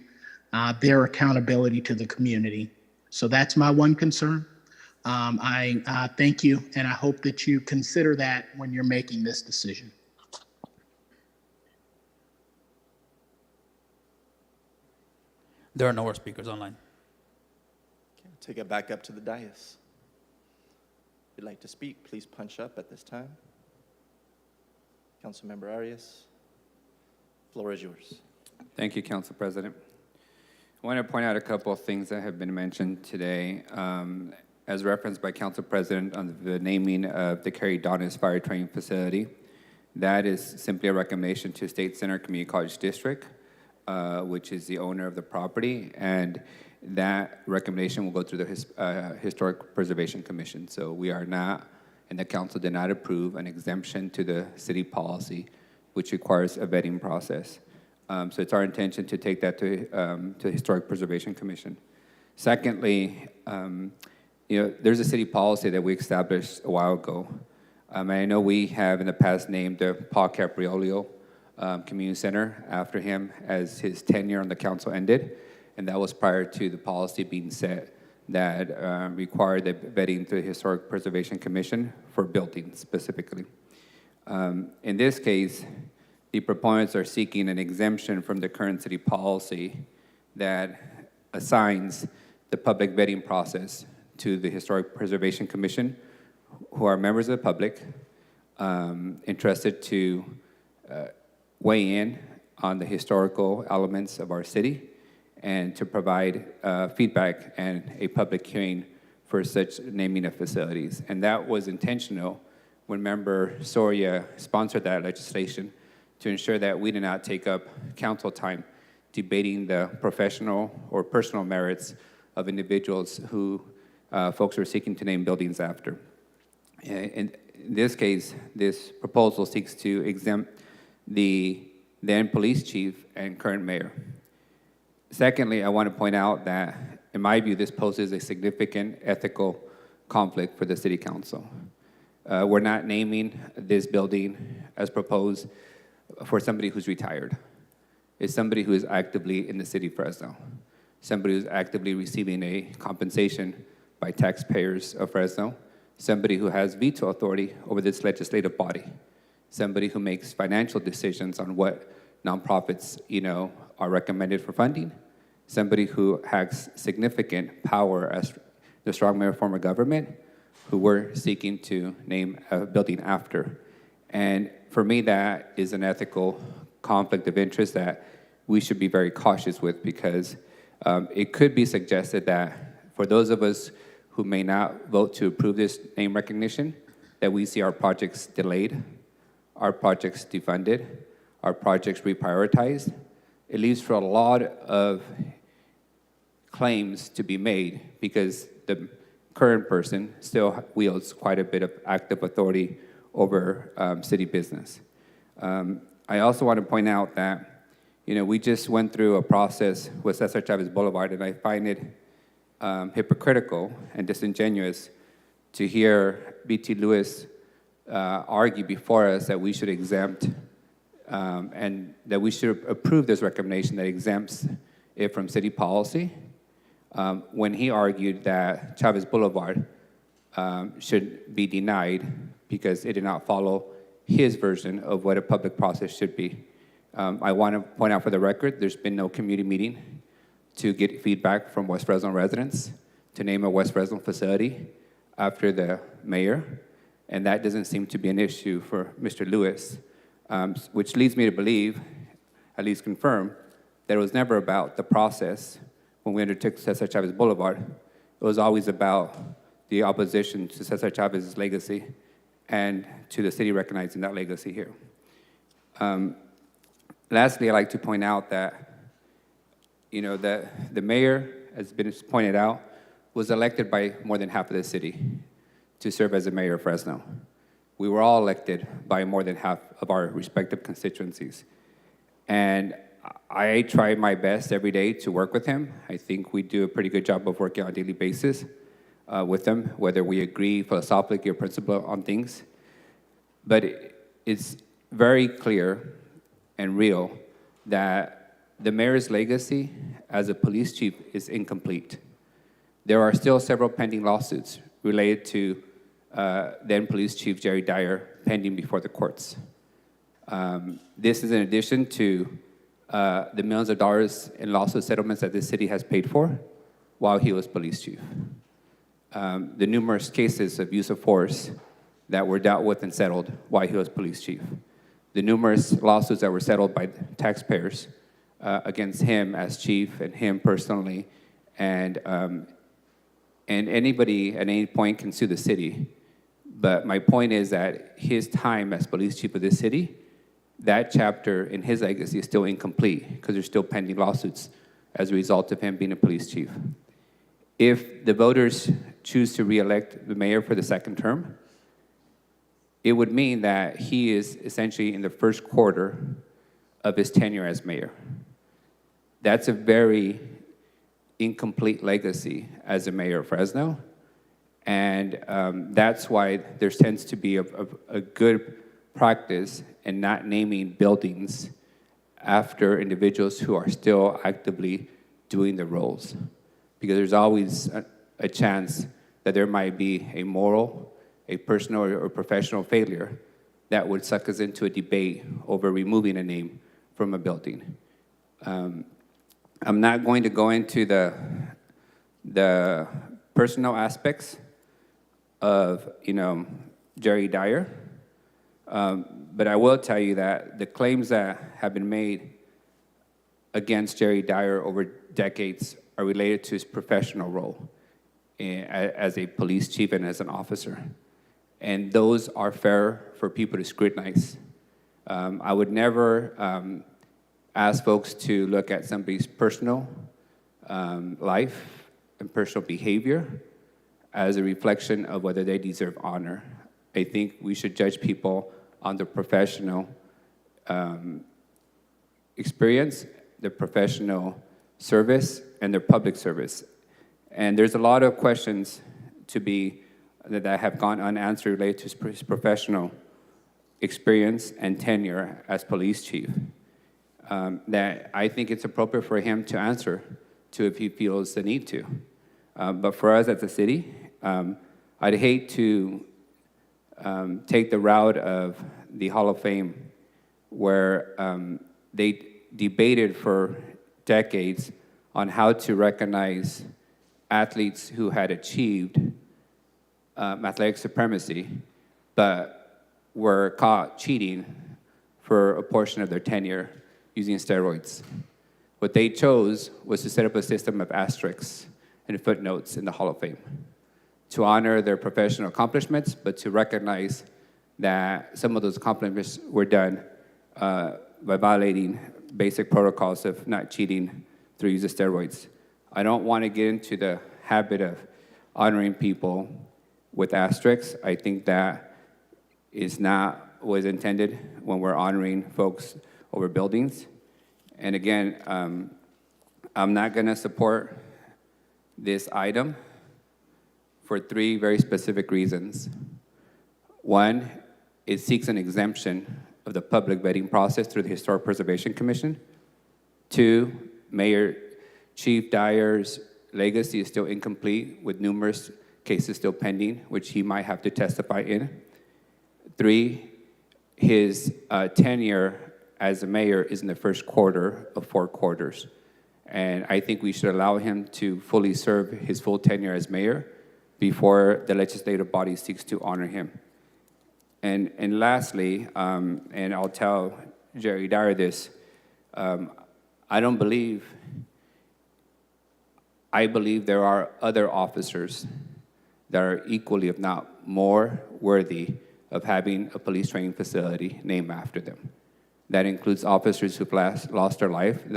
their accountability to the community. So that's my one concern. I thank you, and I hope that you consider that when you're making this decision.
There are no more speakers online.
Okay, take it back up to the dais. If you'd like to speak, please punch up at this time. Councilmember Arias, floor is yours.
Thank you, Council President. I want to point out a couple of things that have been mentioned today. As referenced by Council President on the naming of the Cary Donis Fire Training Facility, that is simply a recommendation to State Center Community College District, which is the owner of the property, and that recommendation will go through the Historic Preservation Commission. So we are not, and the council did not approve an exemption to the city policy, which requires a vetting process. So it's our intention to take that to the Historic Preservation Commission. Secondly, there's a city policy that we established a while ago. And I know we have in the past named the Paul Capriolio Community Center after him as his tenure on the council ended. And that was prior to the policy being set that required the vetting through the Historic Preservation Commission for buildings specifically. In this case, the proponents are seeking an exemption from the current city policy that assigns the public vetting process to the Historic Preservation Commission, who are members of the public, interested to weigh in on the historical elements of our city and to provide feedback and a public hearing for such naming of facilities. And that was intentional when Member Soria sponsored that legislation to ensure that we did not take up council time debating the professional or personal merits of individuals who folks were seeking to name buildings after. In this case, this proposal seeks to exempt the then police chief and current mayor. Secondly, I want to point out that, in my view, this poses a significant ethical conflict for the city council. We're not naming this building as proposed for somebody who's retired. It's somebody who is actively in the city of Fresno, somebody who's actively receiving a compensation by taxpayers of Fresno, somebody who has veto authority over this legislative body, somebody who makes financial decisions on what nonprofits, are recommended for funding, somebody who has significant power as the strong mayor form of government, who we're seeking to name a building after. And for me, that is an ethical conflict of interest that we should be very cautious with, because it could be suggested that for those of us who may not vote to approve this name recognition, that we see our projects delayed, our projects defunded, our projects reprioritized. It leaves for a lot of claims to be made because the current person still wields quite a bit of active authority over city business. I also want to point out that, we just went through a process with Cesar Chavez Boulevard, and I find it hypocritical and disingenuous to hear B.T. Lewis argue before us that we should exempt and that we should approve this recommendation that exempts it from city policy when he argued that Chavez Boulevard should be denied because it did not follow his version of what a public process should be. I want to point out for the record, there's been no community meeting to get feedback from West Fresno residents to name a West Fresno facility after the mayor, and that doesn't seem to be an issue for Mr. Lewis, which leads me to believe, at least confirm, that it was never about the process when we undertook Cesar Chavez Boulevard. It was always about the opposition to Cesar Chavez's legacy and to the city recognizing that legacy here. Lastly, I'd like to point out that the mayor, as has been pointed out, was elected by more than half of the city to serve as the mayor of Fresno. We were all elected by more than half of our respective constituencies. And I try my best every day to work with him. I think we do a pretty good job of working on a daily basis with him, whether we agree philosophically or principle on things. But it's very clear and real that the mayor's legacy as a police chief is incomplete. There are still several pending lawsuits related to then police chief Jerry Dyer pending before the courts. This is in addition to the millions of dollars in lawsuit settlements that the city has paid for while he was police chief. The numerous cases of use of force that were dealt with and settled while he was police chief. The numerous lawsuits that were settled by taxpayers against him as chief and him personally, and anybody at any point can sue the city. But my point is that his time as police chief of this city, that chapter in his legacy is still incomplete because there's still pending lawsuits as a result of him being a police chief. If the voters choose to re-elect the mayor for the second term, it would mean that he is essentially in the first quarter of his tenure as mayor. That's a very incomplete legacy as a mayor of Fresno. And that's why there tends to be a good practice in not naming buildings after individuals who are still actively doing the roles. Because there's always a chance that there might be a moral, a personal or professional failure that would suck us into a debate over removing a name from a building. I'm not going to go into the personal aspects of, Jerry Dyer, but I will tell you that the claims that have been made against Jerry Dyer over decades are related to his professional role as a police chief and as an officer. And those are fair for people to scrutinize. I would never ask folks to look at somebody's personal life and personal behavior as a reflection of whether they deserve honor. I think we should judge people on their professional experience, their professional service, and their public service. And there's a lot of questions that have gone unanswered related to his professional experience and tenure as police chief that I think it's appropriate for him to answer to if he feels the need to. But for us as a city, I'd hate to take the route of the Hall of Fame where they debated for decades on how to recognize athletes who had achieved athletic supremacy, but were caught cheating for a portion of their tenure using steroids. What they chose was to set up a system of asterisks and footnotes in the Hall of Fame to honor their professional accomplishments, but to recognize that some of those accomplishments were done by violating basic protocols of not cheating through use of steroids. I don't want to get into the habit of honoring people with asterisks. I think that is not what is intended when we're honoring folks over buildings. And again, I'm not going to support this item for three very specific reasons. One, it seeks an exemption of the public vetting process through the Historic Preservation Commission. Two, Mayor Chief Dyer's legacy is still incomplete with numerous cases still pending, which he might have to testify in. 3, his tenure as a mayor is in the first quarter of 4 quarters. And I think we should allow him to fully serve his full tenure as mayor before the legislative body seeks to honor him. And lastly, and I'll tell Jerry Dyer this, I believe there are other officers that are equally, if not more, worthy of having a police training facility named after them. That includes officers who've lost their life in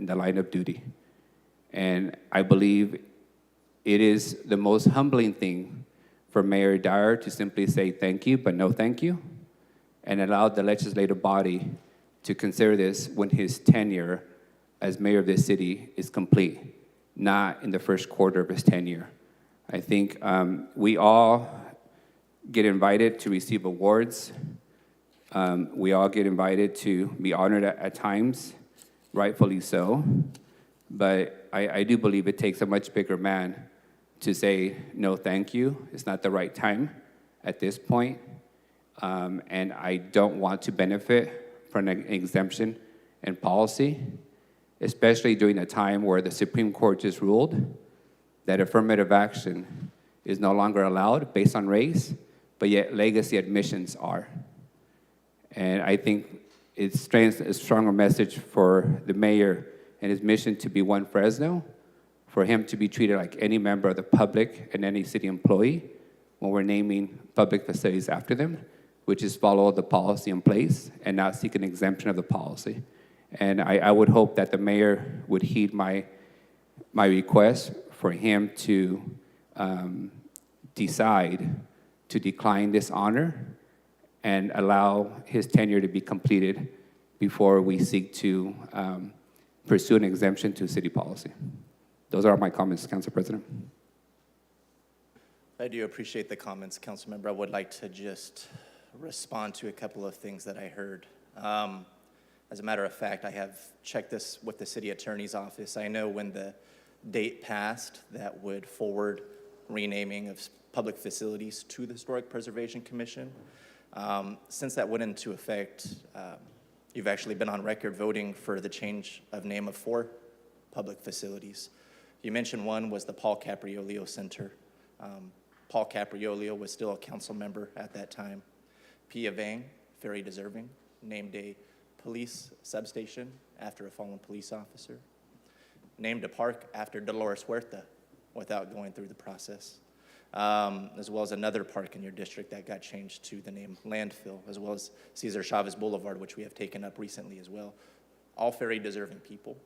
the line of duty. And I believe it is the most humbling thing for Mayor Dyer to simply say thank you, but no thank you, and allow the legislative body to consider this when his tenure as mayor of this city is complete, not in the first quarter of his tenure. I think we all get invited to receive awards. We all get invited to be honored at times, rightfully so. But I do believe it takes a much bigger man to say, no, thank you. It's not the right time at this point. And I don't want to benefit from an exemption in policy, especially during a time where the Supreme Court just ruled that affirmative action is no longer allowed based on race, but yet legacy admissions are. And I think it sends a stronger message for the mayor and his mission to be one Fresno, for him to be treated like any member of the public and any city employee when we're naming public facilities after them, which is follow the policy in place and not seek an exemption of the policy. And I would hope that the mayor would heed my request for him to decide to decline this honor and allow his tenure to be completed before we seek to pursue an exemption to city policy. Those are my comments, Council President.
I do appreciate the comments, Council Member. I would like to just respond to a couple of things that I heard. As a matter of fact, I have checked this with the city attorney's office. I know when the date passed that would forward renaming of public facilities to the Historic Preservation Commission. Since that went into effect, you've actually been on record voting for the change of name of 4 public facilities. You mentioned one was the Paul Capriolio Center. Paul Capriolio was still a council member at that time. Pia Vang, very deserving, named a police substation after a fallen police officer. Named a park after Dolores Huerta without going through the process. As well as another park in your district that got changed to the name Landfill, as well as Cesar Chavez Boulevard, which we have taken up recently as well. All very deserving people.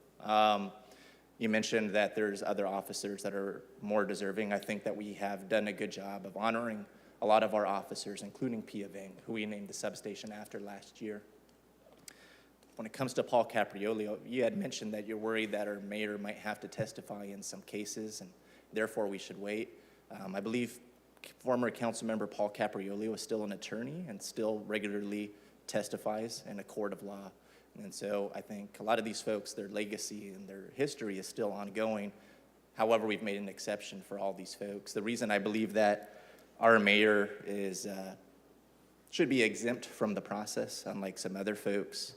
You mentioned that there's other officers that are more deserving. I think that we have done a good job of honoring a lot of our officers, including Pia Vang, who we named the substation after last year. When it comes to Paul Capriolio, you had mentioned that you're worried that our mayor might have to testify in some cases, and therefore we should wait. I believe former council member Paul Capriolio is still an attorney and still regularly testifies in a court of law. And so I think a lot of these folks, their legacy and their history is still ongoing. However, we've made an exception for all these folks. The reason I believe that our mayor should be exempt from the process, unlike some other folks,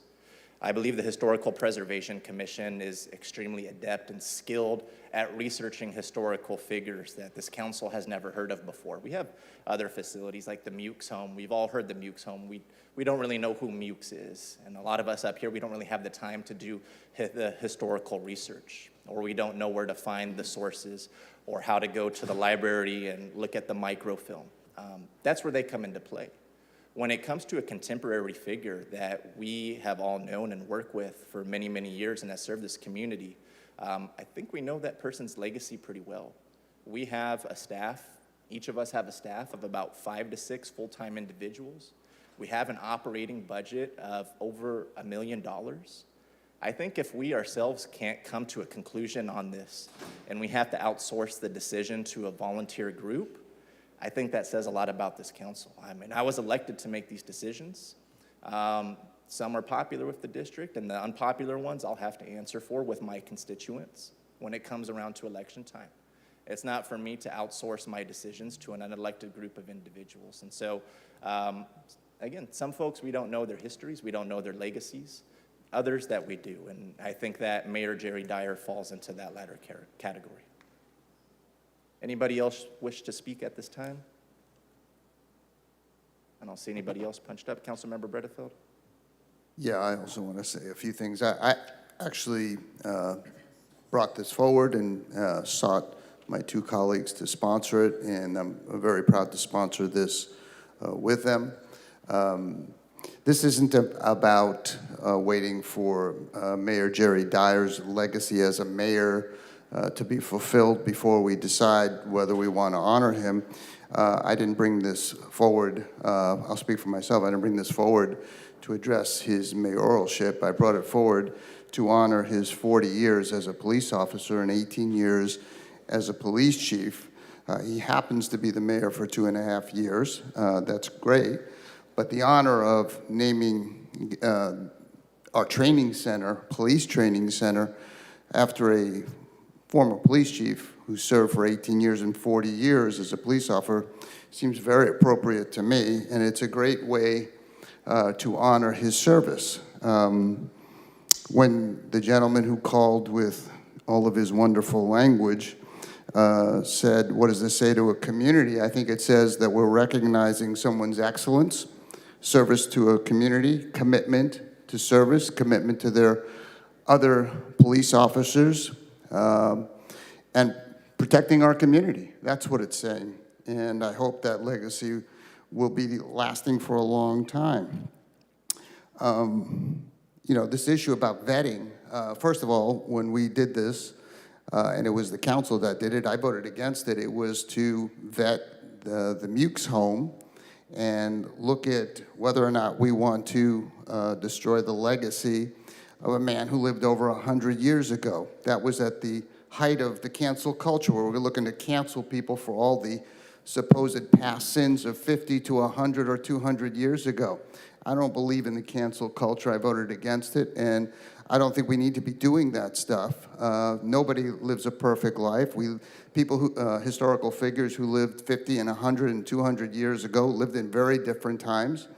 I believe the Historical Preservation Commission is extremely adept and skilled at researching historical figures that this council has never heard of before. We have other facilities like the Mukes home. We've all heard the Mukes home. We don't really know who Mukes is. And a lot of us up here, we don't really have the time to do the historical research, or we don't know where to find the sources or how to go to the library and look at the microfilm. That's where they come into play. When it comes to a contemporary figure that we have all known and worked with for many, many years and has served this community, I think we know that person's legacy pretty well. We have a staff, each of us have a staff of about 5 to 6 full-time individuals. We have an operating budget of over $1 million. I think if we ourselves can't come to a conclusion on this and we have to outsource the decision to a volunteer group, I think that says a lot about this council. I mean, I was elected to make these decisions. Some are popular with the district, and the unpopular ones I'll have to answer for with my constituents. when it comes around to election time. It's not for me to outsource my decisions to an unelected group of individuals. And so, again, some folks, we don't know their histories, we don't know their legacies. Others that we do, and I think that Mayor Jerry Dyer falls into that latter category. Anybody else wish to speak at this time? I don't see anybody else punched up. Councilmember Bredefeld?
Yeah, I also want to say a few things. I actually brought this forward and sought my two colleagues to sponsor it, and I'm very proud to sponsor this with them. This isn't about waiting for Mayor Jerry Dyer's legacy as a mayor to be fulfilled before we decide whether we want to honor him. I didn't bring this forward, I'll speak for myself, I didn't bring this forward to address his mayoralship. I brought it forward to honor his 40 years as a police officer and 18 years as a police chief. He happens to be the mayor for 2.5 years. That's great. But the honor of naming our training center, police training center, after a former police chief who served for 18 years and 40 years as a police officer seems very appropriate to me, and it's a great way to honor his service. When the gentleman who called with all of his wonderful language said, what does this say to a community? I think it says that we're recognizing someone's excellence, service to a community, commitment to service, commitment to their other police officers, and protecting our community. That's what it's saying. And I hope that legacy will be lasting for a long time. You know, this issue about vetting, first of all, when we did this, and it was the council that did it, I voted against it. It was to vet the Mukes home and look at whether or not we want to destroy the legacy of a man who lived over 100 years ago. That was at the height of the cancel culture, where we're looking to cancel people for all the supposed past sins of 50 to 100 or 200 years ago. I don't believe in the cancel culture. I voted against it, and I don't think we need to be doing that stuff. Nobody lives a perfect life. People who, historical figures who lived 50 and 100 and 200 years ago lived in very different times.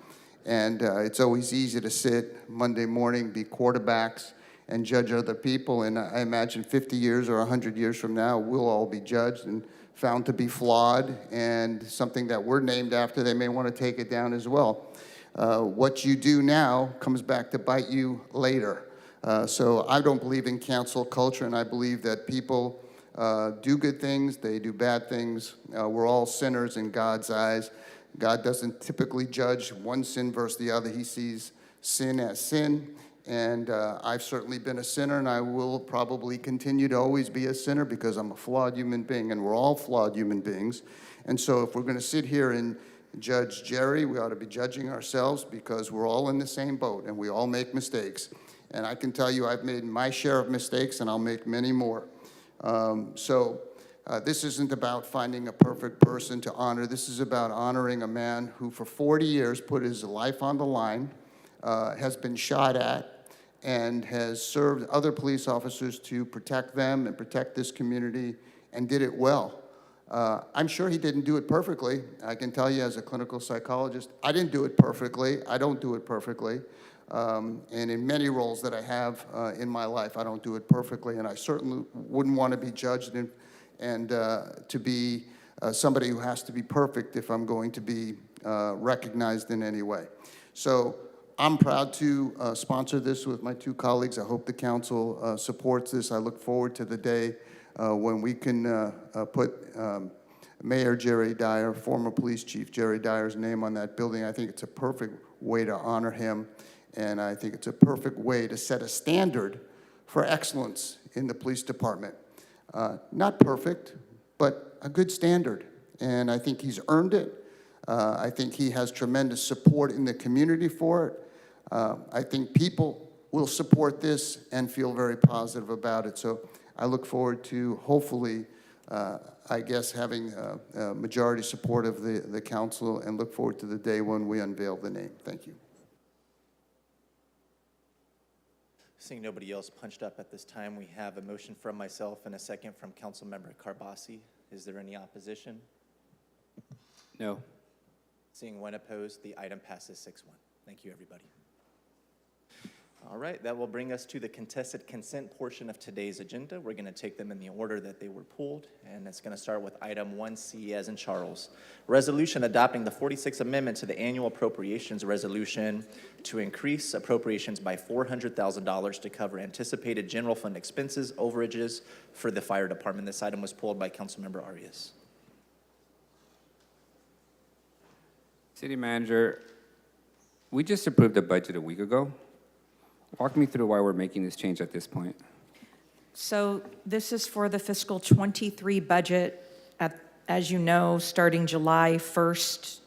And it's always easy to sit Monday morning, be quarterbacks, and judge other people. And I imagine 50 years or 100 years from now, we'll all be judged and found to be flawed, and something that we're named after, they may want to take it down as well. What you do now comes back to bite you later. So I don't believe in cancel culture, and I believe that people do good things, they do bad things. We're all sinners in God's eyes. God doesn't typically judge one sin versus the other. He sees sin as sin, and I've certainly been a sinner, and I will probably continue to always be a sinner because I'm a flawed human being, and we're all flawed human beings. And so if we're going to sit here and judge Jerry, we ought to be judging ourselves, because we're all in the same boat, and we all make mistakes. And I can tell you I've made my share of mistakes, and I'll make many more. This isn't about finding a perfect person to honor. This is about honoring a man who for 40 years put his life on the line, has been shot at, and has served other police officers to protect them and protect this community, and did it well. I'm sure he didn't do it perfectly. I can tell you as a clinical psychologist, I didn't do it perfectly. I don't do it perfectly. And in many roles that I have in my life, I don't do it perfectly, and I certainly wouldn't want to be judged and to be somebody who has to be perfect if I'm going to be recognized in any way. So I'm proud to sponsor this with my two colleagues. I hope the council supports this. I look forward to the day when we can put Mayor Jerry Dyer, former police chief Jerry Dyer's name on that building. I think it's a perfect way to honor him, and I think it's a perfect way to set a standard for excellence in the police department. Not perfect, but a good standard, and I think he's earned it. I think he has tremendous support in the community for it. I think people will support this and feel very positive about it. So I look forward to hopefully, I guess, having majority support of the council, and look forward to the day when we unveil the name. Thank you.
Seeing nobody else punched up at this time, we have a motion from myself and a second from Councilmember Carbasi. Is there any opposition?
No.
Seeing one opposed, the item passes 6-1. Thank you, everybody. All right, that will bring us to the contested consent portion of today's agenda. We're going to take them in the order that they were pulled, and it's going to start with item 1C as in Charles. Resolution adopting the 46th Amendment to the Annual Appropriations Resolution to increase appropriations by $400,000 to cover anticipated general fund expenses, overages for the fire department. This item was pulled by Councilmember Arias.
City Manager, we just approved the budget a week ago. Walk me through why we're making this change at this point.
So this is for the fiscal 23 budget. As you know, starting July 1st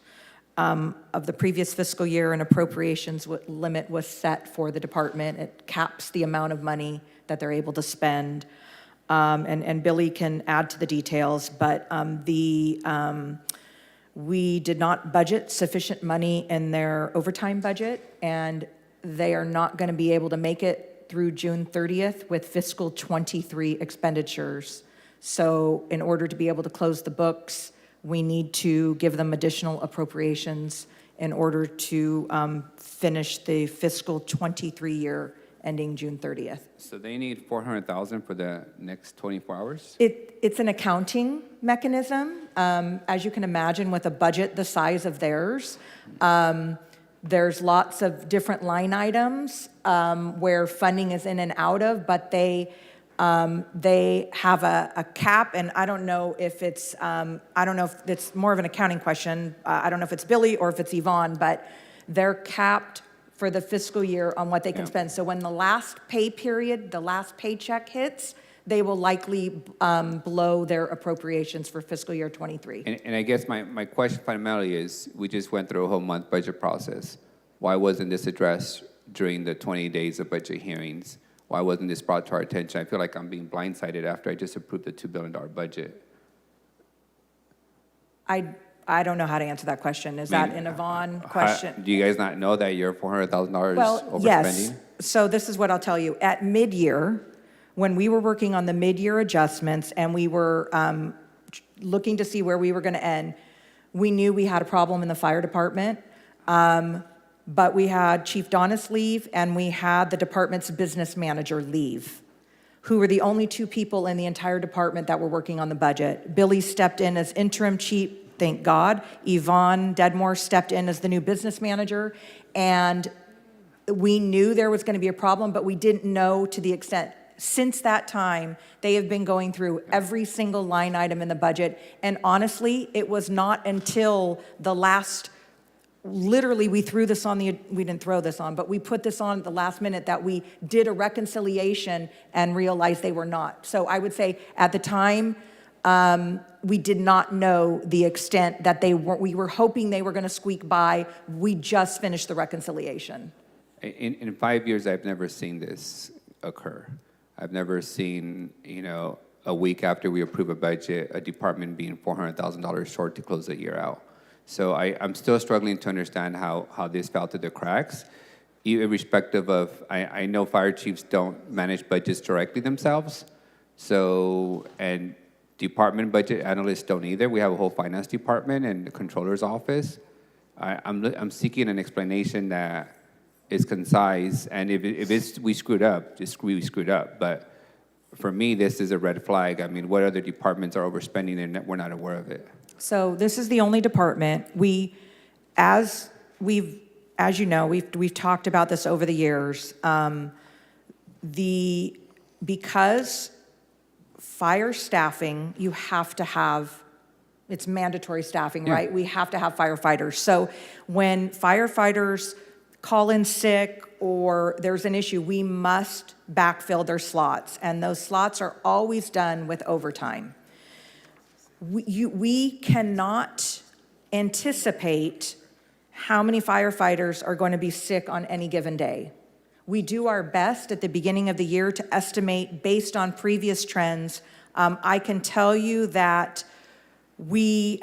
of the previous fiscal year, an appropriations limit was set for the department. It caps the amount of money that they're able to spend. And Billy can add to the details, but we did not budget sufficient money in their overtime budget, and they are not going to be able to make it through June 30th with fiscal 23 expenditures. So in order to be able to close the books, we need to give them additional appropriations in order to finish the fiscal 23 year ending June 30th.
So they need $400,000 for the next 24 hours?
It's an accounting mechanism. As you can imagine, with a budget the size of theirs, there's lots of different line items where funding is in and out of, but they have a cap, and I don't know if it's more of an accounting question. I don't know if it's Billy or if it's Yvonne, but they're capped for the fiscal year on what they can spend. So when the last pay period, the last paycheck hits, they will likely blow their appropriations for fiscal year 23.
And I guess my question fundamentally is, we just went through a whole month budget process. Why wasn't this addressed during the 20 days of budget hearings? Why wasn't this brought to our attention? I feel like I'm being blindsided after I just approved the $2 billion budget.
I don't know how to answer that question. Is that an Yvonne question?
Do you guys not know that you're $400,000 overspending?
Yes. So this is what I'll tell you. At mid-year, when we were working on the mid-year adjustments and we were looking to see where we were going to end, we knew we had a problem in the fire department, but we had Chief Donis leave and we had the department's business manager leave, who were the only two people in the entire department that were working on the budget. Billy stepped in as interim chief, thank God. Yvonne Dedmore stepped in as the new business manager, and we knew there was going to be a problem, but we didn't know to the extent. Since that time, they have been going through every single line item in the budget, and honestly, it was not until the last, literally we threw this on we didn't throw this on, but we put this on at the last minute that we did a reconciliation and realized they were not. So I would say at the time, we did not know the extent that we were hoping they were going to squeak by. We just finished the reconciliation.
In 5 years, I've never seen this occur. I've never seen, a week after we approve a budget, a department being $400,000 short to close the year out. So I'm still struggling to understand how this fell through the cracks, irrespective of, I know fire chiefs don't manage budgets directly themselves, and department budget analysts don't either. We have a whole finance department and the controller's office. I'm seeking an explanation that is concise, and if we screwed up, we screwed up. But for me, this is a red flag. I mean, what other departments are overspending and we're not aware of it?
So this is the only department. As you know, we've talked about this over the years. Because fire staffing, you have to have, it's mandatory staffing, right? We have to have firefighters. So when firefighters call in sick or there's an issue, we must backfill their slots. And those slots are always done with overtime. We cannot anticipate how many firefighters are going to be sick on any given day. We do our best at the beginning of the year to estimate based on previous trends. I can tell you that the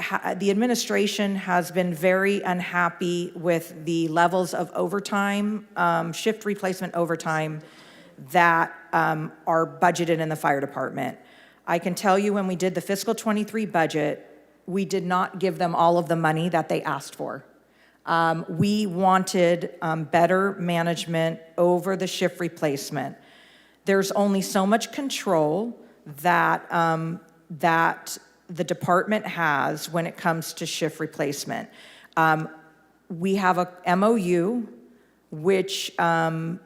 administration has been very unhappy with the levels of overtime, shift replacement overtime that are budgeted in the fire department. I can tell you when we did the fiscal 23 budget, we did not give them all of the money that they asked for. We wanted better management over the shift replacement. There's only so much control that, that the department has when it comes to shift replacement. We have a MOU which allows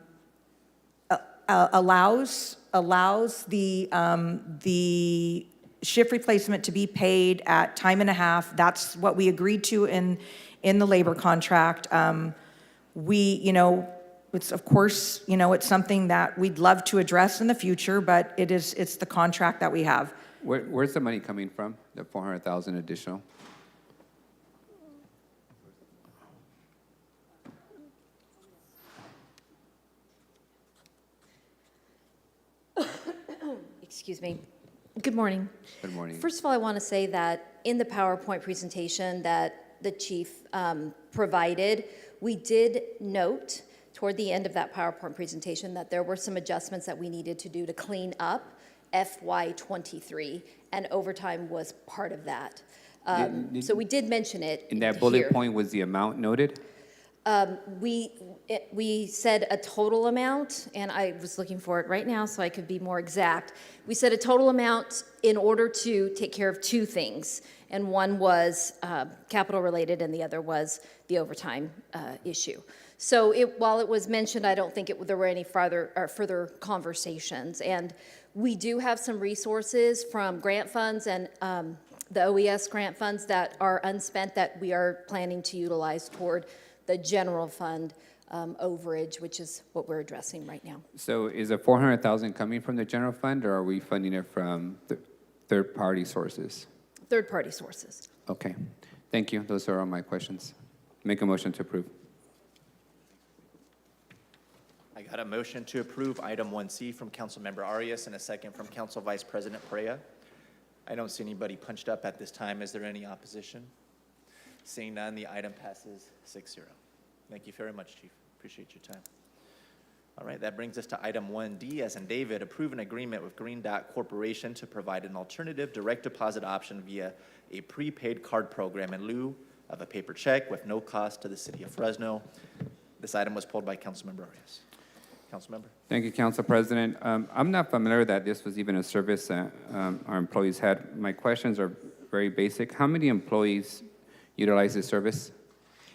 the shift replacement to be paid at time and a half. That's what we agreed to in the labor contract. It's of course, it's something that we'd love to address in the future, but it's the contract that we have.
Where's the money coming from, the 400,000 additional?
Excuse me. Good morning.
Good morning.
First of all, I want to say that in the PowerPoint presentation that the chief provided, we did note toward the end of that PowerPoint presentation that there were some adjustments that we needed to do to clean up FY23, and overtime was part of that. So we did mention it
In that bullet
here.
point, was the amount noted?
We said a total amount, and I was looking for it right now so I could be more exact. We said a total amount in order to take care of two things, and one was capital related and the other was the overtime issue. So while it was mentioned, I don't think there were any further conversations. And we do have some resources from grant funds and the OES grant funds that are unspent that we are planning to utilize toward the general fund overage, which is what we're addressing right now.
So is the 400,000 coming from the general fund, or are we funding it from third-party sources?
Third-party sources.
Okay, thank you. Those are all my questions. Make a motion to approve.
I got a motion to approve item 1C from Councilmember Arias and a second from Council Vice President Perea. I don't see anybody punched up at this time. Is there any opposition? Seeing none, the item passes 6-0. Thank you very much, Chief. Appreciate your time. All right, that brings us to item 1D, as in David, approve an agreement with Green Dot Corporation to provide an alternative direct deposit option via a prepaid card program in lieu of a paper check with no cost to the city of Fresno. This item was pulled by Councilmember Arias. Councilmember.
Thank you, Council President. I'm not familiar that this was even a service that our employees had. My questions are very basic. How many employees utilize this service?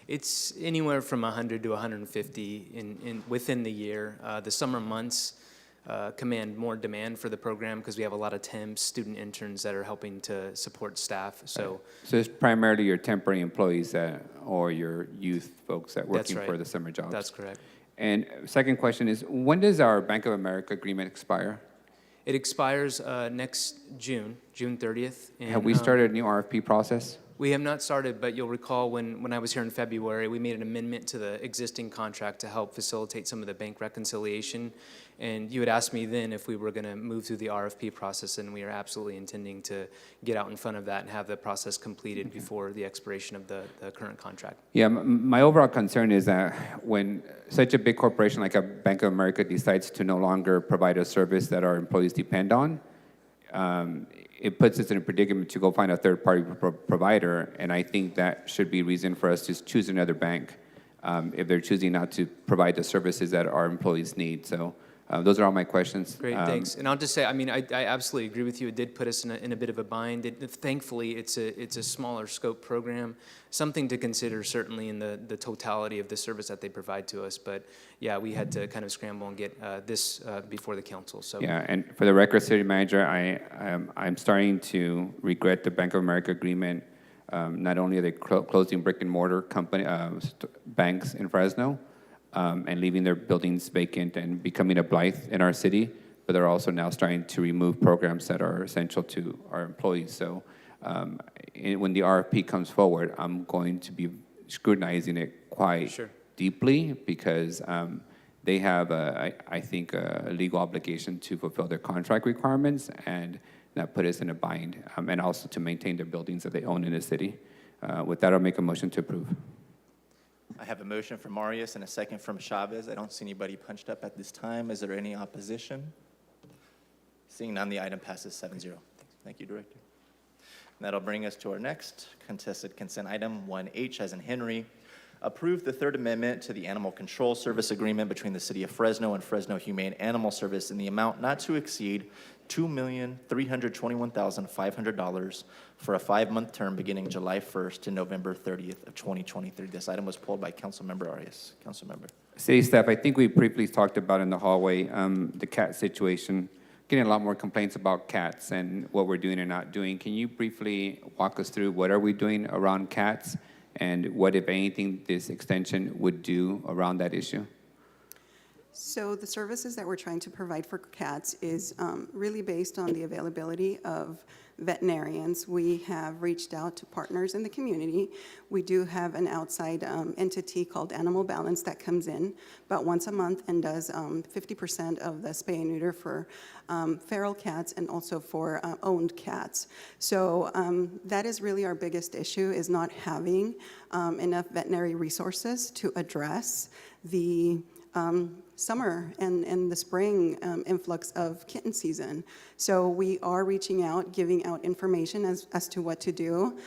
It's anywhere from 100 to 150 within the year. The summer months command more demand for the program because we have a lot of temps, student interns that are helping to support staff. So
it's primarily your temporary employees or your youth folks that working
right.
for the summer jobs.
That's correct.
And second question is, when does our Bank of America agreement expire?
It expires next June 30th. And,
Have we started a new RFP process?
We have not started, but you'll recall when I was here in February, we made an amendment to the existing contract to help facilitate some of the bank reconciliation. And you had asked me then if we were going to move through the RFP process, and we are absolutely intending to get out in front of that and have the process completed before the expiration of the current contract. Yeah,
My overall concern is that when such a big corporation like a Bank of America decides to no longer provide a service that our employees depend on, it puts us in a predicament to go find a third-party provider, and I think that should be reason for us to choose another bank if they're choosing not to provide the services that our employees need. So those are all my questions.
Great, thanks. And I'll just say, I mean, I absolutely agree with you. It did put us in a bit of a bind. Thankfully, it's a smaller scope program, something to consider certainly in the totality of the service that they provide to us. But yeah, we had to kind of scramble and get this before the council. So
yeah, and for the record, City Manager, I'm starting to regret the Bank of America agreement. Not only are they closing brick and mortar banks in Fresno, and leaving their buildings vacant and becoming a blight in our city, but they're also now starting to remove programs that are essential to our employees. So when the RFP comes forward, I'm going to be scrutinizing it quite deeply because they have, I think, a legal obligation to fulfill their contract requirements and not put us in a bind, and also to maintain their buildings that they own in the city. With that, I'll make a motion to approve.
I have a motion from Marius and a second from Chavez. I don't see anybody punched up at this time. Is there any opposition? Seeing none, the item passes 7-0. Thank you, Director. And that'll bring us to our next contested consent item, 1H as in Henry. Approve the Third Amendment to the Animal Control Service Agreement between the City of Fresno and Fresno Humane Animal Service in the amount not to exceed $2,321,500 for a 5-month term beginning July 1st to November 30th of 2023. This item was pulled by Councilmember Arias. Councilmember.
City staff, I think we briefly talked about in the hallway the cat situation. Getting a lot more complaints about cats and what we're doing and not doing. Can you briefly walk us through what are we doing around cats and what, if anything, this extension would do around that issue?
So the services that we're trying to provide for cats is really based on the availability of veterinarians. We have reached out to partners in the community. We do have an outside entity called Animal Balance that comes in about once a month and does 50% of the spay and neuter for feral cats and also for owned cats. So that is really our biggest issue, is not having enough veterinary resources to address the summer and the spring influx of kitten season. So we are reaching out, giving out information as to what to do.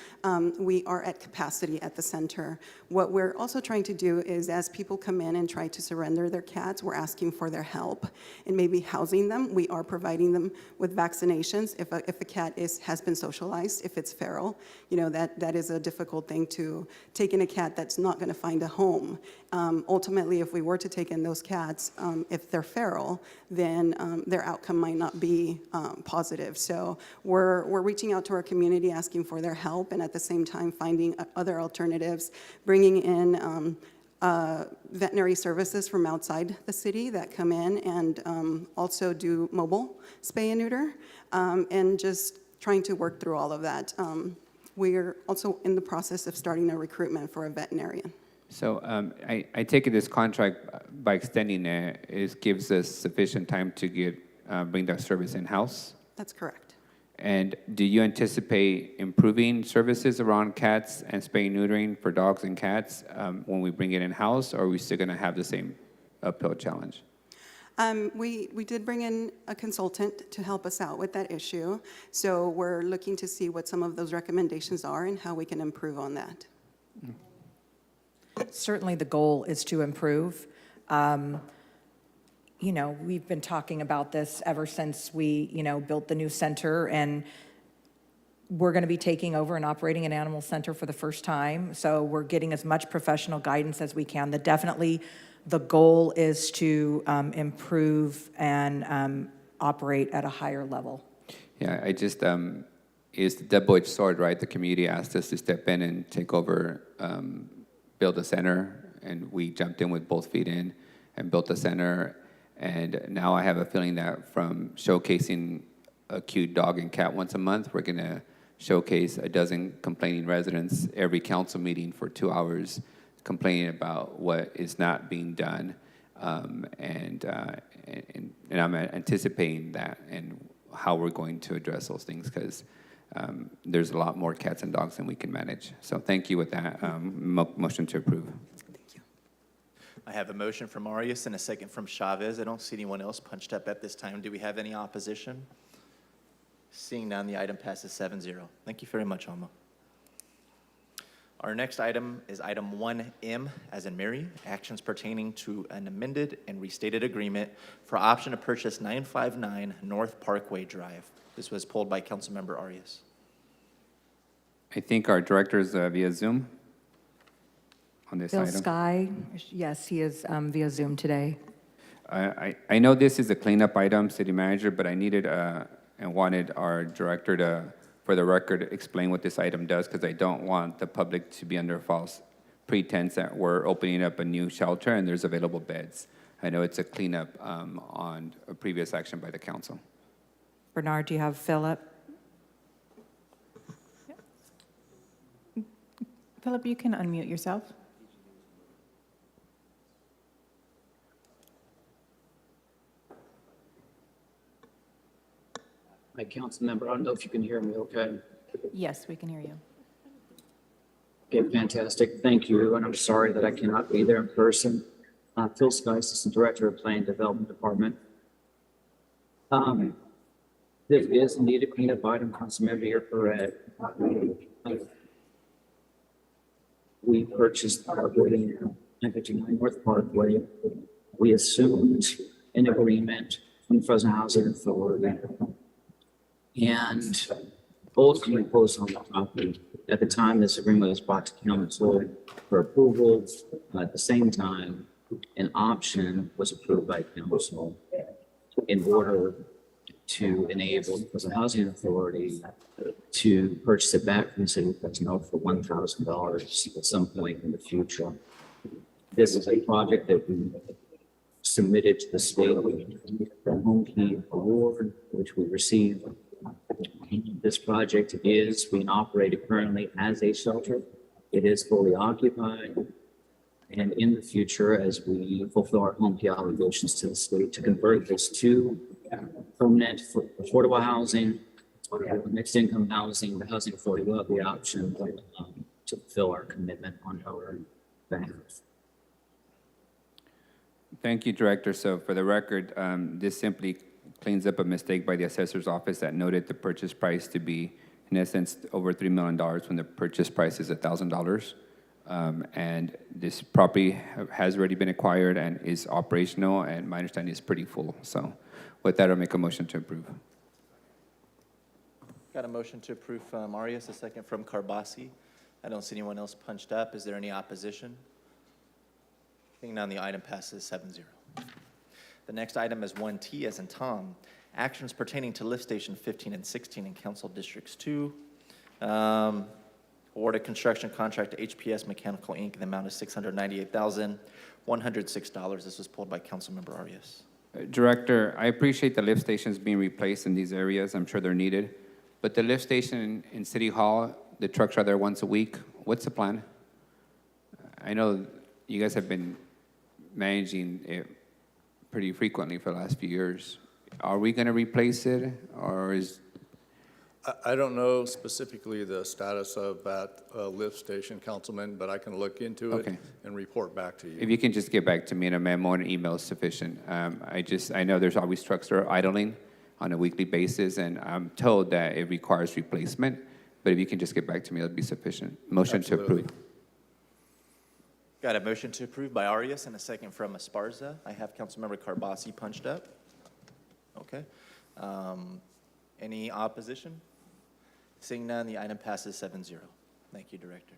We are at capacity at the center. What we're also trying to do is, as people come in and try to surrender their cats, we're asking for their help in maybe housing them. We are providing them with vaccinations if a cat has been socialized, if it's feral. You know, that is a difficult thing to take in a cat that's not going to find a home. Ultimately, if we were to take in those cats, if they're feral, then their outcome might not be positive. So we're reaching out to our community, asking for their help, and at the same time finding other alternatives, bringing in veterinary services from outside the city that come in and also do mobile spay and neuter, and just trying to work through all of that. We're also in the process of starting a recruitment for a veterinarian.
So I take it this contract, by extending it gives us sufficient time to bring that service in-house?
That's correct.
And do you anticipate improving services around cats and spay and neutering for dogs and cats when we bring it in-house, or are we still going to have the same uphill challenge?
We did bring in a consultant to help us out with that issue. So we're looking to see what some of those recommendations are and how we can improve on that.
Certainly the goal is to improve. You know, we've been talking about this ever since we, built the new center, and we're going to be taking over and operating an animal center for the first time. So we're getting as much professional guidance as we can. Definitely the goal is to improve and operate at a higher level.
Yeah, I just, it's the double-edged sword, right? The community asked us to step in and take over, build a center, and we jumped in with both feet in and built a center. And now I have a feeling that from showcasing a cute dog and cat once a month, we're going to showcase a dozen complaining residents every council meeting for 2 hours, complaining about what is not being done. And I'm anticipating that and how we're going to address those things, because there's a lot more cats and dogs than we can manage. So thank you with that. Motion to approve.
I have a motion from Arias and a second from Chavez. I don't see anyone else punched up at this time. Do we have any opposition? Seeing none, the item passes 7-0. Thank you very much, Alma. Our next item is item 1M, as in Mary, actions pertaining to an amended and restated agreement for option to purchase 959 North Parkway Drive. This was pulled by Councilmember Arias.
I think our director is via Zoom on this
Bill
item.
Sky, yes, he is via Zoom today.
I know this is a cleanup item, city manager, but I needed and wanted our director to, for the record, explain what this item does, because I don't want the public to be under false pretense that we're opening up a new shelter and there's available beds. I know it's a cleanup on a previous action by the council.
Bernard, do you have Philip?
Philip, you can unmute yourself.
Hi, council member. I don't know if you can hear me okay.
Yes, we can hear you.
Okay, fantastic. Thank you. And I'm sorry that I cannot be there in person. Phil Sky, Assistant Director of Planning Development Department. This is indeed a cleanup item, Councilmember, you're correct. We purchased our building at 59 North Parkway. We assumed an agreement from the Fresno Housing Authority and ultimately closed on the property. At the time, this agreement was brought to council for approval. At the same time, an option was approved by council in order to enable the Fresno Housing Authority to purchase it back from the city of Fresno for $1,000 at some point in the future. This is a project that we submitted to the state for Home Key Award, which we received. This project is being operated currently as a shelter. It is fully occupied. And in the future, as we fulfill our home key obligations to the state to convert this to permanent affordable housing, mixed income housing, the housing authority will have the option to fulfill our commitment on our behalf.
Thank you, Director. So for the record, this simply cleans up a mistake by the assessor's office that noted the purchase price to be, in essence, over $3 million when the purchase price is $1,000. And this property has already been acquired and is operational, and my understanding is pretty full. So with that, I'll make a motion to approve.
Got a motion to approve from Arias, a second from Carbasi. I don't see anyone else punched up. Is there any opposition? Seeing none, the item passes 7-0. The next item is 1T as in Tom. Actions pertaining to lift station 15 and 16 in Council Districts 2. Award a construction contract to HPS Mechanical, Inc. in the amount of $698,106. This was pulled by Councilmember Arias.
Director, I appreciate the lift stations being replaced in these areas. I'm sure they're needed. But the lift station in City Hall, the trucks are there once a week. What's the plan? I know you guys have been managing it pretty frequently for the last few years. Are we going to replace it, or is...
I don't know specifically the status of that lift station, Councilman, but I can look into it and report back to you.
If you can just get back to me in a memo or an email is sufficient. I know there's always trucks that are idling on a weekly basis, and I'm told that it requires replacement, but if you can just get back to me, that'd be sufficient. Motion
Absolutely.
to approve.
Got a motion to approve by Arias and a second from Esparza. I have Councilmember Carbasi punched up. Okay. Any opposition? Seeing none, the item passes 7-0. Thank you, Director.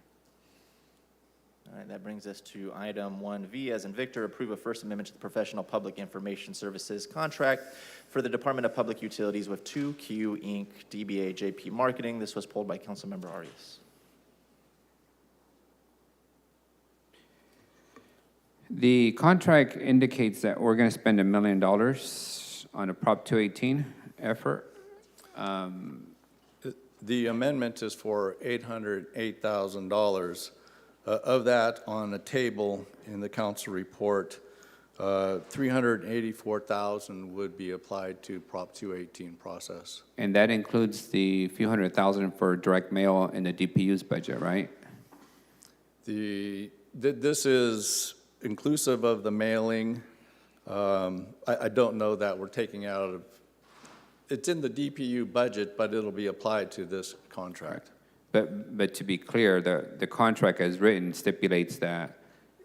All right, that brings us to item 1V, as in Victor, approve a First Amendment to the Professional Public Information Services contract for the Department of Public Utilities with 2Q Inc., DBA JP Marketing. This was pulled by Councilmember Arias.
The contract indicates that we're going to spend $1 million on a Prop 218 effort.
The amendment is for $808,000. Of that, on a table in the council report, $384,000 would be applied to Prop 218 process.
And that includes the few $100,000 for direct mail in the DPU's budget, right?
This is inclusive of the mailing. I don't know that we're taking out of, it's in the DPU budget, but it'll be applied to this contract.
But to be clear, the contract as written stipulates that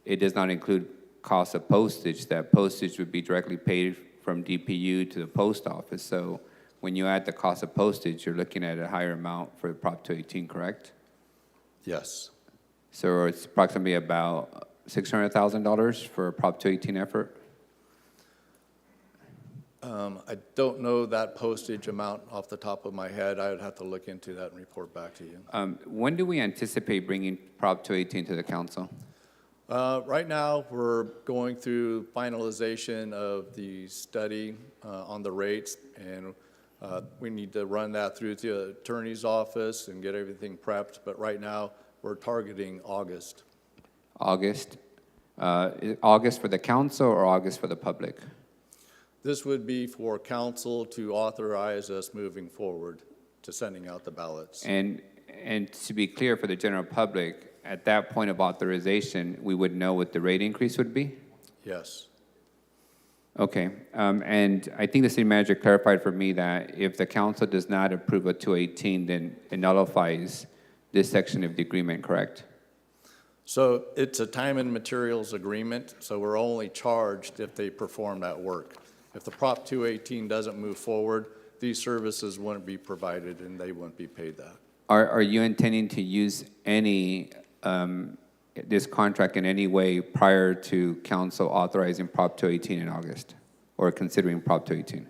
it does not include cost of postage, that postage would be directly paid from DPU to the post office. So when you add the cost of postage, you're looking at a higher amount for Prop 218, correct?
Yes.
So it's approximately about $600,000 for a Prop 218 effort?
I don't know that postage amount off the top of my head. I would have to look into that and report back to you.
When do we anticipate bringing Prop 218 to the council?
Right now, we're going through finalization of the study on the rates, and we need to run that through the attorney's office and get everything prepped. But right now, we're targeting August.
August? August for the council or August for the public?
This would be for council to authorize us moving forward to sending out the ballots.
And to be clear for the general public, at that point of authorization, we would know what the rate increase would be?
Yes.
Okay, and I think the city manager clarified for me that if the council does not approve a 218, then it nullifies this section of the agreement, correct?
So it's a time and materials agreement, so we're only charged if they perform that work. If the Prop 218 doesn't move forward, these services wouldn't be provided and they wouldn't be paid that.
Are you intending to use any, this contract in any way prior to council authorizing Prop 218 in August, or considering Prop 218?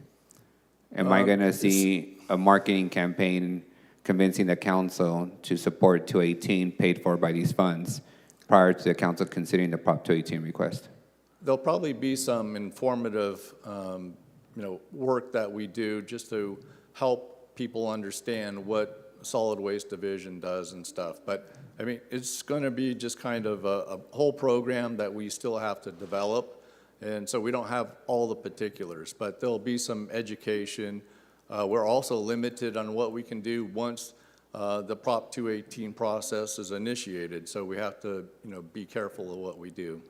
Am I going to see a marketing campaign convincing the council to support 218 paid for by these funds prior to the council considering the Prop 218 request?
There'll probably be some informative, work that we do just to help people understand what solid waste division does and stuff. But I mean, it's going to be just kind of a whole program that we still have to develop. And so we don't have all the particulars, but there'll be some education. We're also limited on what we can do once the Prop 218 process is initiated. So we have to, be careful of what we do.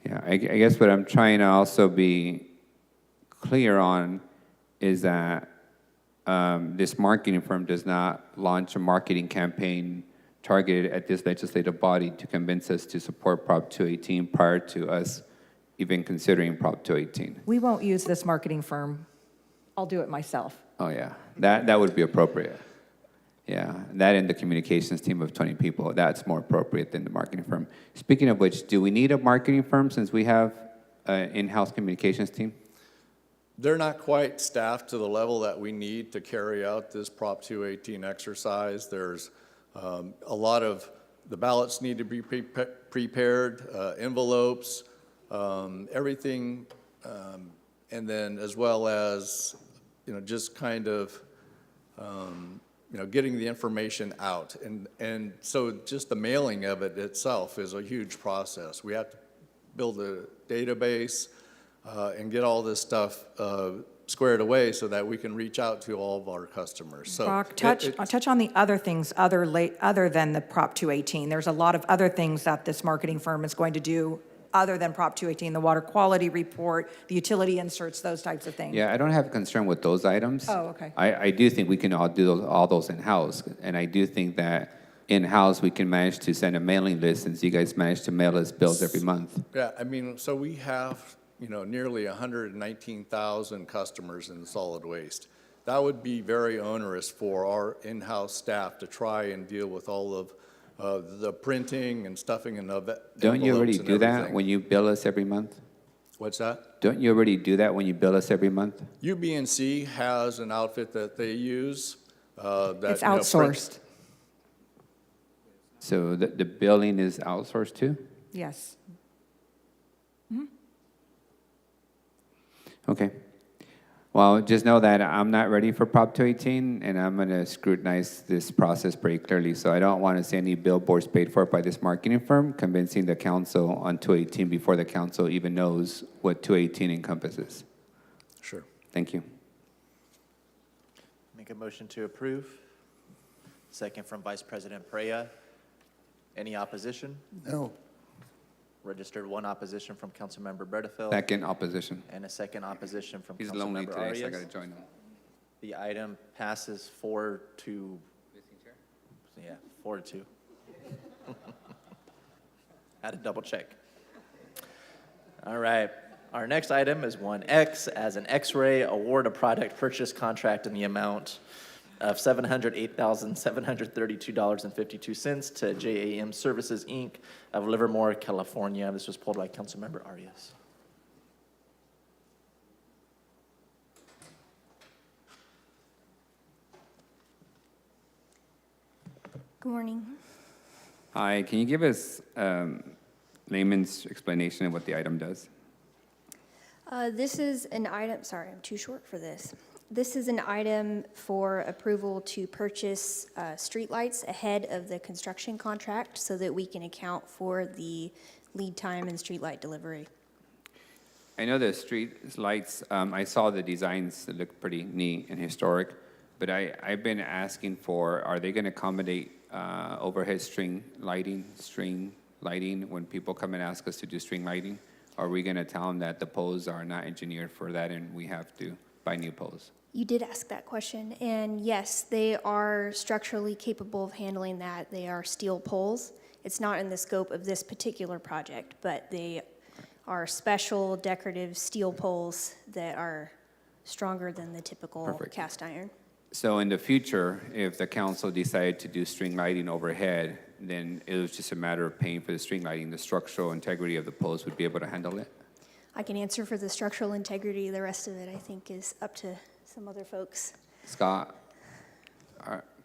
Yeah, I guess what I'm trying to also be clear on is that this marketing firm does not launch a marketing campaign targeted at this legislative body to convince us to support Prop 218 prior to us even considering Prop 218.
We won't use this marketing firm. I'll do it myself.
Oh, yeah, that would be appropriate. Yeah, that and the communications team of 20 people, that's more appropriate than the marketing firm. Speaking of which, do we need a marketing firm since we have an in-house communications team?
They're not quite staffed to the level that we need to carry out this Prop 218 exercise. There's a lot of, the ballots need to be prepared, envelopes, everything, and then as well as, just kind of, getting the information out. And so just the mailing of it itself is a huge process. We have to build a database and get all this stuff squared away so that we can reach out to all of our customers. So
Brock, touch on the other things other than the Prop 218. There's a lot of other things that this marketing firm is going to do other than Prop 218, the water quality report, the utility inserts, those types of things.
Yeah, I don't have a concern with those items.
Oh, okay.
I do think we can all do all those in-house, and I do think that in-house we can manage to send a mailing list since you guys manage to mail us bills every month.
yeah, I mean, so we have, nearly 119,000 customers in solid waste. That would be very onerous for our in-house staff to try and deal with all of the printing and stuffing and of it.
Don't you already do that when you bill us every month?
What's that?
Don't you already do that when you bill us every month?
UB&C has an outfit that they use.
It's outsourced.
So the billing is outsourced too?
Yes.
Okay. Well, just know that I'm not ready for Prop 218, and I'm going to scrutinize this process pretty clearly. So I don't want to see any billboards paid for by this marketing firm convincing the council on 218 before the council even knows what 218 encompasses.
Sure.
Thank you.
Make a motion to approve. Second from Vice President Perea. Any opposition?
No.
Registered one opposition from Councilmember Bertefeld.
Second opposition.
And a second opposition from
He's lonely
Councilmember
today,
Arias.
so I got to join him.
The item passes 4-2. Yeah, 4-2. Had to double check. All right. Our next item is 1X as an X-ray award a product purchase contract in the amount of $708,732.52 to JAM Services, Inc. of Livermore, California. This was pulled by Councilmember Arias.
Good morning.
Hi, can you give us layman's explanation of what the item does?
This is an item, sorry, I'm too short for this. This is an item for approval to purchase streetlights ahead of the construction contract so that we can account for the lead time and streetlight delivery.
I know the street lights, I saw the designs that look pretty neat and historic, but I've been asking for, are they going to accommodate overhead string lighting, when people come and ask us to do string lighting? Are we gonna tell them that the poles are not engineered for that and we have to buy new poles?
You did ask that question, and yes, they are structurally capable of handling that. They are steel poles. It's not in the scope of this particular project, but they are special decorative steel poles that are stronger than the typical
Perfect.
cast iron.
So in the future, if the council decided to do string lighting overhead, then it was just a matter of paying for the string lighting. The structural integrity of the poles would be able to handle it?
I can answer for the structural integrity. The rest of it, I think, is up to some other folks.
Scott,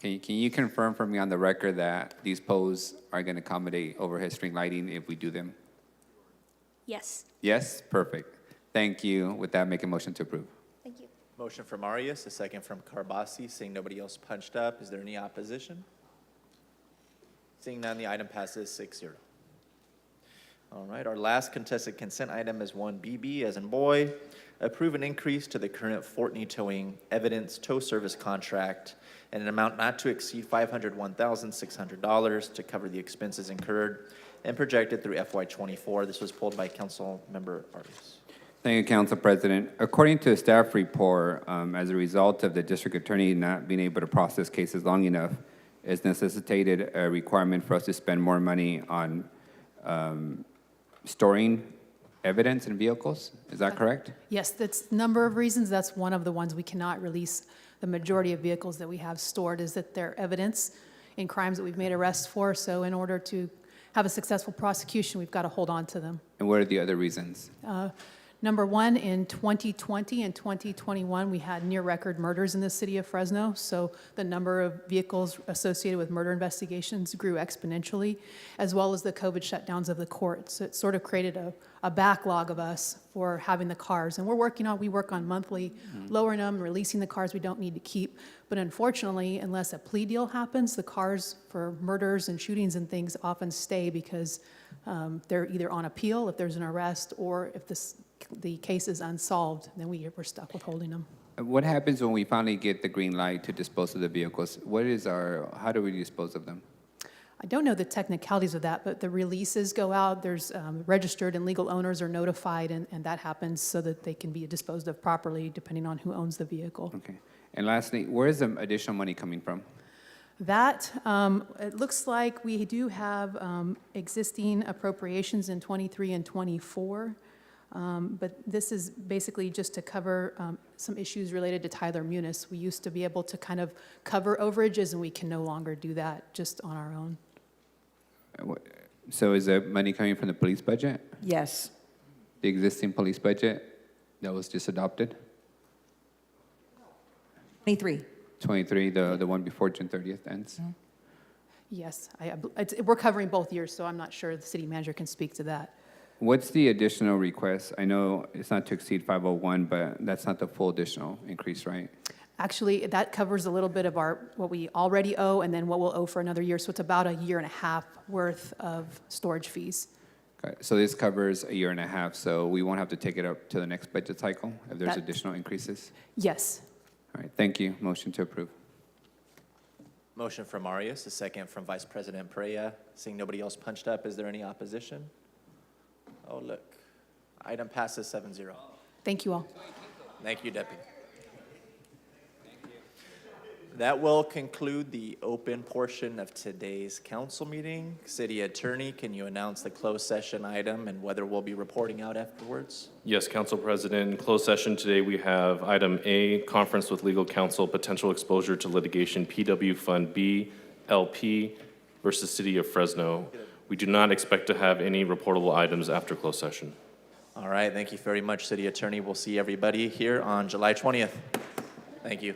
can you confirm for me on the record that these poles are going to accommodate overhead string lighting if we do them?
Yes.
Yes? Perfect. Thank you. With that, make a motion to approve.
Thank you.
Motion from Arias, a second from Carbasi. Seeing nobody else punched up, is there any opposition? Seeing none, the item passes 6-0. All right, our last contested consent item is 1BB, as in boy. Approve an increase to the current Fortney Towing Evidence Tow Service contract in an amount not to exceed $501,600 to cover the expenses incurred and projected through FY24. This was pulled by Council Member Arias.
Thank you, Council President. According to a staff report, as a result of the district attorney not being able to process cases long enough, it's necessitated a requirement for us to spend more money on storing evidence in vehicles. Is that correct?
Yes, that's a number of reasons. That's one of the ones we cannot release. The majority of vehicles that we have stored is that they're evidence in crimes that we've made arrests for. So in order to have a successful prosecution, we've got to hold on to them.
And what are the other reasons?
Number one, in 2020 and 2021, we had near-record murders in the city of Fresno, so the number of vehicles associated with murder investigations grew exponentially, as well as the COVID shutdowns of the courts. So it sort of created a backlog of us for having the cars, and we work on monthly lowering them, releasing the cars we don't need to keep. But unfortunately, unless a plea deal happens, the cars for murders and shootings and things often stay because they're either on appeal if there's an arrest, or if the case is unsolved, then we're stuck with holding them.
What happens when we finally get the green light to dispose of the vehicles? How do we dispose of them?
I don't know the technicalities of that, but the releases go out. There's registered and legal owners are notified, and that happens so that they can be disposed of properly depending on who owns the vehicle.
Okay. And lastly, where is the additional money coming from?
That, it looks like we do have existing appropriations in 23 and 24. But this is basically just to cover some issues related to Tyler Munis. We used to be able to kind of cover overages, and we can no longer do that just on our own.
So is the money coming from the police budget?
Yes.
The existing police budget that was just adopted?
23.
23, the one before June 30th ends?
Yes, we're covering both years, so I'm not sure the city manager can speak to that.
What's the additional request? I know it's not to exceed 501, but that's not the full additional increase, right?
Actually, that covers a little bit of what we already owe and then what we'll owe for another year. So it's about a year and a half worth of storage fees.
Okay. So this covers a year and a half, so we won't have to take it up to the next budget cycle if there's additional increases?
Yes.
All right, thank you. Motion to approve.
Motion from Arias, a second from Vice President Perea. Seeing nobody else punched up, is there any opposition? Oh, look. Item passes 7-0.
Thank you all.
Thank you, Deputy. That will conclude the open portion of today's council meeting. City Attorney, can you announce the closed session item and whether we'll be reporting out afterwards?
Yes, Council President. In closed session today, we have item A, conference with legal counsel, potential exposure to litigation, PW Fund B, LP versus City of Fresno. We do not expect to have any reportable items after closed session.
All right, thank you very much, City Attorney. We'll see everybody here on July 20th. Thank you.